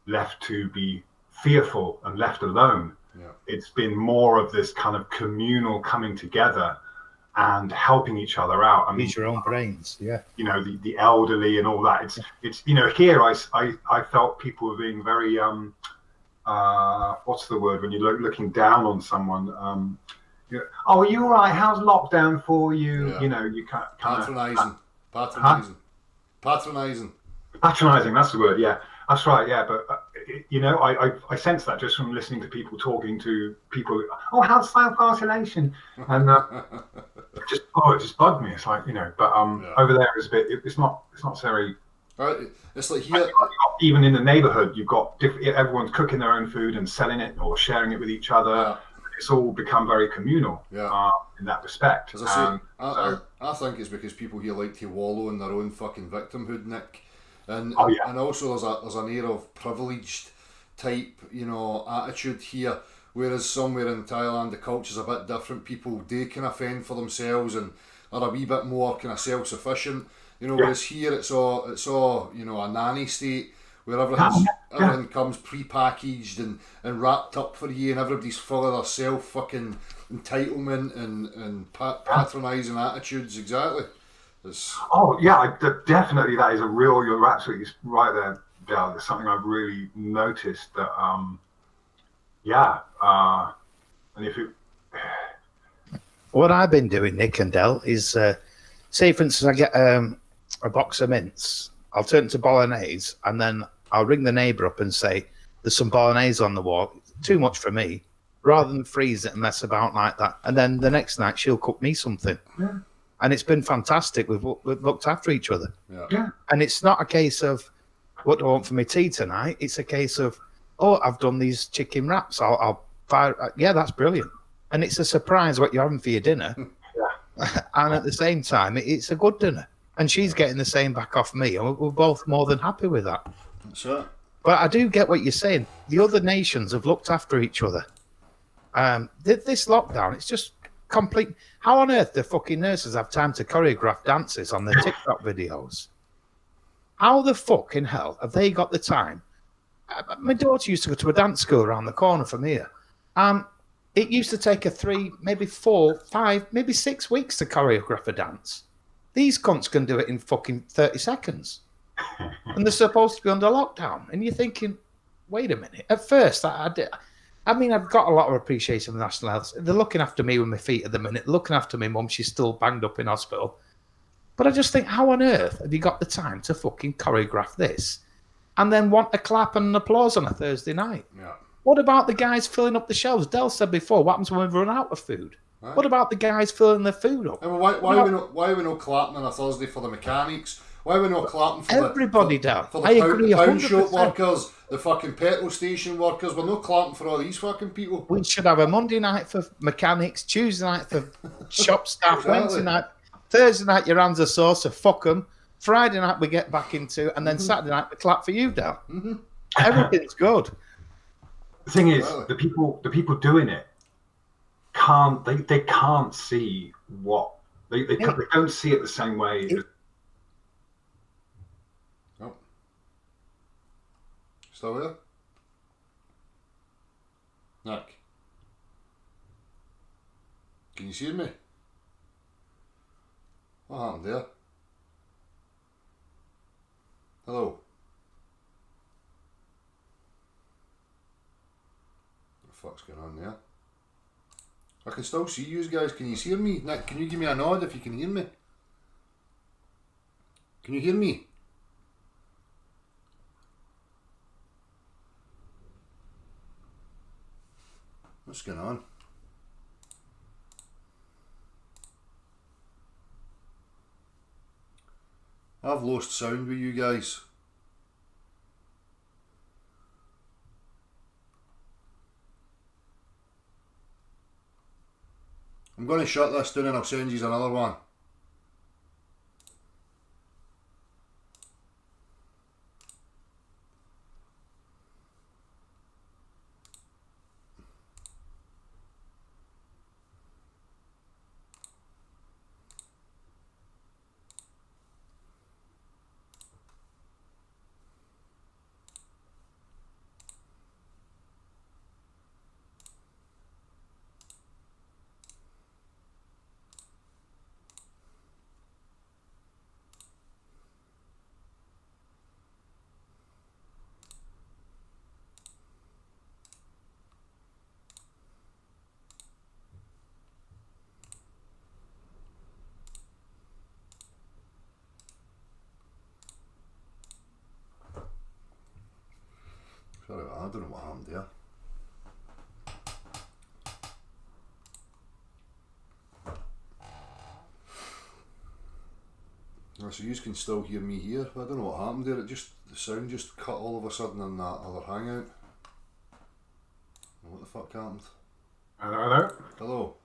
left to be fearful and left alone. Yeah. It's been more of this kind of communal coming together and helping each other out. I mean, Use your own brains, yeah. you know, the elderly and all that. It's you know, here I felt people were being very what's the word when you're looking down on someone, you know, oh, are you all right, how's lockdown for you? Yeah. You know, you can't Patronizing, patronizing, that's the word. Yeah, that's right. Yeah, but you know, I sense that just from listening to people talking to people. Oh, how's self-isolation? And it just bugged me. It's like, you know, but over there is a bit. It's not very. It's like here. Even in the neighborhood, you've got everyone's cooking their own food and selling it or sharing it with each other. Yeah. It's all become very communal. Yeah. In that respect. As I say, I think it's because people here like to wallow in their own fucking victimhood, Nick, and and also there's an air of privileged type, you know, attitude here. Whereas somewhere in Thailand the culture's a bit different. People do kind of fend for themselves and are a wee bit more kind of self-sufficient. You know, whereas here it's all you know, a nanny state where everything comes pre-packaged and wrapped up for you, and everybody's full of their self fucking entitlement and patronising attitudes. Exactly. Definitely that is a real. You're absolutely right there, Dale. It's something I've really noticed that. And if it. What I've been doing, Nick and Del, is say for instance I get a box of mints, I'll turn it to bolognese, and then I'll ring the neighbour up and say, there's some bolognese on the wall, too much for me, rather than freeze it and mess about like that. And then the next night she'll cook me something. Yeah. And it's been fantastic. We've looked after each other. Yeah. And it's not a case of, what do I want for my tea tonight? It's a case of, oh, I've done these chicken wraps. I'll fire. Yeah, that's brilliant. And it's a surprise what you're having for your dinner. And at the same time, it's a good dinner. And she's getting the same back off me. And we're both more than happy with that. Sure. But I do get what you're saying. The other nations have looked after each other. This lockdown, it's just complete. How on earth do fucking nurses have time to choreograph dances on their TikTok videos? How the fuck in hell have they got the time? My daughter used to go to a dance school around the corner from here. It used to take her 3, maybe 4, 5, maybe 6 weeks to choreograph a dance. These cunts can do it in fucking 30 seconds. And they're supposed to be under lockdown. And you're thinking, wait a minute. At first, I've got a lot of appreciation for National Health. They're looking after me with my feet at the minute, looking after my mum. She's still banged up in hospital. But I just think, how on earth have you got the time to fucking choreograph this and then want a clap and an applause on a Thursday night? Yeah. What about the guys filling up the shelves? Del said before, what happens when we run out of food? Right. What about the guys filling their food up? And why are we not clapping on a Thursday for the mechanics? Why are we not clapping for everybody down? For the pound shop workers, the fucking petrol station workers? We're not clapping for all these fucking people. We should have a Monday night for mechanics, Tuesday night for shop staff, exactly. Wednesday night, Thursday night your hands are sore, so fuck them. Friday night we get back into, and then Saturday night we clap for you, Dal. Everything's good. The thing is, the people doing it they can't see what they don't see it the same way. Still there? Nick? Can you see me? What happened there? Hello? What the fuck's going on there? I can still see you guys. Can you hear me? Nick, can you give me a nod if you can hear me? Can you hear me? What's going on? I've lost sound with you guys. I'm going to shut this down and I'll send you another one. I don't know what happened there. So you can still hear me here. I don't know what happened there. The sound just cut all of a sudden in that other hangout. What the fuck happened? Hello? Hello.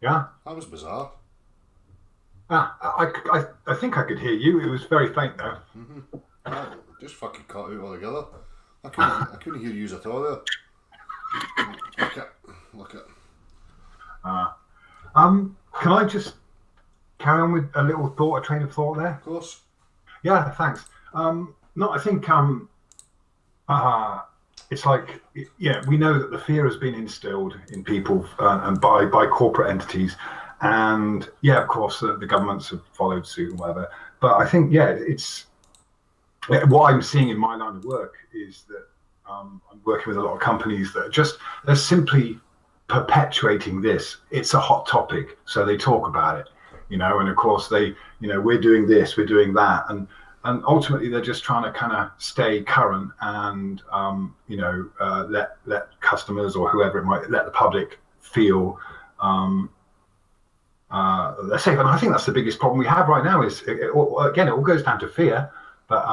Yeah? That was bizarre. I think I could hear you. It was very faint though. Just fucking cut out altogether. I couldn't hear you at all there. Look at. Can I just carry on with a little thought, a train of thought there? Of course. Yeah, thanks. No, I think it's like, yeah, we know that the fear has been instilled in people and by corporate entities, and yeah, of course, the governments have followed suit and whatever. But I think, yeah, it's what I'm seeing in my line of work is that I'm working with a lot of companies that they're simply perpetuating this. It's a hot topic, so they talk about it, and of course we're doing this, we're doing that, and ultimately they're just trying to kind of stay current and let customers or whoever it might, let the public feel they're safe. And I think that's the biggest problem we have right now is it all goes down to fear, but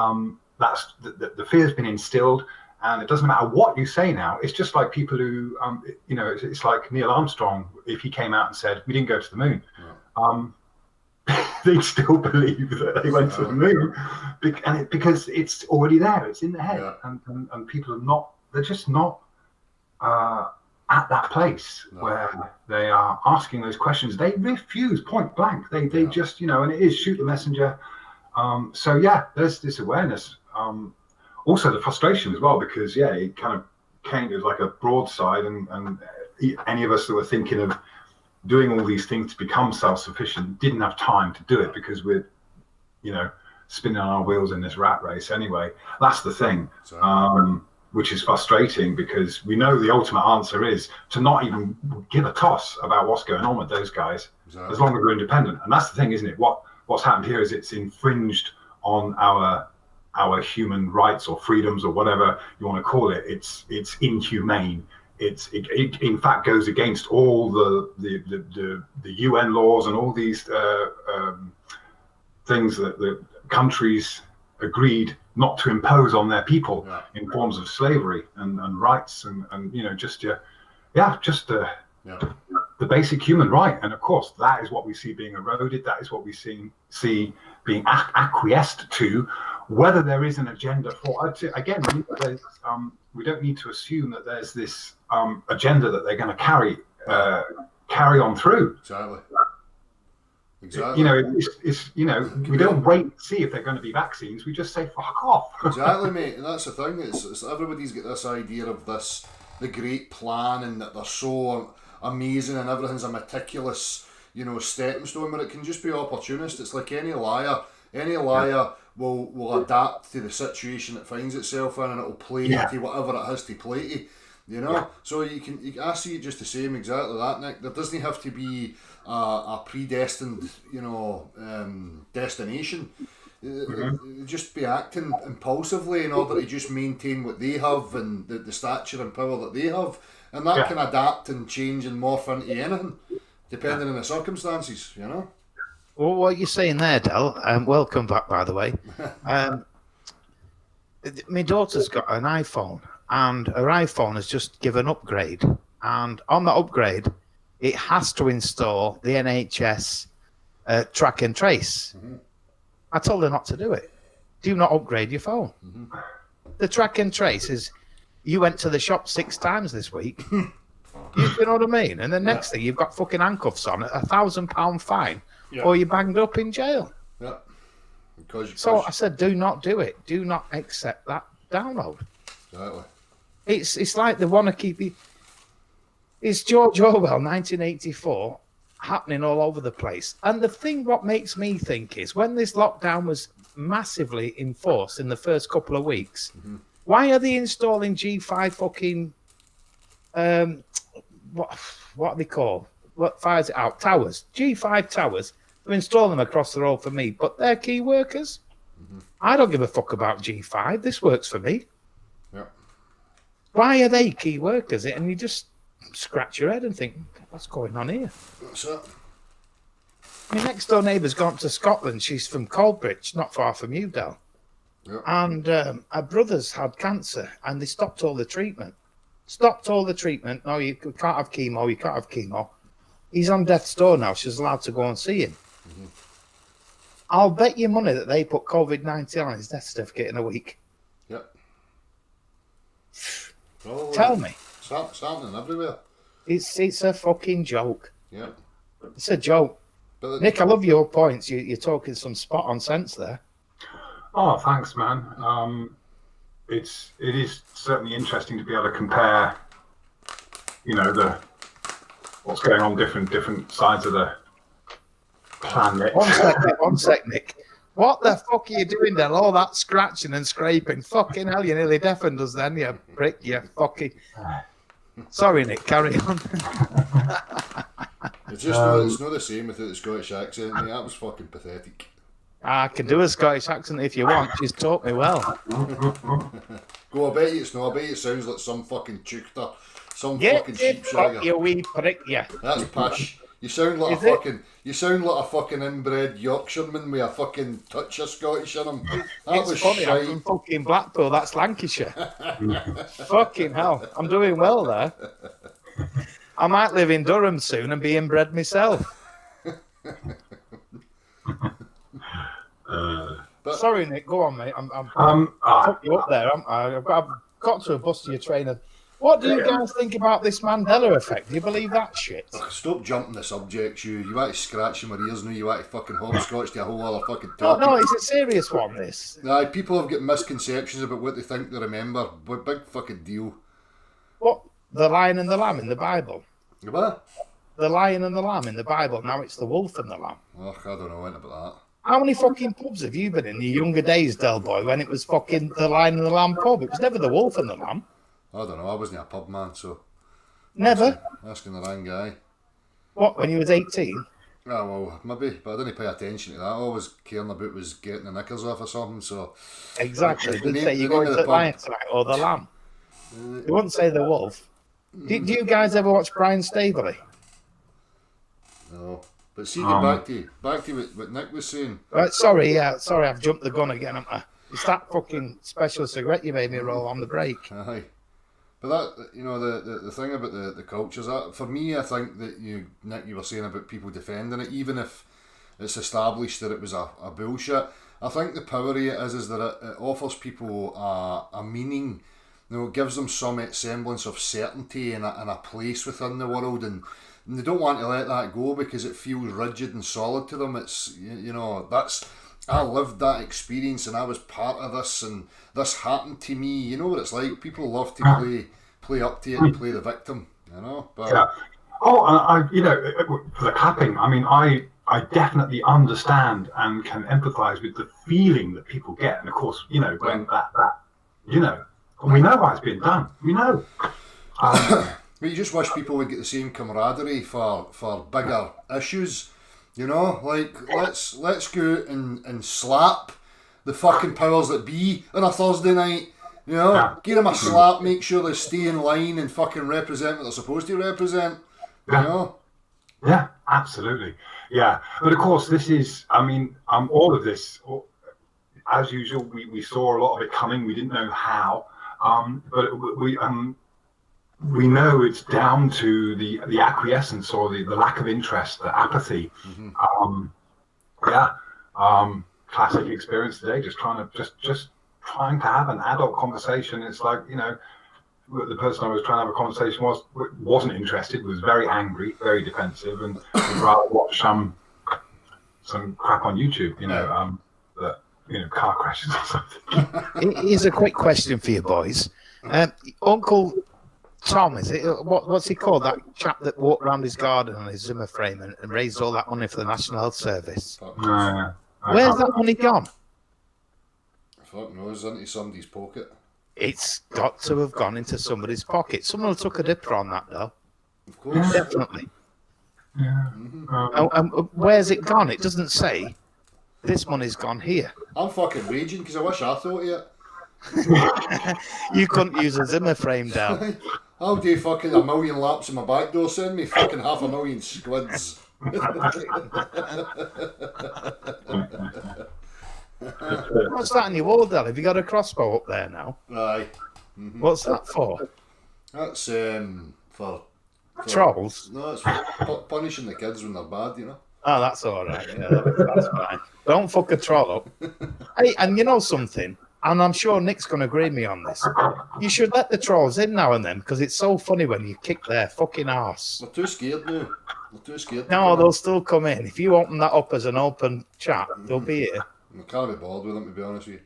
that's the fear has been instilled, and it doesn't matter what you say now. It's just like people who it's like Neil Armstrong, if he came out and said we didn't go to the moon, they'd still believe that they went to the moon, because it's already there, it's in their head, and people they're just not at that place where they are asking those questions. They refuse point blank. They just, and it is shoot the messenger. So yeah, there's this awareness. Also the frustration as well, because it kind of came as like a broadside, and any of us that were thinking of doing all these things to become self-sufficient didn't have time to do it because we're, spinning on our wheels in this rat race anyway. That's the thing. Which is frustrating, because we know the ultimate answer is to not even give a toss about what's going on with those guys, as long as we're independent. And that's the thing, isn't it? What's happened here is it's infringed on our human rights or freedoms or whatever you want to call it. It's inhumane. It in fact goes against all the UN laws and all these things that the countries agreed not to impose on their people in forms of slavery and rights and the basic human right. And of course that is what we see being eroded. That is what we see being acquiesced to. Whether there is an agenda for, again, we don't need to assume that there's this agenda that they're going to carry on through. Exactly. We don't wait and see if they're going to be vaccines. We just say fuck off. Exactly, mate. And that's the thing. It's everybody's got this idea of the great plan, and that they're so amazing and everything's a meticulous, stepping stone, but it can just be opportunist. It's like any liar. Any liar will adapt to the situation it finds itself in, and it'll play to whatever it has to play to. So I see it just the same, exactly that, Nick. There doesn't have to be a predestined, destination. Just be acting impulsively in order to just maintain what they have and the stature and power that they have, and that can adapt and change and morph into anything, depending on the circumstances. Well, what you're saying there, Del, welcome back, by the way. My daughter's got an iPhone, and her iPhone has just given an upgrade. And on that upgrade, it has to install the NHS track and trace. I told her not to do it. Do not upgrade your phone. The track and trace is, you went to the shop 6 times this week. You know what I mean? And the next thing, you've got fucking handcuffs on, £1,000 fine. Or you're banged up in jail. Yeah. So I said, do not do it. Do not accept that download. Exactly. It's like they want to keep it. It's George Orwell, 1984, happening all over the place. And the thing what makes me think is, when this lockdown was massively enforced in the first couple of weeks, why are they installing G5 fucking what are they called? What fires it out? Towers. G5 towers. They're installing them across the road for me, but they're key workers. I don't give a fuck about G5. This works for me. Why are they key workers? And you just scratch your head and think, what's going on here? That's it. My next door neighbour's gone to Scotland. She's from Coldbridge, not far from you, Del. Yep. And her brother's had cancer, and they stopped all the treatment. No, you can't have chemo. He's on death's door now. She's allowed to go and see him. Mm-hmm. I'll bet you money that they put COVID-19 on his death certificate in a week. Yep. Probably. Tell me. It's happening everywhere. It's a fucking joke. Yep. It's a joke. But Nick, I love your points. You're talking some spot on sense there. Oh, thanks, man. It is certainly interesting to be able to compare, what's going on different sides of the planet. One sec, Nick. What the fuck are you doing there? All that scratching and scraping. Fucking hell, you nearly deafened us then, you prick, you fucking... Sorry, Nick, carry on. it's not the same without the Scottish accent, mate. That was fucking pathetic. I can do a Scottish accent if you want. She's taught me well. Go, I bet you it's not. I bet you it sounds like some fucking chuchter, some Yeah, fucking sheep fuck shagger. you wee prick, yeah. That's pish. You sound like Is you sound like a fucking inbred Yorkshireman with a fucking touch of Scottish in him. That It's was funny, I'm shite. from fucking Blackpool, that's Lancashire. Fucking hell, I'm doing well there. I might live in Durham soon and be inbred myself. Sorry, Nick, go on, mate. I'm put you up there, haven't I? I've got to bust your trainer. What do you guys think about this Mandela effect? Do you believe that shit? Ugh, stop jumping the subjects, you. You want to scratch my ears now, you want to fucking hopscotch to a whole other fucking No, topic. no, it's a serious one, this. Nah, people have got misconceptions about what they think they remember. But big fucking deal. What? The lion and the lamb in the Bible? What? The lion and the lamb in the Bible. Now it's the wolf and the lamb. Ugh, I don't know anything about How many fucking pubs have you been in your younger days, Del Boy, when it was fucking the lion and the lamb pub? It was never the wolf and the lamb. that. I don't know, I wasn't a pub man, so Never. asking the wrong guy. What, when you was 18? Ah, well, maybe, but I didn't pay attention to that. All I was caring about was getting the knickers off or something, so... Exactly. The They'd name- say the you're name going of to the the pub. lion tonight or the lamb. They wouldn't say the wolf. Do you guys ever watch Brian Staveley? No. But see, back to what Nick was saying. Sorry, I've jumped the gun again, haven't I? It's that fucking special cigarette you made me roll on the break. Aye. But that, the thing about the cultures, that, for me, I think that Nick, you were saying about people defending it, even if it's established that it was a bullshit, I think the power of it is that it offers people a meaning, it gives them some semblance of certainty and a place within the world, and they don't want to let that go because it feels rigid and solid to them. It's, I lived that experience and I was part of this and this happened to me. You know what it's like? People love to play up to it and play the victim, But Yeah. Oh, for the clapping, I mean, I definitely understand and can empathise with the feeling that people get. And of course, when we know why it's being done. We know. But you just wish people would get the same camaraderie for bigger issues. Like let's go out and slap the fucking powers that be on a Thursday night. Give them a slap, make sure they stay in line and fucking represent what they're supposed to represent. Yeah, absolutely. Yeah, but of course, this is. I mean, all of this, as usual, we saw a lot of it coming. We didn't know how, but we know it's down to the acquiescence or the lack of interest, the apathy. Classic experience today. Just trying to have an adult conversation. It's like the person I was trying to have a conversation wasn't interested. Was very angry, very defensive, and would rather watch some crap on YouTube. Car crashes or something. Here's a quick question for you boys. Uncle Tom, is it? What's he called? That chap that walked around his garden on his Zimmer frame and raised all that money for the National Health Service. Where's that money gone? Fuck knows, into somebody's pocket. It's got to have gone into somebody's pocket. Someone took a dipper on that, though. Of course. Definitely. Yeah. Where's it gone? It doesn't say. This money's gone here. I'm fucking raging because I wish I thought of it. You couldn't use a Zimmer frame down. I'll do fucking 1,000,000 laps in my back door. Send me fucking 500,000 squids. What's that on your wall, Del? Have you got a crossbow up there now? Aye. What's that for? That's for Trolls? no, it's for punishing the kids when they're bad, you know. Oh, that's all right. Yeah, that's fine. Don't fuck a troll up. Hey, and you know something? And I'm sure Nick's going to agree with me on this. You should let the trolls in now and then because it's so funny when you kick their fucking arse. They're too scared now. They're too scared. No, they'll still come in. If you open that up as an open chat, they'll be here. I can't be bothered with them, to be honest with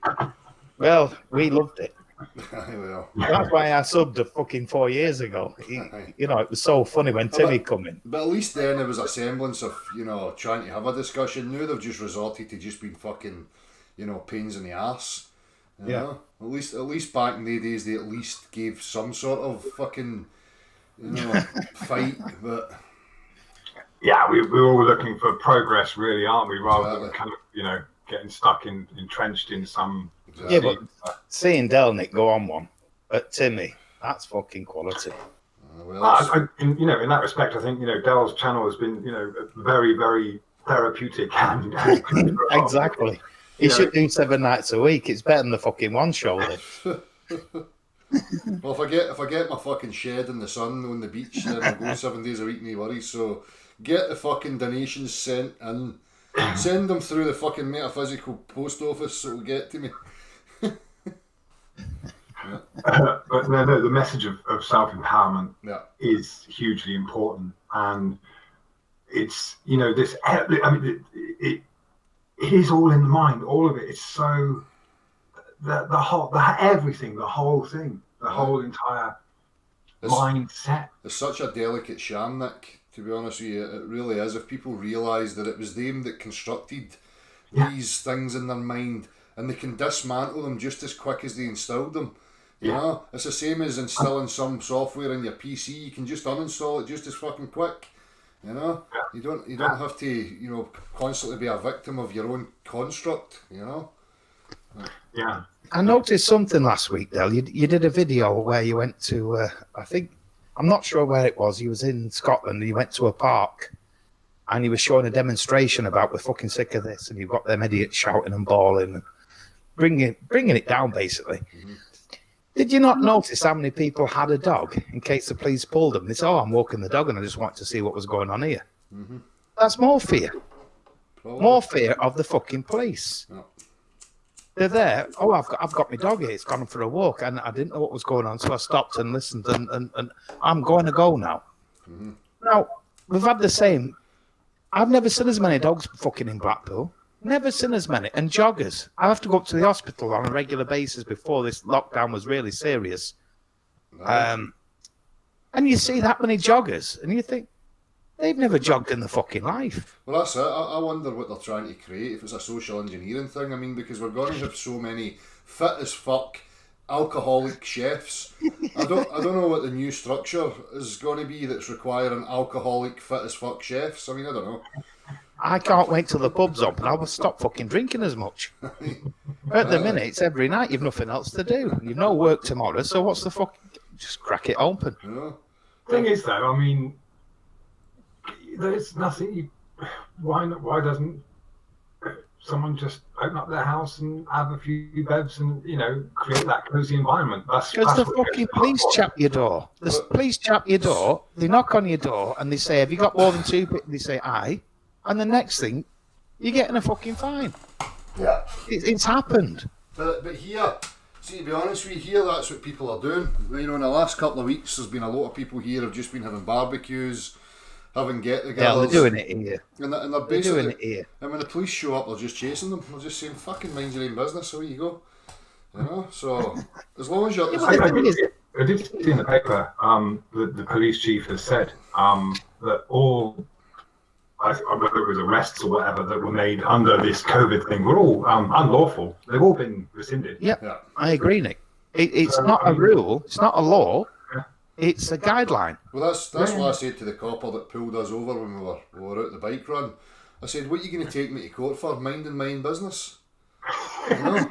Well, we loved it. you. Well, That's why I subbed fucking 4 years ago. You know, it was so funny when Timmy come in. but at least then there was a semblance of, you know, trying to have a discussion. Now they've just resorted to just being fucking, you know, pains in the arse. You Yeah. know? At least back in the days they at least gave some sort of fucking, you know, fight. But Yeah, we're all looking for progress, really, aren't we? Rather than Exactly. kind of, you know, getting stuck entrenched in some. Yeah, but seeing Delnick go on one at Timmy, that's fucking quality. well, it's- You know, in that respect, I think, you know, Dell's channel has been, you know, very, very therapeutic and Exactly. He You know- should do 7 nights a week. It's better than the fucking one show. Then. well, if I get my fucking shed in the sun on the beach, then I'll go 7 days a week, no worries. So get the fucking donations sent in. Send them through the fucking metaphysical post office so it'll get to me. But no, the message of self-empowerment Yeah. is hugely important, and it's, you know, this. I mean, it is all in the mind. All of it. It's so everything, the whole thing, the whole entire It's- mindset. It's such a delicate sham, Nick, to be honest with you. It really is. If people realise that it was them that constructed Yeah. these things in their mind and they can dismantle them just as quick as they installed them. You Yeah. know? It's the same as installing some software in your PC. You can just uninstall it just as fucking quick. You know? You don't have to, you know, constantly be a victim of your own construct, you know? Yeah. I noticed something last week, Del. You did a video where you went to, I think, I'm not sure where it was. You was in Scotland and you went to a park and you were showing a demonstration about we're fucking sick of this, and you've got them idiots shouting and bawling and bringing it down, basically. Did you not notice how many people had a dog in case the police pulled them? They said, oh, I'm walking the dog and I just wanted to see what was going on here. That's more fear. Probably. More fear of the fucking police. Yeah. They're there. Oh, I've got my dog here. It's gone for a walk, and I didn't know what was going on, so I stopped and listened, and I'm going to go now. Now we've had the same. I've never seen as many dogs fucking in Blackpool. Never seen as many. And joggers. I have to go up to the hospital on a regular basis before this lockdown was really serious. And you see that many joggers, and you think they've never jogged in their fucking life. Well, that's it. I wonder what they're trying to create, if it's a social engineering thing. I mean, because we're going to have so many fit as fuck alcoholic chefs. I don't know what the new structure is going to be that's requiring alcoholic fit as fuck chefs. I mean, I don't know. I can't wait till the pub's open. I will stop fucking drinking as much. At the minute, it's every night. You've nothing else to do. You've no work tomorrow, so what's the fuck? Just crack it open. You know? Thing is, though, I mean, there's nothing. Why doesn't someone just open up their house and have a few bevs and, you know, create that cozy environment? Because the fucking police chap your door. The police chap your door. They knock on your door and they say, "Have you got more than 2 people?" They say, "Aye." And the next thing, you're getting a fucking fine. Yeah. It's happened. But here, see, to be honest with you, here that's what people are doing. You know, in the last couple of weeks, there's been a lot of people here who've just been having barbecues, having get-togethers. Yeah, they're doing it here. And they're They're basically doing it here. And when the police show up, they're just chasing them. They're just saying, "Fucking mind your own business." Away you go. You know. So as long as you're, Yeah, but I did see in the paper the police chief has said that all, whether it was arrests or whatever that were made under this COVID thing, were all unlawful. They've all been rescinded. Yeah, Yeah. I agree, Nick. It's not a rule. It's not a law. It's a guideline. well, that's what I said to the copper that pulled us over when we were out the bike run. I said, "What are you going to take me to court for? Minding my own business?" You know.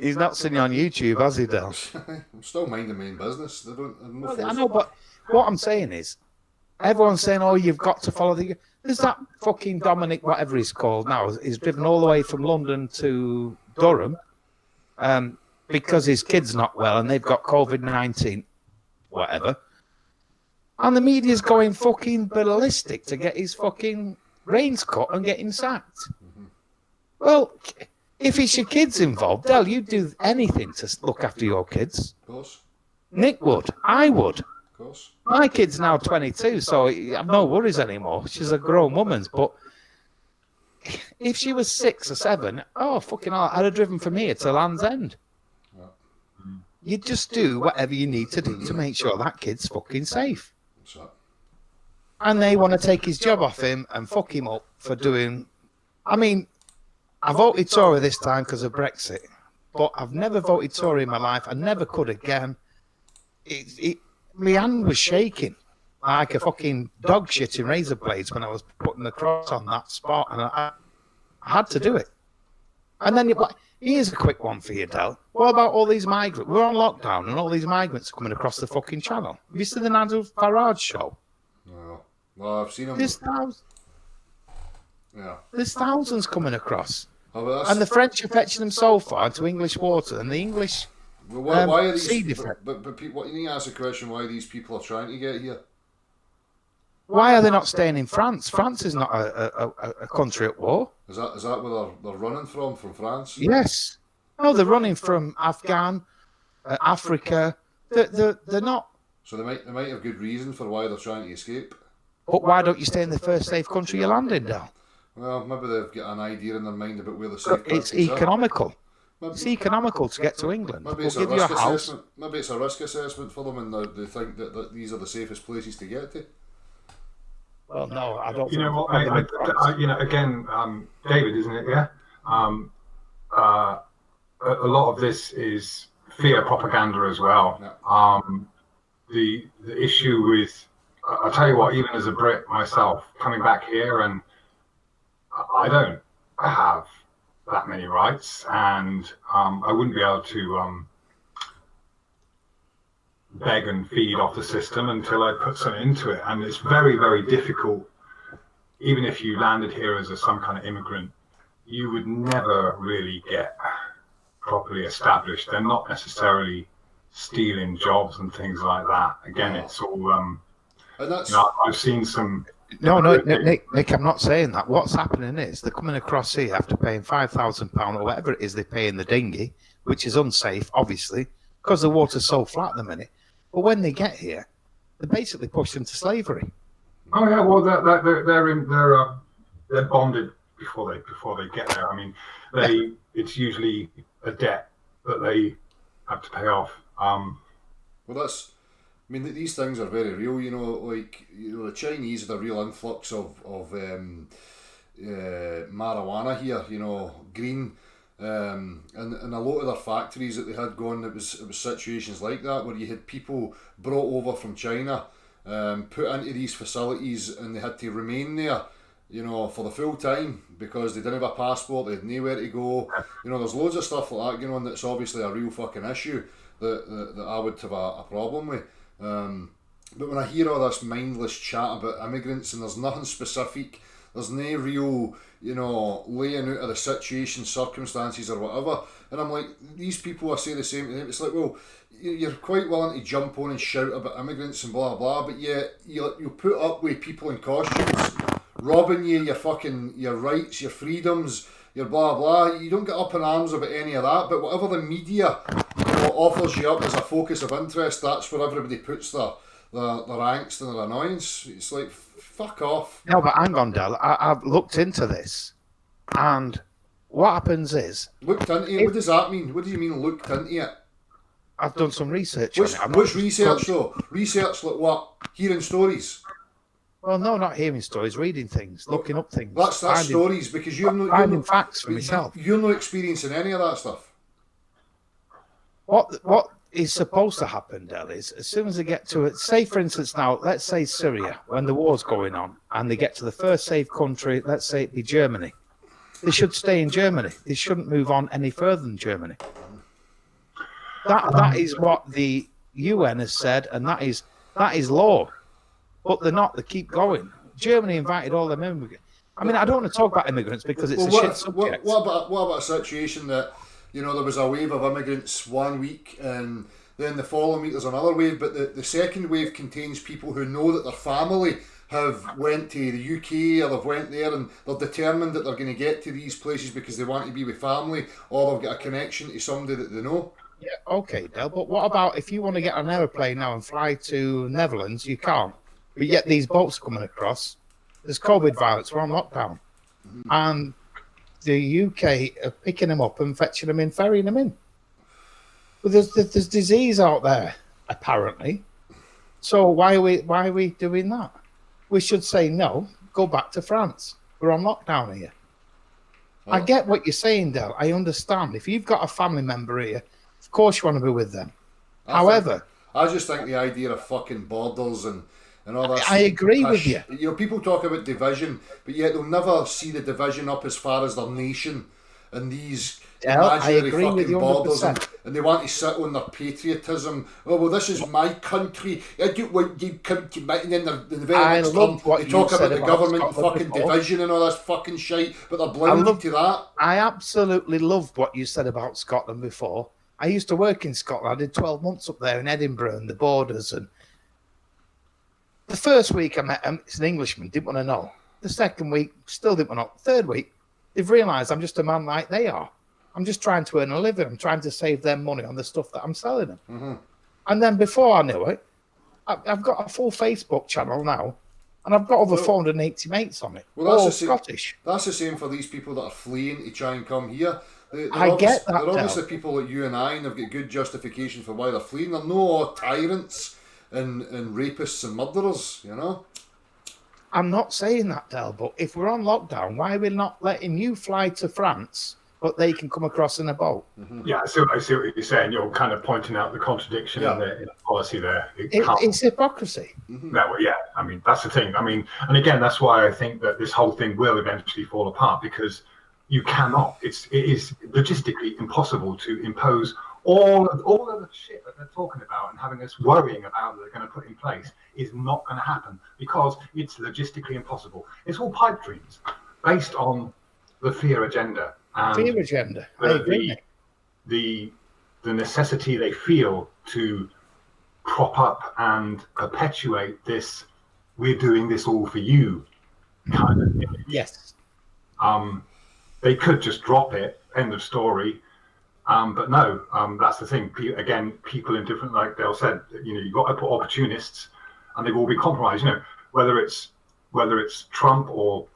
He's not seen you on YouTube, has he, Del? I'm still minding my own business. They don't. I'm no I know, but what I'm saying is, everyone's saying, "Oh, you've got to follow the." There's that fucking Dominic, whatever he's called now. He's driven all the way from London to Durham, because his kid's not well and they've got COVID-19, whatever. And the media's going fucking ballistic to get his fucking reins cut and get him sacked. Mm-hmm. Well, if it's your kids involved, Del, you'd do anything to look after your kids. Of course, Nick would. I would. of course. My kid's now 22, so I've no worries anymore. She's a grown woman. But if she was 6 or 7, oh, fucking hell, I'd have driven from here to Land's End. Yeah. You just do whatever you need to do to make sure that kid's fucking safe. What's that? And they want to take his job off him and fuck him up for doing... I mean, I voted Tory this time because of Brexit, but I've never voted Tory in my life. I never could again. My hand was shaking like a fucking dog shit in razor blades when I was putting the cross on that spot, and I had to do it. And then here's a quick one for you, Del. What about all these migrants? We're on lockdown, and all these migrants are coming across the fucking channel. Have you seen the Nigel Farage show? No. Well, I've seen them. Yeah. There's thousands coming across. Oh, well, And the French are fetching them so far into English water, and the English... well, why are sea these? defence. But what you need to ask the question: why these people are trying to get here? Why are they not staying in France? France is not a country at war. Is that where they're running from France? Yes. No, they're running from Afghan, Africa. They're not. So they might have good reason for why they're trying to escape. But why don't you stay in the first safe country you land in, Del? Well, maybe they've got an idea in their mind about where the safe It's countries are. economical. Maybe, It's economical to get to England. maybe We'll it's a give you a risk house. assessment. Maybe it's a risk assessment for them, and they think that these are the safest places to get to. Well, no, I don't. You know what? think You know, again, David, isn't it? Yeah. A lot of this is fear propaganda as well. Yeah. The issue with, I'll tell you what, even as a Brit myself, coming back here, and I don't have that many rights, and I wouldn't be able to beg and feed off the system until I put something into it. And it's very, very difficult. Even if you landed here as some kind of immigrant, you would never really get properly established. They're not necessarily stealing jobs and things like that. Again, it's all, And that's you know, I've seen some. No, Nick, I'm not saying that. What's happening is they're coming across here after paying £5,000 or whatever it is they pay in the dinghy, which is unsafe, obviously, because the water's so flat at the minute. But when they get here, they basically push them to slavery. Oh yeah, well they're bonded before they get there. I mean, it's usually a debt that they have to pay off. well, that's. I mean, these things are very real. You know, like the Chinese had a real influx of marijuana here. You know, green. And a lot of their factories that they had going, it was situations like that where you had people brought over from China, put into these facilities, and they had to remain there, you know, for the full time because they didn't have a passport, they had nowhere to go. You know, there's loads of stuff like that going on that's obviously a real fucking issue that I would have a problem with. But when I hear all this mindless chat about immigrants and there's nothing specific, there's no real, you know, laying out of the situation, circumstances or whatever. And I'm like, these people are saying the same to them. It's like, well, you're quite willing to jump on and shout about immigrants and blah, blah, but yet you put up with people in costumes robbing you, your rights, your freedoms, your blah, blah. You don't get up in arms about any of that, but whatever the media, you know, offers you up as a focus of interest, that's where everybody puts their angst and their annoyance. It's like, fuck off. No, but hang on, Del. I've looked into this, and what happens is... Looked into it? What does that mean? What do you mean looked into it? I've done some research on it. Which research though? Research like what? Hearing stories? Well, no, not hearing stories, reading things, looking up things. That's finding- stories because finding facts for myself. You're not experiencing any of that stuff. What is supposed to happen, Del, is as soon as they get to it, say for instance now, let's say Syria, when the war's going on, and they get to the first safe country, let's say it be Germany. They should stay in Germany. They shouldn't move on any further than Germany. That is what the UN has said, and that is law. But they're not. They keep going. Germany invited all them immigrants. I mean, I don't want to talk about immigrants because it's a shit subject. What about a situation that, you know, there was a wave of immigrants one week and then the following week there's another wave, but the second wave contains people who know that their family have went to the UK or they've went there and they're determined that they're going to get to these places because they want to be with family or they've got a connection to somebody that they know. Yeah, okay, Del, but what about if you want to get on an aeroplane now and fly to Netherlands? You can't. But yet these boats coming across, there's COVID violence, we're on lockdown. And the UK are picking them up and fetching them in, ferrying them in. But there's disease out there, apparently. So why are we doing that? We should say no, go back to France. We're on lockdown here. I get what you're saying, Del. I understand. If you've got a family member here, of course you want to be with them. However, I just think the idea of fucking borders and all that. I agree with you. You know, people talk about division, but yet they'll never see the division up as far as their nation and these imaginary fucking borders, and they want to sit on their patriotism. Oh well, this is my country. I don't want you to come to my. And then the very next term, they talk about the government fucking division and all this fucking shit, but they're blinded to that. I absolutely loved what you said about Scotland before. I used to work in Scotland. I did 12 months up there in Edinburgh and the borders. And the first week I met him, it's an Englishman, didn't want to know. The second week, still didn't want to know. Third week, they've realised I'm just a man like they are. I'm just trying to earn a living. I'm trying to save them money on the stuff that I'm selling them. Mm-hmm. And then before I knew it, I've got a full Facebook channel now, and I've got over 480 mates on it. Well, that's all the same, Scottish. That's the same for these people that are fleeing to try and come here. I get that. They're obviously people like you and I, and they've got good justification for why they're fleeing. They're no tyrants and rapists and murderers, you know? I'm not saying that, Del, but if we're on lockdown, why are we not letting you fly to France, but they can come across in a boat? Mm-hmm. Yeah, I see what you're saying. You're kind of pointing out the contradiction in the policy there. It's hypocrisy. Mm-hmm. No, well, yeah, I mean, that's the thing. I mean, and again, that's why I think that this whole thing will eventually fall apart, because you cannot. It is logistically impossible to impose all of the shit that they're talking about and having us worrying about that they're going to put in place is not going to happen because it's logistically impossible. It's all pipe dreams based on the fear agenda. And fear agenda. I agree. The necessity they feel to prop up and perpetuate this, we're doing this all for you kind of image. Yes. They could just drop it, end of story. But no, that's the thing. Again, people in different, like Dale said, you know, you've got to put opportunists, and they've all been compromised. You know, whether it's Trump or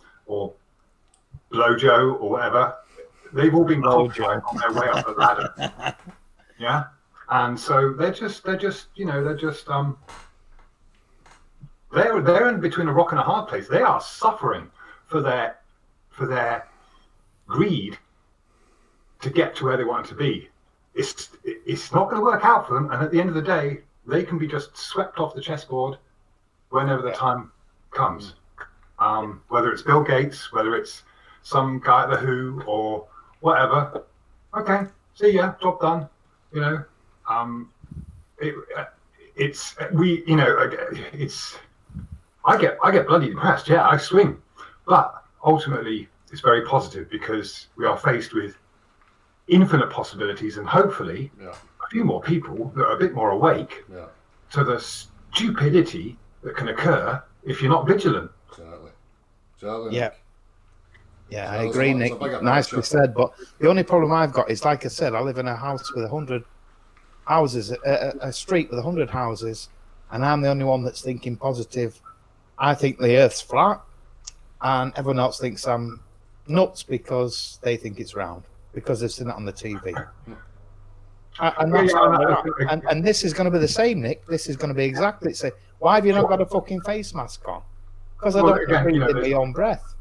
Blojo or whatever, they've all been compromised on their way up the ladder. Yeah, and so they're just they're in between a rock and a hard place. They are suffering for their greed to get to where they want to be. It's not going to work out for them, and at the end of the day, they can be just swept off the chessboard whenever the time comes. Whether it's Bill Gates, whether it's some guy at the WHO or whatever. Okay, see ya, job done. You know, I get bloody depressed. Yeah, I swing, but ultimately it's very positive because we are faced with infinite possibilities and hopefully a few more people that are a bit more awake to the stupidity that can occur if you're not vigilant. Exactly. Yeah. Yeah, I agree, Nick. Nicely said. But the only problem I've got is, like I said, I live in a house with 100 houses, a street with 100 houses, and I'm the only one that's thinking positive. I think the Earth's flat, and everyone else thinks I'm nuts because they think it's round, because they've seen it on the TV. And this is going to be the same, Nick. This is going to be exactly the same. Why have you not got a fucking face mask on? Because I don't breathe in my own breath.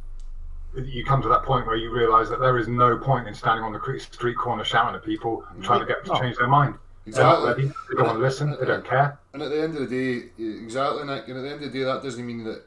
You come to that point where you realise that there is no point in standing on the street corner shouting at people and trying to get them to change their mind. Exactly. They don't want to listen. They don't care. And at the end of the day, exactly, Nick. And at the end of the day, that doesn't mean that.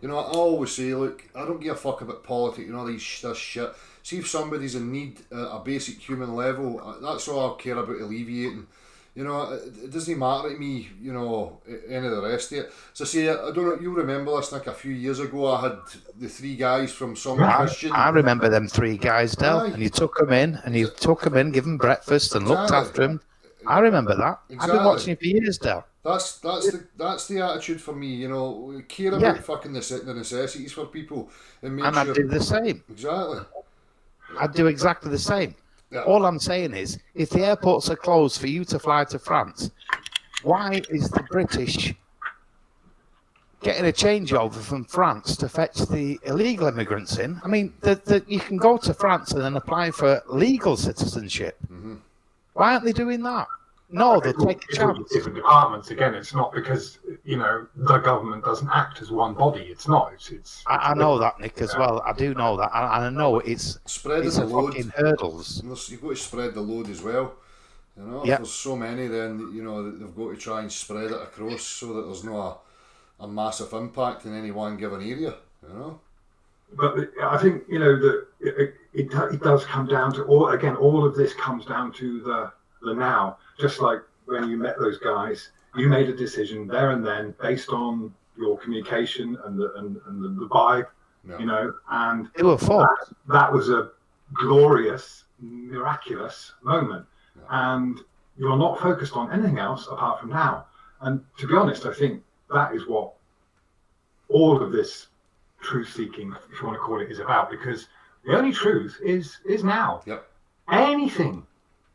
You know, I always say, look, I don't give a fuck about politics and all this shit. See if somebody's in need at a basic human level. That's all I care about alleviating. You know, it doesn't matter to me, you know, any of the rest of it. So say, I don't know, you remember this, like a few years ago, I had the 3 guys from some Christian. I remember them 3 guys, Del, Aye. and you took them in, give them breakfast and looked Exactly. after them. I remember that. I've Exactly. been watching you for years, Del. That's the attitude for me, you know. We care about fucking the necessities for people and make And sure. I'd do the same. Exactly. I'd do exactly the same. Yeah. All I'm saying is, if the airports are closed for you to fly to France, why is the British getting a changeover from France to fetch the illegal immigrants in? I mean, you can go to France and then apply for legal citizenship. Mm-hmm. Why aren't they doing that? No, they'll take a It's all chance. different departments. Again, it's not because, you know, the government doesn't act as one body. It's not. It's I know that, Nick, as well. I do know that. And I know it's Spreading a the load. fucking hurdles. And you've got to spread the load as well. You know, if Yeah. there's so many, then you know they've got to try and spread it across so that there's not a massive impact in any one given area. You know. But I think, you know, that it does come down to all of this comes down to the now. Just like when you met those guys, you made a decision there and then based on your communication and the vibe, Yeah. you know, and They were fucked. that was a glorious, miraculous moment. And you're not focused on anything else apart from now. And to be honest, I think that is what all of this truth seeking, if you want to call it, is about, because the only truth is now. Yep. Anything,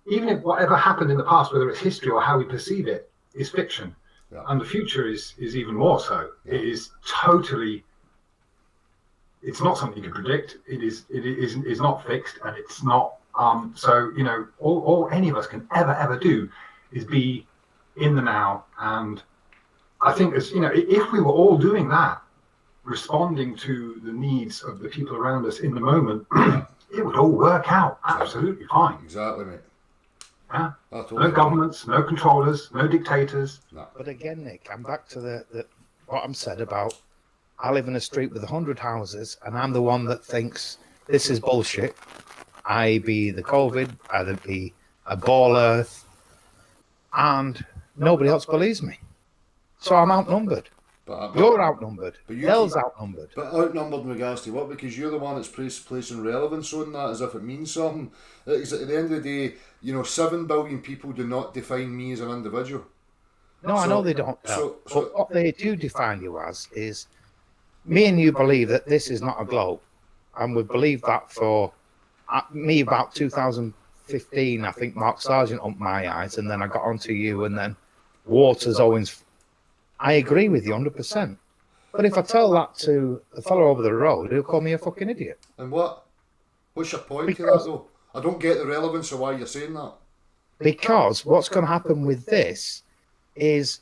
even if whatever happened in the past, whether it's history or how we perceive it, is fiction. Yeah. And the future is even more so. It is totally, it's not something you can predict. It is not fixed, and it's not so, you know, all any of us can ever do is be in the now. And I think, as you know, if we were all doing that, responding to the needs of the people around us in the moment, it would all work out absolutely fine. Exactly, mate. Yeah? I No totally governments, no controllers, no dictators. But again, Nick, I'm back to the what I'm said about I live in a street with 100 houses, and I'm the one that thinks this is bullshit. I be the COVID, either be a ball earth, and nobody else believes me. So I'm outnumbered. But You're outnumbered. But you Dell's keep- outnumbered. But outnumbered in regards to what? Because you're the one that's placing relevance on that as if it means something. Because at the end of the day, you know, 7 billion people do not define me as an individual. No, I So- know they don't. so- But what they do define you as is me and you believe that this is not a globe. And we believe that for me about 2015, I think Mark Sargent opened my eyes, and then I got onto you, and then Waters, Owens. I agree with you 100%. But if I tell that to the fellow over the road, he'll call me a fucking idiot. And what's your point to that Because- though? I don't get the relevance of why you're saying that. Because what's going to happen with this is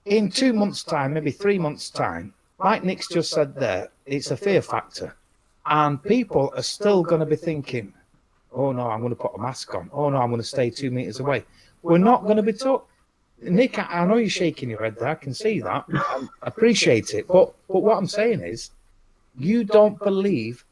in 2 months' time, maybe 3 months' time, like Nick's just said there, it's a fear factor. And people are still going to be thinking, oh no, I'm going to put a mask on. Oh no, I'm going to stay 2 meters away. We're not going to be taught. Nick, I know you're shaking your head there. I can see that. I appreciate it. But what I'm saying is, you can't believe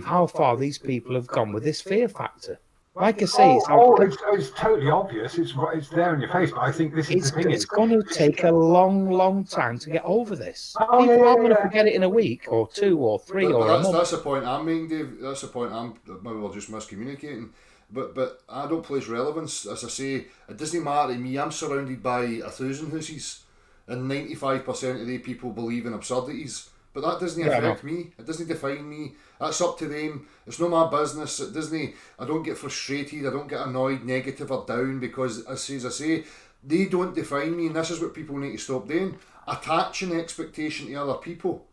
how far these people have gone with this fear factor. Like I say, It's totally obvious. It's there in your face. But I think this is the thing. it's going to take a long time to get over this. Oh, People yeah, aren't going to yeah. forget it in a week or 2 or 3 But or a that's, month. that's the point I'm making, Dave. That's the point maybe we're just miscommunicating. But I don't place relevance. As I say, it doesn't matter to me. I'm surrounded by 1,000 houses, and 95% of the people believe in absurdities. But that doesn't Yeah, I affect me. It doesn't define me. That's up to them. It's not my business. It doesn't. I don't get frustrated. I don't get annoyed, negative, or down because, as I say, they don't define me. And this is what people need to stop doing: attaching expectation to other people.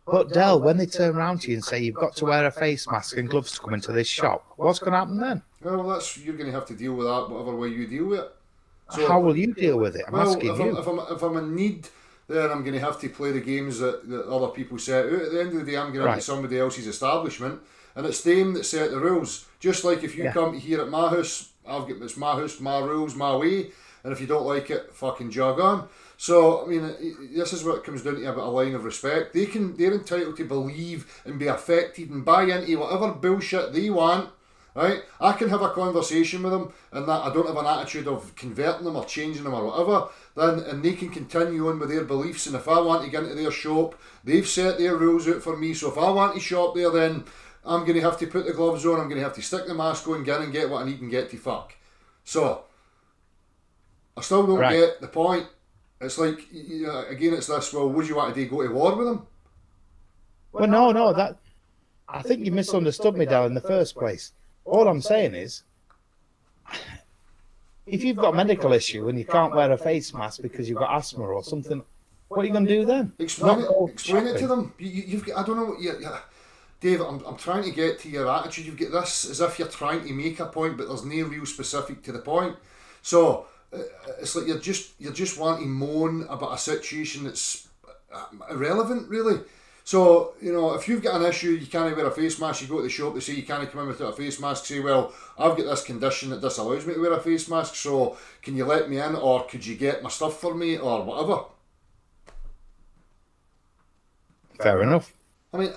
But Del, when they turn around to you and say you've got to wear a face mask and gloves to come into this shop, what's going to happen then? Well, you're going to have to deal with that, whatever way you deal with it. So, How will you deal with it? I'm well, asking if you. if I'm in need, then I'm going to have to play the games that other people set out. At the end of the day, I'm going Right. into somebody else's establishment, and it's them that set the rules. Just like if you Yeah. come here at my house, it's my house, my rules, my way, and if you don't like it, fucking jog on. So I mean, this is what it comes down to about a line of respect. They're entitled to believe and be affected and buy into whatever bullshit they want, right? I can have a conversation with them, and that I don't have an attitude of converting them or changing them or whatever. Then and they can continue on with their beliefs. And if I want to get into their shop, they've set their rules out for me. So if I want to shop there, then I'm going to have to put the gloves on. I'm going to have to stick the mask on, get in and get what I need and get to fuck. So I still don't get the point. It's like, again, it's this. Well, would you want to do? Go to war with them? Well, no, that I think you misunderstood me, Dal, in the first place. All I'm saying is, if you've got a medical issue and you can't wear a face mask because you've got asthma or something, what are you going to do then? Explain it to them. You've got, I don't know. Dave, I'm trying to get to your attitude. You've got this as if you're trying to make a point, but there's no real specific to the point. So it's like you're just wanting to moan about a situation that's irrelevant, really. So, if you've got an issue, you can't wear a face mask, you go to the shop, they say you can't come in without a face mask, say, well, I've got this condition that disallows me to wear a face mask, so can you let me in, or could you get my stuff for me, or whatever? Fair enough. I mean,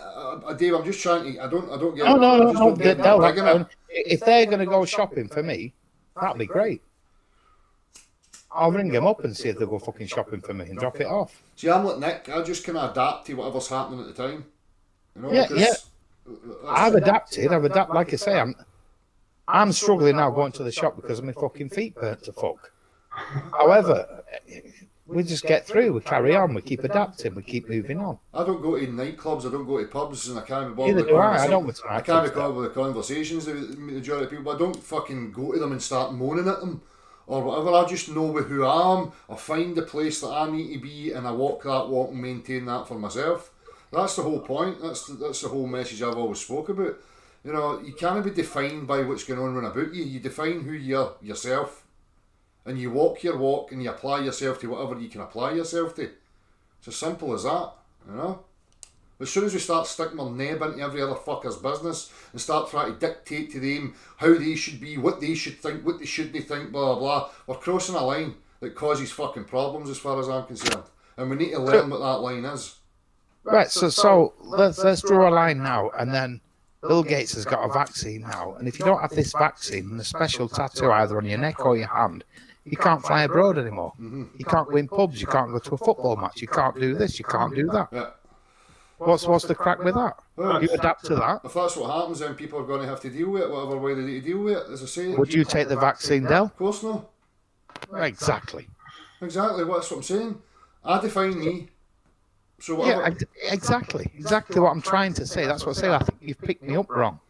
Dave, I'm just trying to, I don't get No. If they're going to go shopping for me, that'd be great. I'll ring them up and see if they'll go fucking shopping for me and drop it off. See, I'm like Nick. I just kind of adapt to whatever's happening at the time. Yeah. I've adapted. Like I say, I'm struggling now going to the shop because my fucking feet burnt to fuck. However, we just get through. We carry on. We keep adapting. We keep moving on. I don't go to nightclubs. I don't go to pubs, and I can't be bothered. Neither do I. I don't. I can't be bothered with the conversations with the majority of people. I don't fucking go to them and start moaning at them or whatever. I just know with who I am. I find the place that I need to be, and I walk that walk and maintain that for myself. That's the whole point. That's the whole message I've always spoke about. You can't be defined by what's going on around about you. You define who you're yourself, and you walk your walk, and you apply yourself to whatever you can apply yourself to. It's as simple as that. As soon as we start sticking our neb into every other fucker's business and start trying to dictate to them how they should be, what they should think, what they shouldn't think, blah, blah, blah, we're crossing a line that causes fucking problems as far as I'm concerned. And we need to learn what that line is. Right, so let's draw a line now, and then Bill Gates has got a vaccine now, and if you don't have this vaccine and a special tattoo either on your neck or your hand, you can't fly abroad anymore. Mm-hmm. You can't go in pubs, you can't go to a football match, you can't do this, you can't do that. Yeah. What's the crack with that? Well, you adapt to that. If that's what happens, then people are going to have to deal with it, whatever way they need to deal with it, as I say. Would you take the vaccine, Del? Of course not. Exactly. Exactly, that's what I'm saying. I define me. So whatever. Yeah, exactly what I'm trying to say. That's what I say. I think you've picked me up wrong.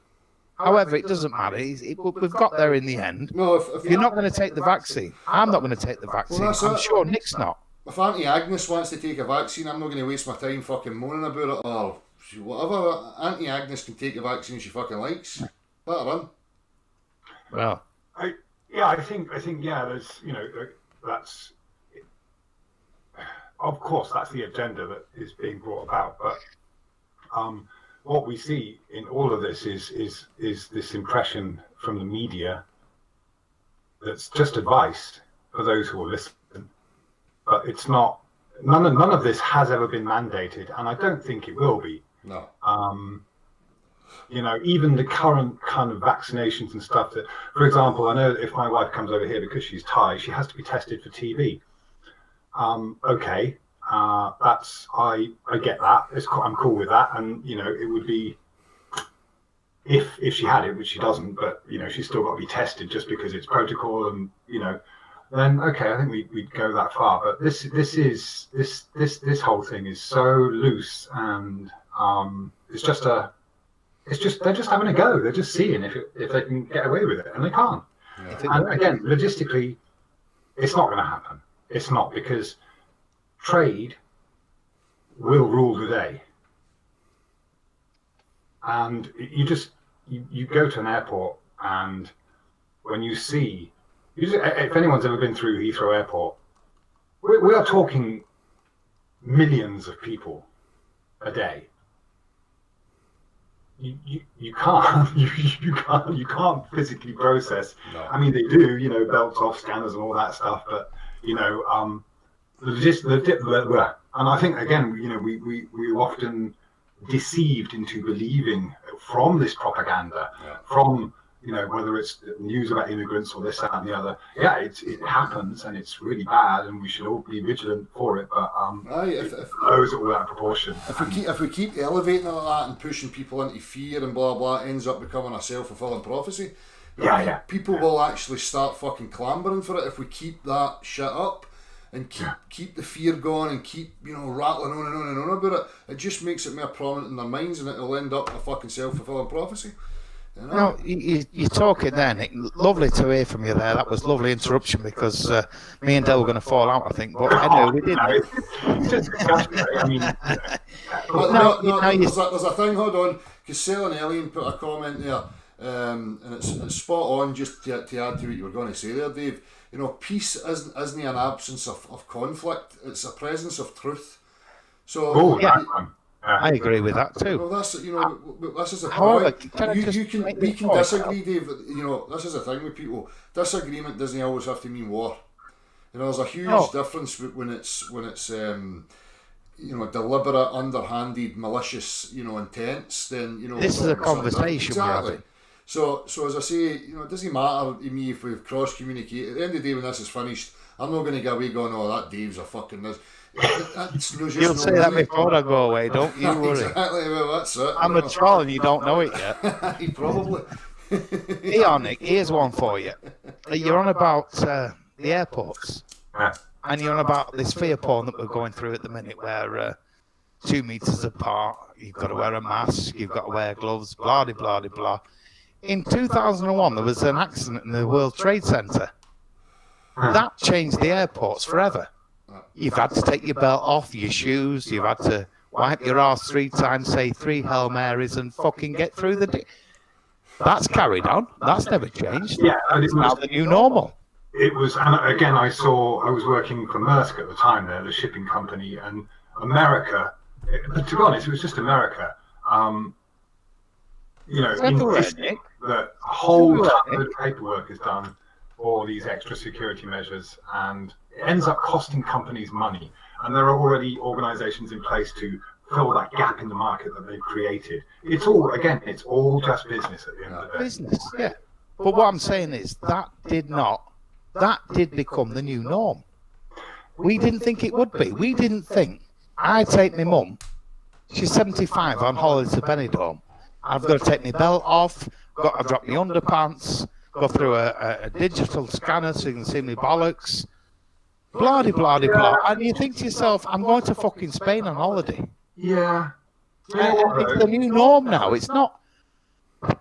However, it doesn't matter. We've got there in the end. No, if you're not going to take the vaccine, I'm not going to take the vaccine. Well, I'm sure Nick's not. If Auntie Agnes wants to take a vaccine, I'm not going to waste my time fucking moaning about it or whatever. Auntie Agnes can take a vaccine she fucking likes. Let her in. Well, I think there's that's of course that's the agenda that is being brought about, but what we see in all of this is this impression from the media that's just advice for those who will listen. But it's not. None of this has ever been mandated, and I don't think it will be. No. Even the current kind of vaccinations and stuff. That, for example, I know that if my wife comes over here because she's Thai, she has to be tested for TB. Okay, that's I get that. I'm cool with that, and it would be if she had it, which she doesn't, but she's still got to be tested just because it's protocol, and then okay, I think we'd go that far. But this whole thing is so loose, and they're just having a go. They're just seeing if they can get away with it, and they can't. Yeah. And again, logistically, it's not going to happen. It's not, because trade will rule the day. And you go to an airport, and when you see, if anyone's ever been through Heathrow Airport, we are talking millions of people a day. You can't physically process. No. I mean, they do, belts off, scanners and all that stuff, but and I think again, we're often deceived into believing from this propaganda, from you know, whether it's news about immigrants or this, that, and the other. Yeah, it happens, and it's really bad, and we should all be vigilant for it. But if it blows it all out of proportion. If we keep elevating all that and pushing people into fear and blah blah, it ends up becoming a self-fulfilling prophecy. Yeah. People will actually start fucking clambering for it if we keep that shit up and keep the fear going and keep, you know, rattling on and on and on about it. It just makes it more prominent in their minds, and it'll end up a fucking self-fulfilling prophecy. You know? No, you're talking there, Nick. Lovely to hear from you there. That was lovely interruption because me and Dale were going to fall out, I think. But anyway, we didn't. It's just disgusting. I mean, there's a thing, hold on, because Selin Ellion put a comment there, and it's spot on, just to add to what you were going to say there, Dave. You know, peace isn't an absence of conflict, it's a presence of truth. So I agree with that too. Well, that's, you know, this is a However, point. We can disagree, Dave. You know, this is the thing with people. Disagreement doesn't always have to mean war. You know, there's a huge difference when it's you know, deliberate, underhanded, malicious, you know, intents. Then, you know, this is a conversation we're having. So as I say, you know, it doesn't matter to me if we've cross-communicated. At the end of the day, when this is finished, I'm not going to go away going, "Oh, that Dave's a fucking this." You'll say that before I go away, don't you worry. Exactly, well, that's it. I'm a troll and you don't know it yet. He probably. Here, Nick, here's one for you. You're on about the airports, and you're on about this fear porn that we're going through at the minute, where 2 meters apart, you've got to wear a mask, you've got to wear gloves, blah, blah, blah, blah. In 2001, there was an accident in the World Trade Center. That changed the airports forever. You've had to take your belt off, your shoes, you've had to wipe your arse 3 times, say 3 Hail Marys, and fucking get through the day. That's carried on. That's never changed. Yeah, and it's now the new normal. It was, and again, I was working for Maersk at the time there, the shipping company, and America, to be honest, it was just America. You know, the whole ton of paperwork is done for these extra security measures, and it ends up costing companies money. And there are already organizations in place to fill that gap in the market that they've created. It's all just business at the end of the day. Business, yeah. But what I'm saying is that did become the new norm. We didn't think it would be. We didn't think. I take my mum, she's 75, on holiday to Benidorm. I've got to take my belt off, got to drop my underpants, go through a digital scanner so you can see my bollocks, blah, blah, blah. And you think to yourself, I'm going to fucking Spain on holiday. Yeah. It's the new norm now. It's not.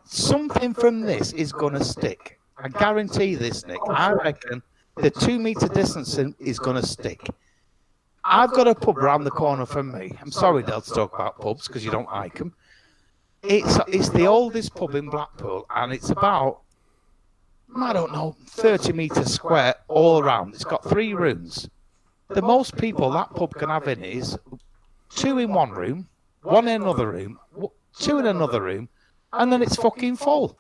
Something from this is going to stick. I guarantee this, Nick. I reckon the 2 meter distancing is going to stick. I've got a pub around the corner from me. I'm sorry, Del, to talk about pubs because you don't like them. It's the oldest pub in Blackpool, and it's about, I don't know, 30 metres square all around. It's got 3 rooms. The most people that pub can have in it is 2 in one room, 1 in another room, 2 in another room, and then it's fucking full.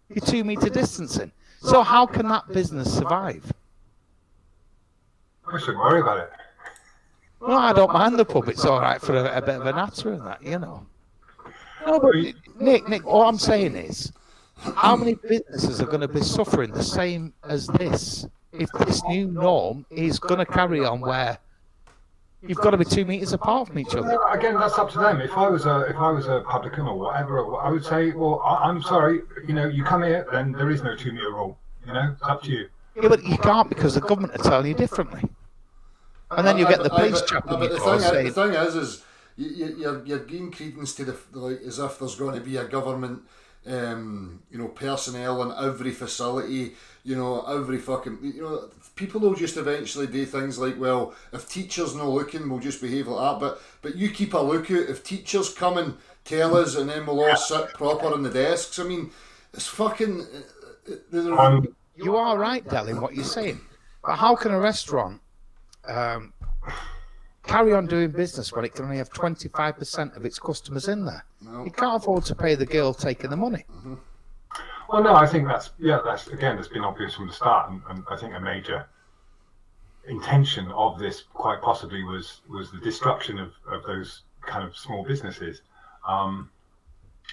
You're 2 meter distancing. So how can that business survive? I shouldn't worry about it. Well, I don't mind the pub. It's all right for a bit of a natter and that, you know. No, but Nick, all I'm saying is, how many businesses are going to be suffering the same as this if this new norm is going to carry on where you've got to be 2 meters apart from each other? Again, that's up to them. If I was a publican or whatever, I would say, well, I'm sorry, you know, you come here, then there is no 2 meter rule. You know, it's up to you. Yeah, but you can't because the government are telling you differently. And then you get the police chapping you for saying... The thing is you're giving credence to as if there's going to be a government, you know, personnel in every facility, you know, every fucking, you know, people will just eventually do things like, well, if teachers not looking, we'll just behave like that. But you keep a lookout. If teachers come and tell us, and then we'll all sit proper on the desks. I mean, it's fucking. You are right, Del, in what you're saying. But how can a restaurant carry on doing business when it can only have 25% of its customers in there? No. You can't afford to pay the girl taking the money. Mm-hmm. Well, no, I think that's been obvious from the start, and I think a major intention of this quite possibly was the destruction of those kind of small businesses.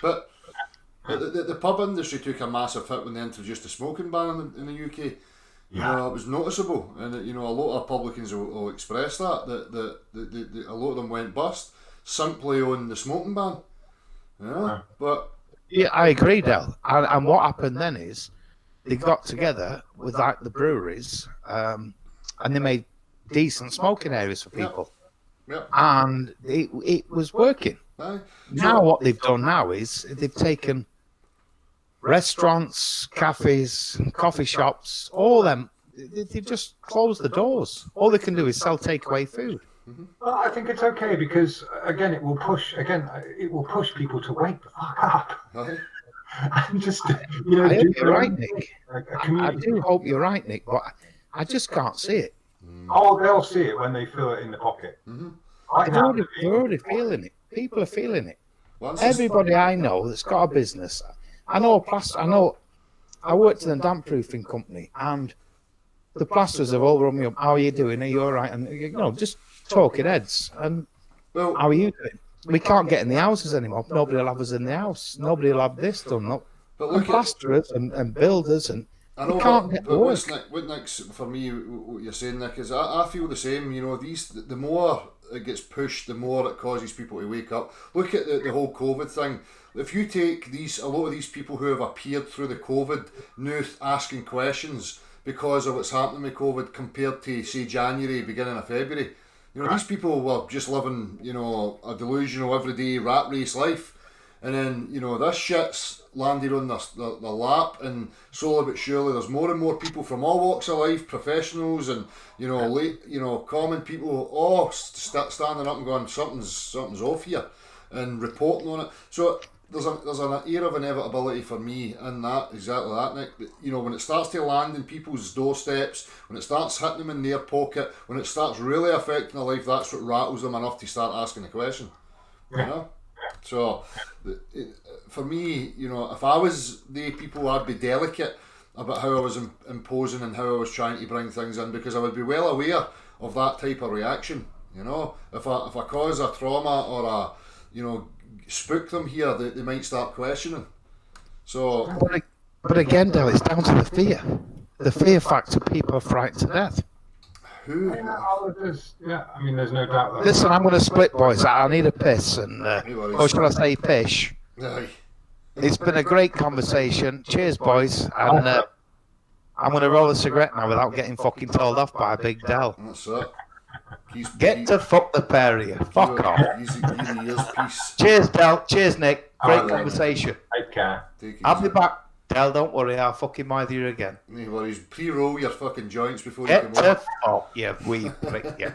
But The pub industry took a massive hit when they introduced the smoking ban in the UK. You know, it was noticeable, and you know, a lot of publicans will express that a lot of them went bust simply on the smoking ban. Yeah, but Yeah, I agree, Del. And what happened then is they got together with like the breweries, and they made decent smoking areas for people, yeah, and it was working. aye. Now what they've done now is they've taken restaurants, cafes, coffee shops, all them. They've just closed the doors. All they can do is sell takeaway food. Well, I think it's okay because again, it will push people to wake the fuck up Aye. and just you know. I hope do you're right, Nick. a I community. do hope you're right, Nick, but I just can't see it. Oh, they'll see it when they feel it in the pocket. Right now, They're already feeling it. People are feeling it. Once it's- Everybody I know that's got a business, I know. I worked in a damp proofing company, and the plasterers have all run me up. How are you doing? Are you all right? And you know, just talking heads. And well, how are you doing? We can't get in the houses anymore. Nobody will have us in the house. Nobody will have this done. No. but And look at. plasterers and builders, and I know, we can't get but work. what Nick's for me, what you're saying, Nick, is I feel the same. You know, the more it gets pushed, the more it causes people to wake up. Look at the whole COVID thing. If you take a lot of these people who have appeared through the COVID news asking questions because of what's happening with COVID compared to say January, beginning of February, you know, these people were just living, you know, a delusional everyday rat race life. And then, you know, this shit's landed on their lap, and slowly but surely there's more and more people from all walks of life, professionals and, you know, common people, all standing up and going, something's off here, and reporting on it. So there's an air of inevitability for me in that, exactly that, Nick. That, you know, when it starts to land in people's doorsteps, when it starts hitting them in their pocket, when it starts really affecting their life, that's what rattles them enough to start asking the question. You know? So, for me, you know, if I was the people, I'd be delicate about how I was imposing and how I was trying to bring things in, because I would be well aware of that type of reaction. You know, if I cause a trauma or a, you know, spook them here, they might start questioning. So, But again, Del, it's down to the fear factor. People are frightened to death. who? I mean, there's no doubt that. Listen, I'm going to split, boys. I need a piss, and worries. or shall I say pish? Aye. It's been a great conversation. Cheers, boys. And I'm going to roll a cigarette now without getting fucking told off by Big Del. That's it. Get to fuck the pair of you. Fuck off. Easy ears, peace. Cheers, Del. Cheers, Nick. Great Alright, conversation. Take care. Take it I'll easy. be back. Del, don't worry. I'll fucking mind you again. No worries. Pre-roll your fucking joints before you Get come to on. fuck you, wee prick. Yeah.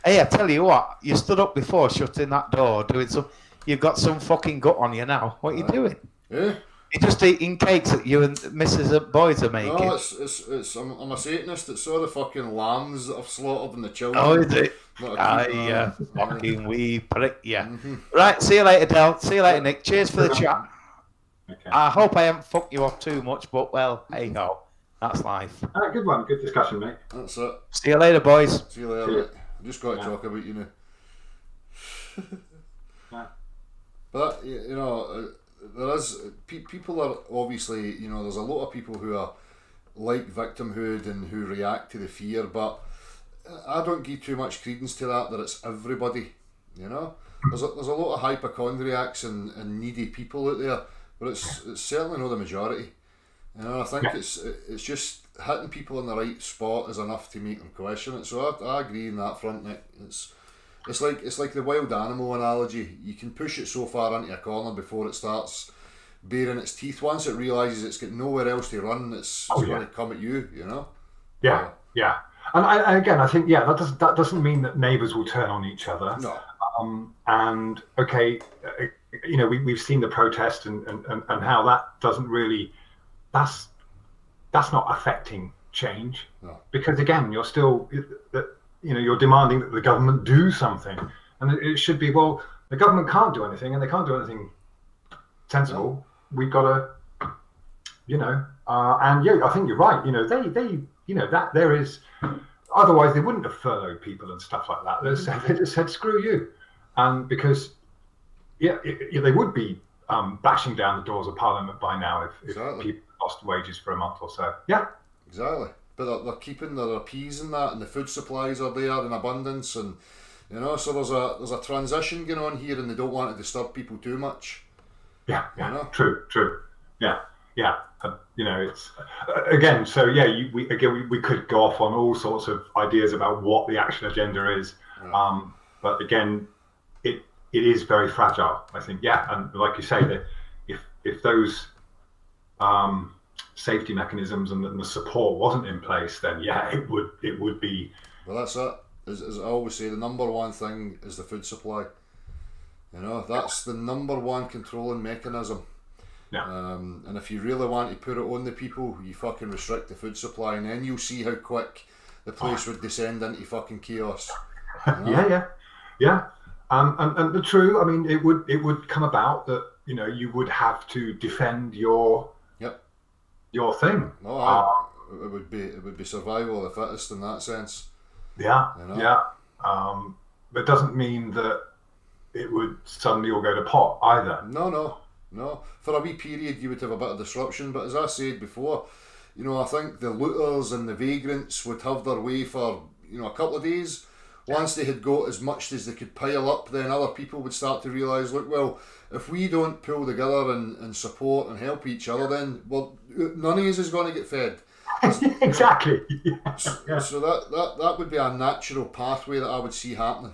Hey, I tell you what. You stood up before shutting that door, doing some. You've got some fucking gut on you now. What are you doing? Eh? You're just eating cakes that you and Mrs. Boys are making. No, it's I'm a Satanist that saw the fucking lambs that I've slaughtered and the children. Oh, is it? Not a Aye, keep- yeah. Fucking wee prick, yeah. Right, see you later, Del. See you later, Nick. Cheers for the chat. Okay. I hope I haven't fucked you off too much, but well, hey ho. That's life. Good one. Good discussion, mate. That's it. See you later, boys. See you later, See ya. mate. I just got to Yeah. talk about you now. Yeah. But you know, there is people are obviously, you know, there's a lot of people who are like victimhood and who react to the fear, but I don't give too much credence to that it's everybody. You know, there's a lot of hypochondriacs and needy people out there, but it's certainly not the majority. You know, I think it's just hitting people in the right spot is enough to make them question it. So I agree in that front, Nick. It's like the wild animal analogy. You can push it so far into a corner before it starts baring its teeth. Once it realises it's got nowhere else to run, it's going to come at you. You know. Yeah, yeah. And again, I think that doesn't mean that neighbours will turn on each other. No. And okay, you know, we've seen the protest and how that doesn't really, that's not affecting change. No. Because again, you're still, you know, you're demanding that the government do something, and it should be, well, the government can't do anything, and they can't do anything sensible. We've got to, you know, and yeah, I think you're right. You know, they, you know, that there is, otherwise they wouldn't have furloughed people and stuff like that. They just said, screw you, because they would be bashing down the doors of Parliament by now if Exactly. people lost wages for a month or so. Yeah, Exactly. But they're keeping, they're appeasing that, and the food supplies are there in abundance, and you know, so there's a transition going on here, and they don't want to disturb people too much. yeah, You know? true. Yeah. You know, it's again. So yeah, we could go off on all sorts of ideas about what the action agenda is, Yeah. but again, it is very fragile. I think, yeah, and like you say, that if those safety mechanisms and the support wasn't in place, then yeah, it would be. Well, that's it. As I always say, the number one thing is the food supply. You know, that's the number one controlling mechanism. Yeah. And if you really want to put it on the people, you fucking restrict the food supply, and then you'll see how quick the place would descend into fucking chaos. You know? Yeah. And the true, I mean, it would come about that, you know, you would have to defend your Yep. your thing. No, it would be survival of the fittest in that sense. Yeah, You know? yeah. But it doesn't mean that it would suddenly all go to pot either. No. For a wee period, you would have a bit of disruption, but as I said before, you know, I think the looters and the vagrants would have their way for, you know, a couple of days. Once they had got as much as they could pile up, then other people would start to realise, look, well, if we don't pull together and support and help each other, then, well, none of us is going to get fed. Exactly. So that would be a natural pathway that I would see happening,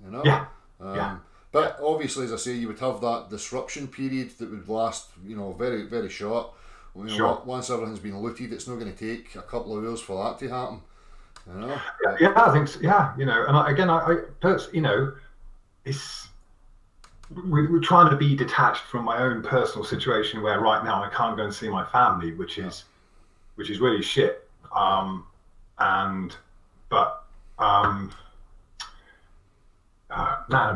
you know? Yeah. But obviously, as I say, you would have that disruption period that would last, you know, very, very short. You know, Sure. Once everything's been looted, it's not going to take a couple of hours for that to happen. You know? Yeah, I think so. Yeah, you know, and you know, it's we're trying to be detached from my own personal situation where right now I can't go and see my family, which is really shit. Man,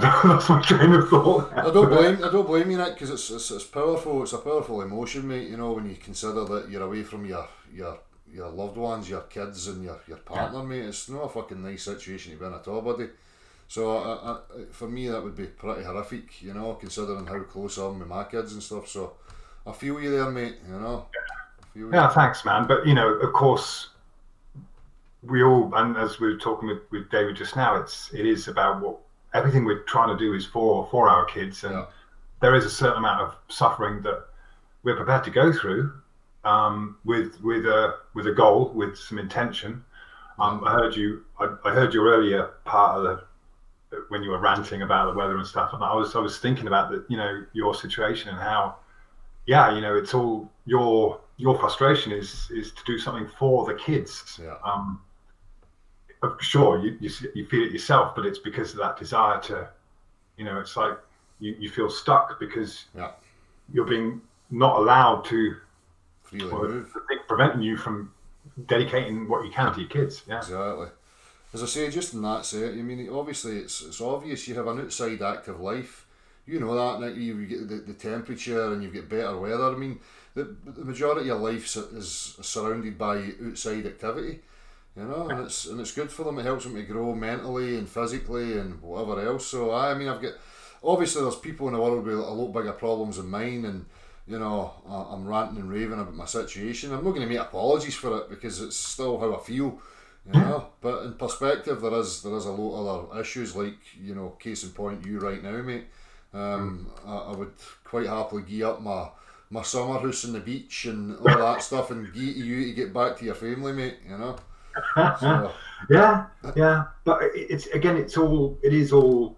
that's my train of thought. I don't blame you, Nick, because it's powerful. It's a powerful emotion, mate. You know, when you consider that you're away from your loved ones, your kids, and your partner, mate. It's not a fucking nice situation to be in at all, buddy. So for me, that would be pretty horrific. You know, considering how close I am with my kids and stuff. So I feel you there, mate. You know. I feel you. Yeah, thanks, man. But you know, of course, we all, and as we were talking with David just now, it is about what everything we're trying to do is for our kids, and there is a certain amount of suffering that we're prepared to go through, with a goal, with some intention. I heard your earlier part of when you were ranting about the weather and stuff, and I was thinking about you know, your situation and how, yeah, you know, it's all your frustration is to do something for the kids. Yeah. Sure, you feel it yourself, but it's because of that desire to, you know, it's like you feel stuck because you're being not allowed to Freely move. preventing you from dedicating what you can to your kids. Yeah. Exactly. As I say, just in that set, I mean, obviously it's obvious you have an outside active life. You know that, Nick, you get the temperature and you get better weather. I mean, the majority of your life is surrounded by outside activity. You know, and it's good for them. It helps them to grow mentally and physically and whatever else. So I mean, obviously there's people in the world with a lot bigger problems than mine, and you know, I'm ranting and raving about my situation. I'm not going to make apologies for it because it's still how I feel, you know. But in perspective, there is a lot of other issues, like, you know, case in point, you right now, mate. I would quite happily give up my summer house on the beach and all that stuff and give to you to get back to your family, mate. You know. So, Yeah, but it is all,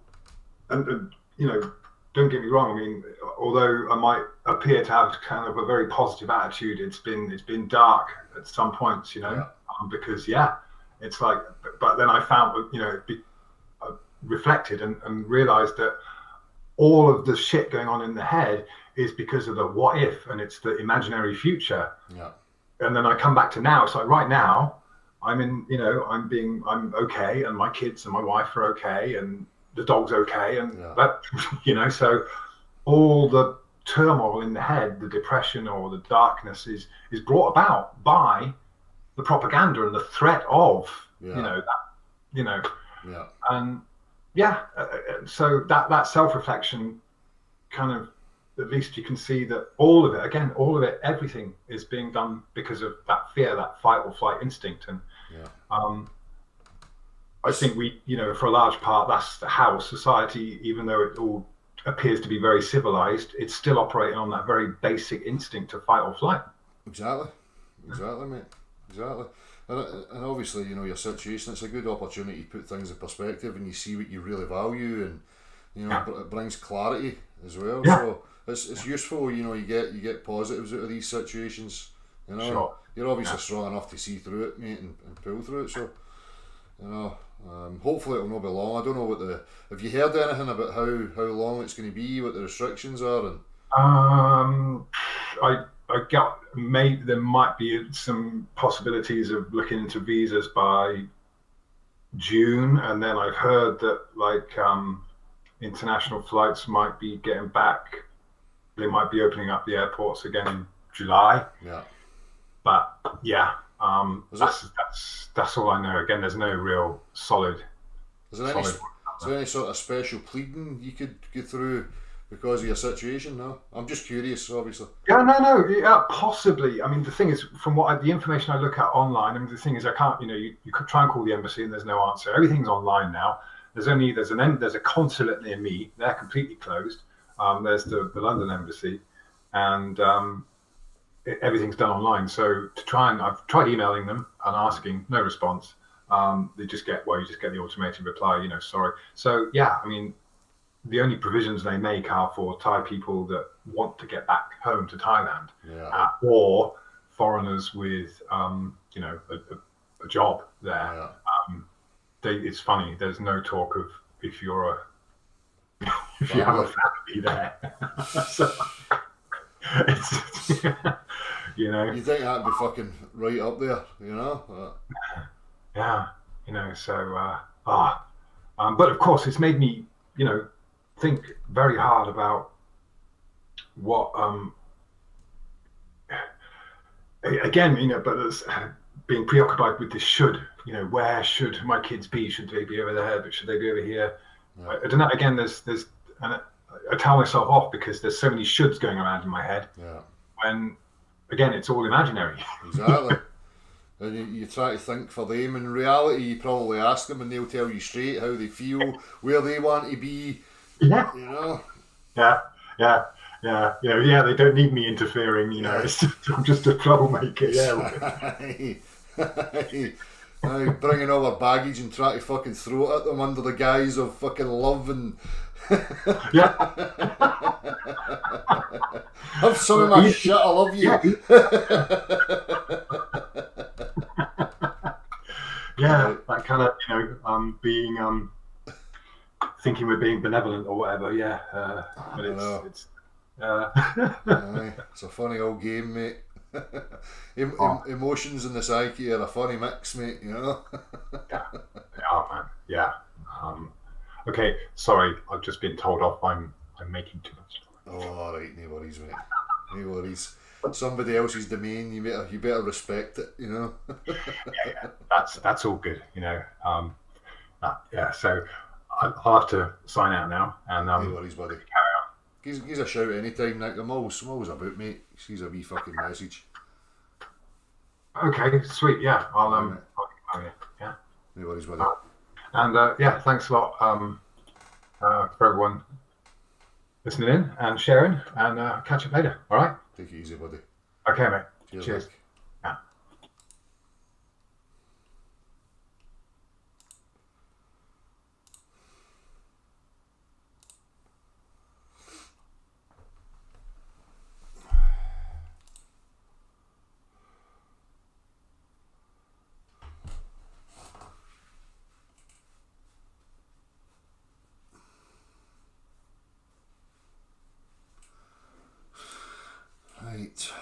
and you know, don't get me wrong. I mean, although I might appear to have kind of a very positive attitude, it's been dark at some points, you know, because it's like, but then I found, you know, I reflected and realised that all of the shit going on in the head is because of the what if, and it's the imaginary future. Yeah. And then I come back to now. It's like right now, I'm okay, and my kids and my wife are okay, and the dog's okay, and that, you know, so all the turmoil in the head, the depression or the darkness is brought about by the propaganda and the threat of, you know, that, you know, and so that self-reflection kind of at least you can see that all of it, everything is being done because of that fear, that fight or flight instinct. And I think we, for a large part, that's how society, even though it all appears to be very civilized, it's still operating on that very basic instinct of fight or flight. Exactly, mate. Exactly. And obviously, your situation, it's a good opportunity to put things in perspective, and you see what you really value, and it brings clarity as well. Yeah. So it's useful. You get positives out of these situations. Sure. You're obviously strong enough to see through it, mate, and pull through it. So hopefully it'll not be long. I don't know have you heard anything about how long it's going to be, what the restrictions are, and there might be some possibilities of looking into visas by June, and then I've heard that international flights might be getting back. They might be opening up the airports again in July. Yeah. But yeah, that's all I know. Again, there's no real solid. Is there any sort of special pleading you could get through because of your situation? No, I'm just curious, obviously. Yeah, no, possibly. I mean, the thing is, from the information I look at online, I mean, the thing is, I can't, you could try and call the embassy and there's no answer. Everything's online now. There's a consulate near me. They're completely closed. There's the London embassy, and everything's done online. So I've tried emailing them and asking, no response. You just get the automated reply, sorry. So yeah, I mean, the only provisions they make are for Thai people that want to get back home to Thailand, or foreigners with, a job there. Yeah. It's funny. There's no talk of if you have a family there. So it's You think that'd be fucking right up there, Yeah, so but of course it's made me, think very hard about what again, but it's being preoccupied with this should, where should my kids be? Should they be over there? Should they be over here? Yeah. I don't know. Again, and I tell myself off because there's so many shoulds going around in my head. Yeah. When again, it's all imaginary. Exactly. And you try to think for them. In reality, you probably ask them and they'll tell you straight how they feel, where they want to be. Yeah. Yeah. Yeah. They don't need me interfering. I'm just a troublemaker. Yeah. Bringing all their baggage and trying to fucking throw it at them under the guise of fucking love and. Yeah. Have some of my shit. I love you. Yeah, that kind of being thinking we're being benevolent or whatever. Yeah, but it's it's a funny old game, mate. Emotions in the psyche are a funny mix, mate. Yeah, man. Yeah. Okay, sorry, I've just been told off. I'm making too much noise. Oh, all right, no worries, mate. No worries. Somebody else's domain, you better respect it, Yeah, that's all good, yeah. So I'll have to sign out now, and no worries, buddy. Carry on. Give us a shout anytime, Nick. I'm always about, mate. She's a wee fucking message. Okay, sweet. Yeah, I'll yeah. No worries, buddy. And yeah, thanks a lot for everyone listening in and sharing, and catch up later. All right. Take it easy, buddy. Okay, mate. Cheers. Yeah. Right.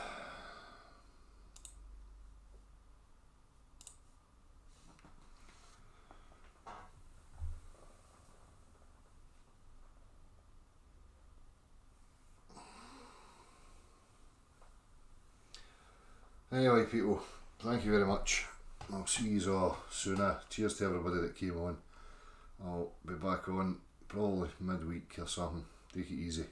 Anyway, people, thank you very much. I'll see you all sooner. Cheers to everybody that came on. I'll be back on probably midweek or something. Take it easy.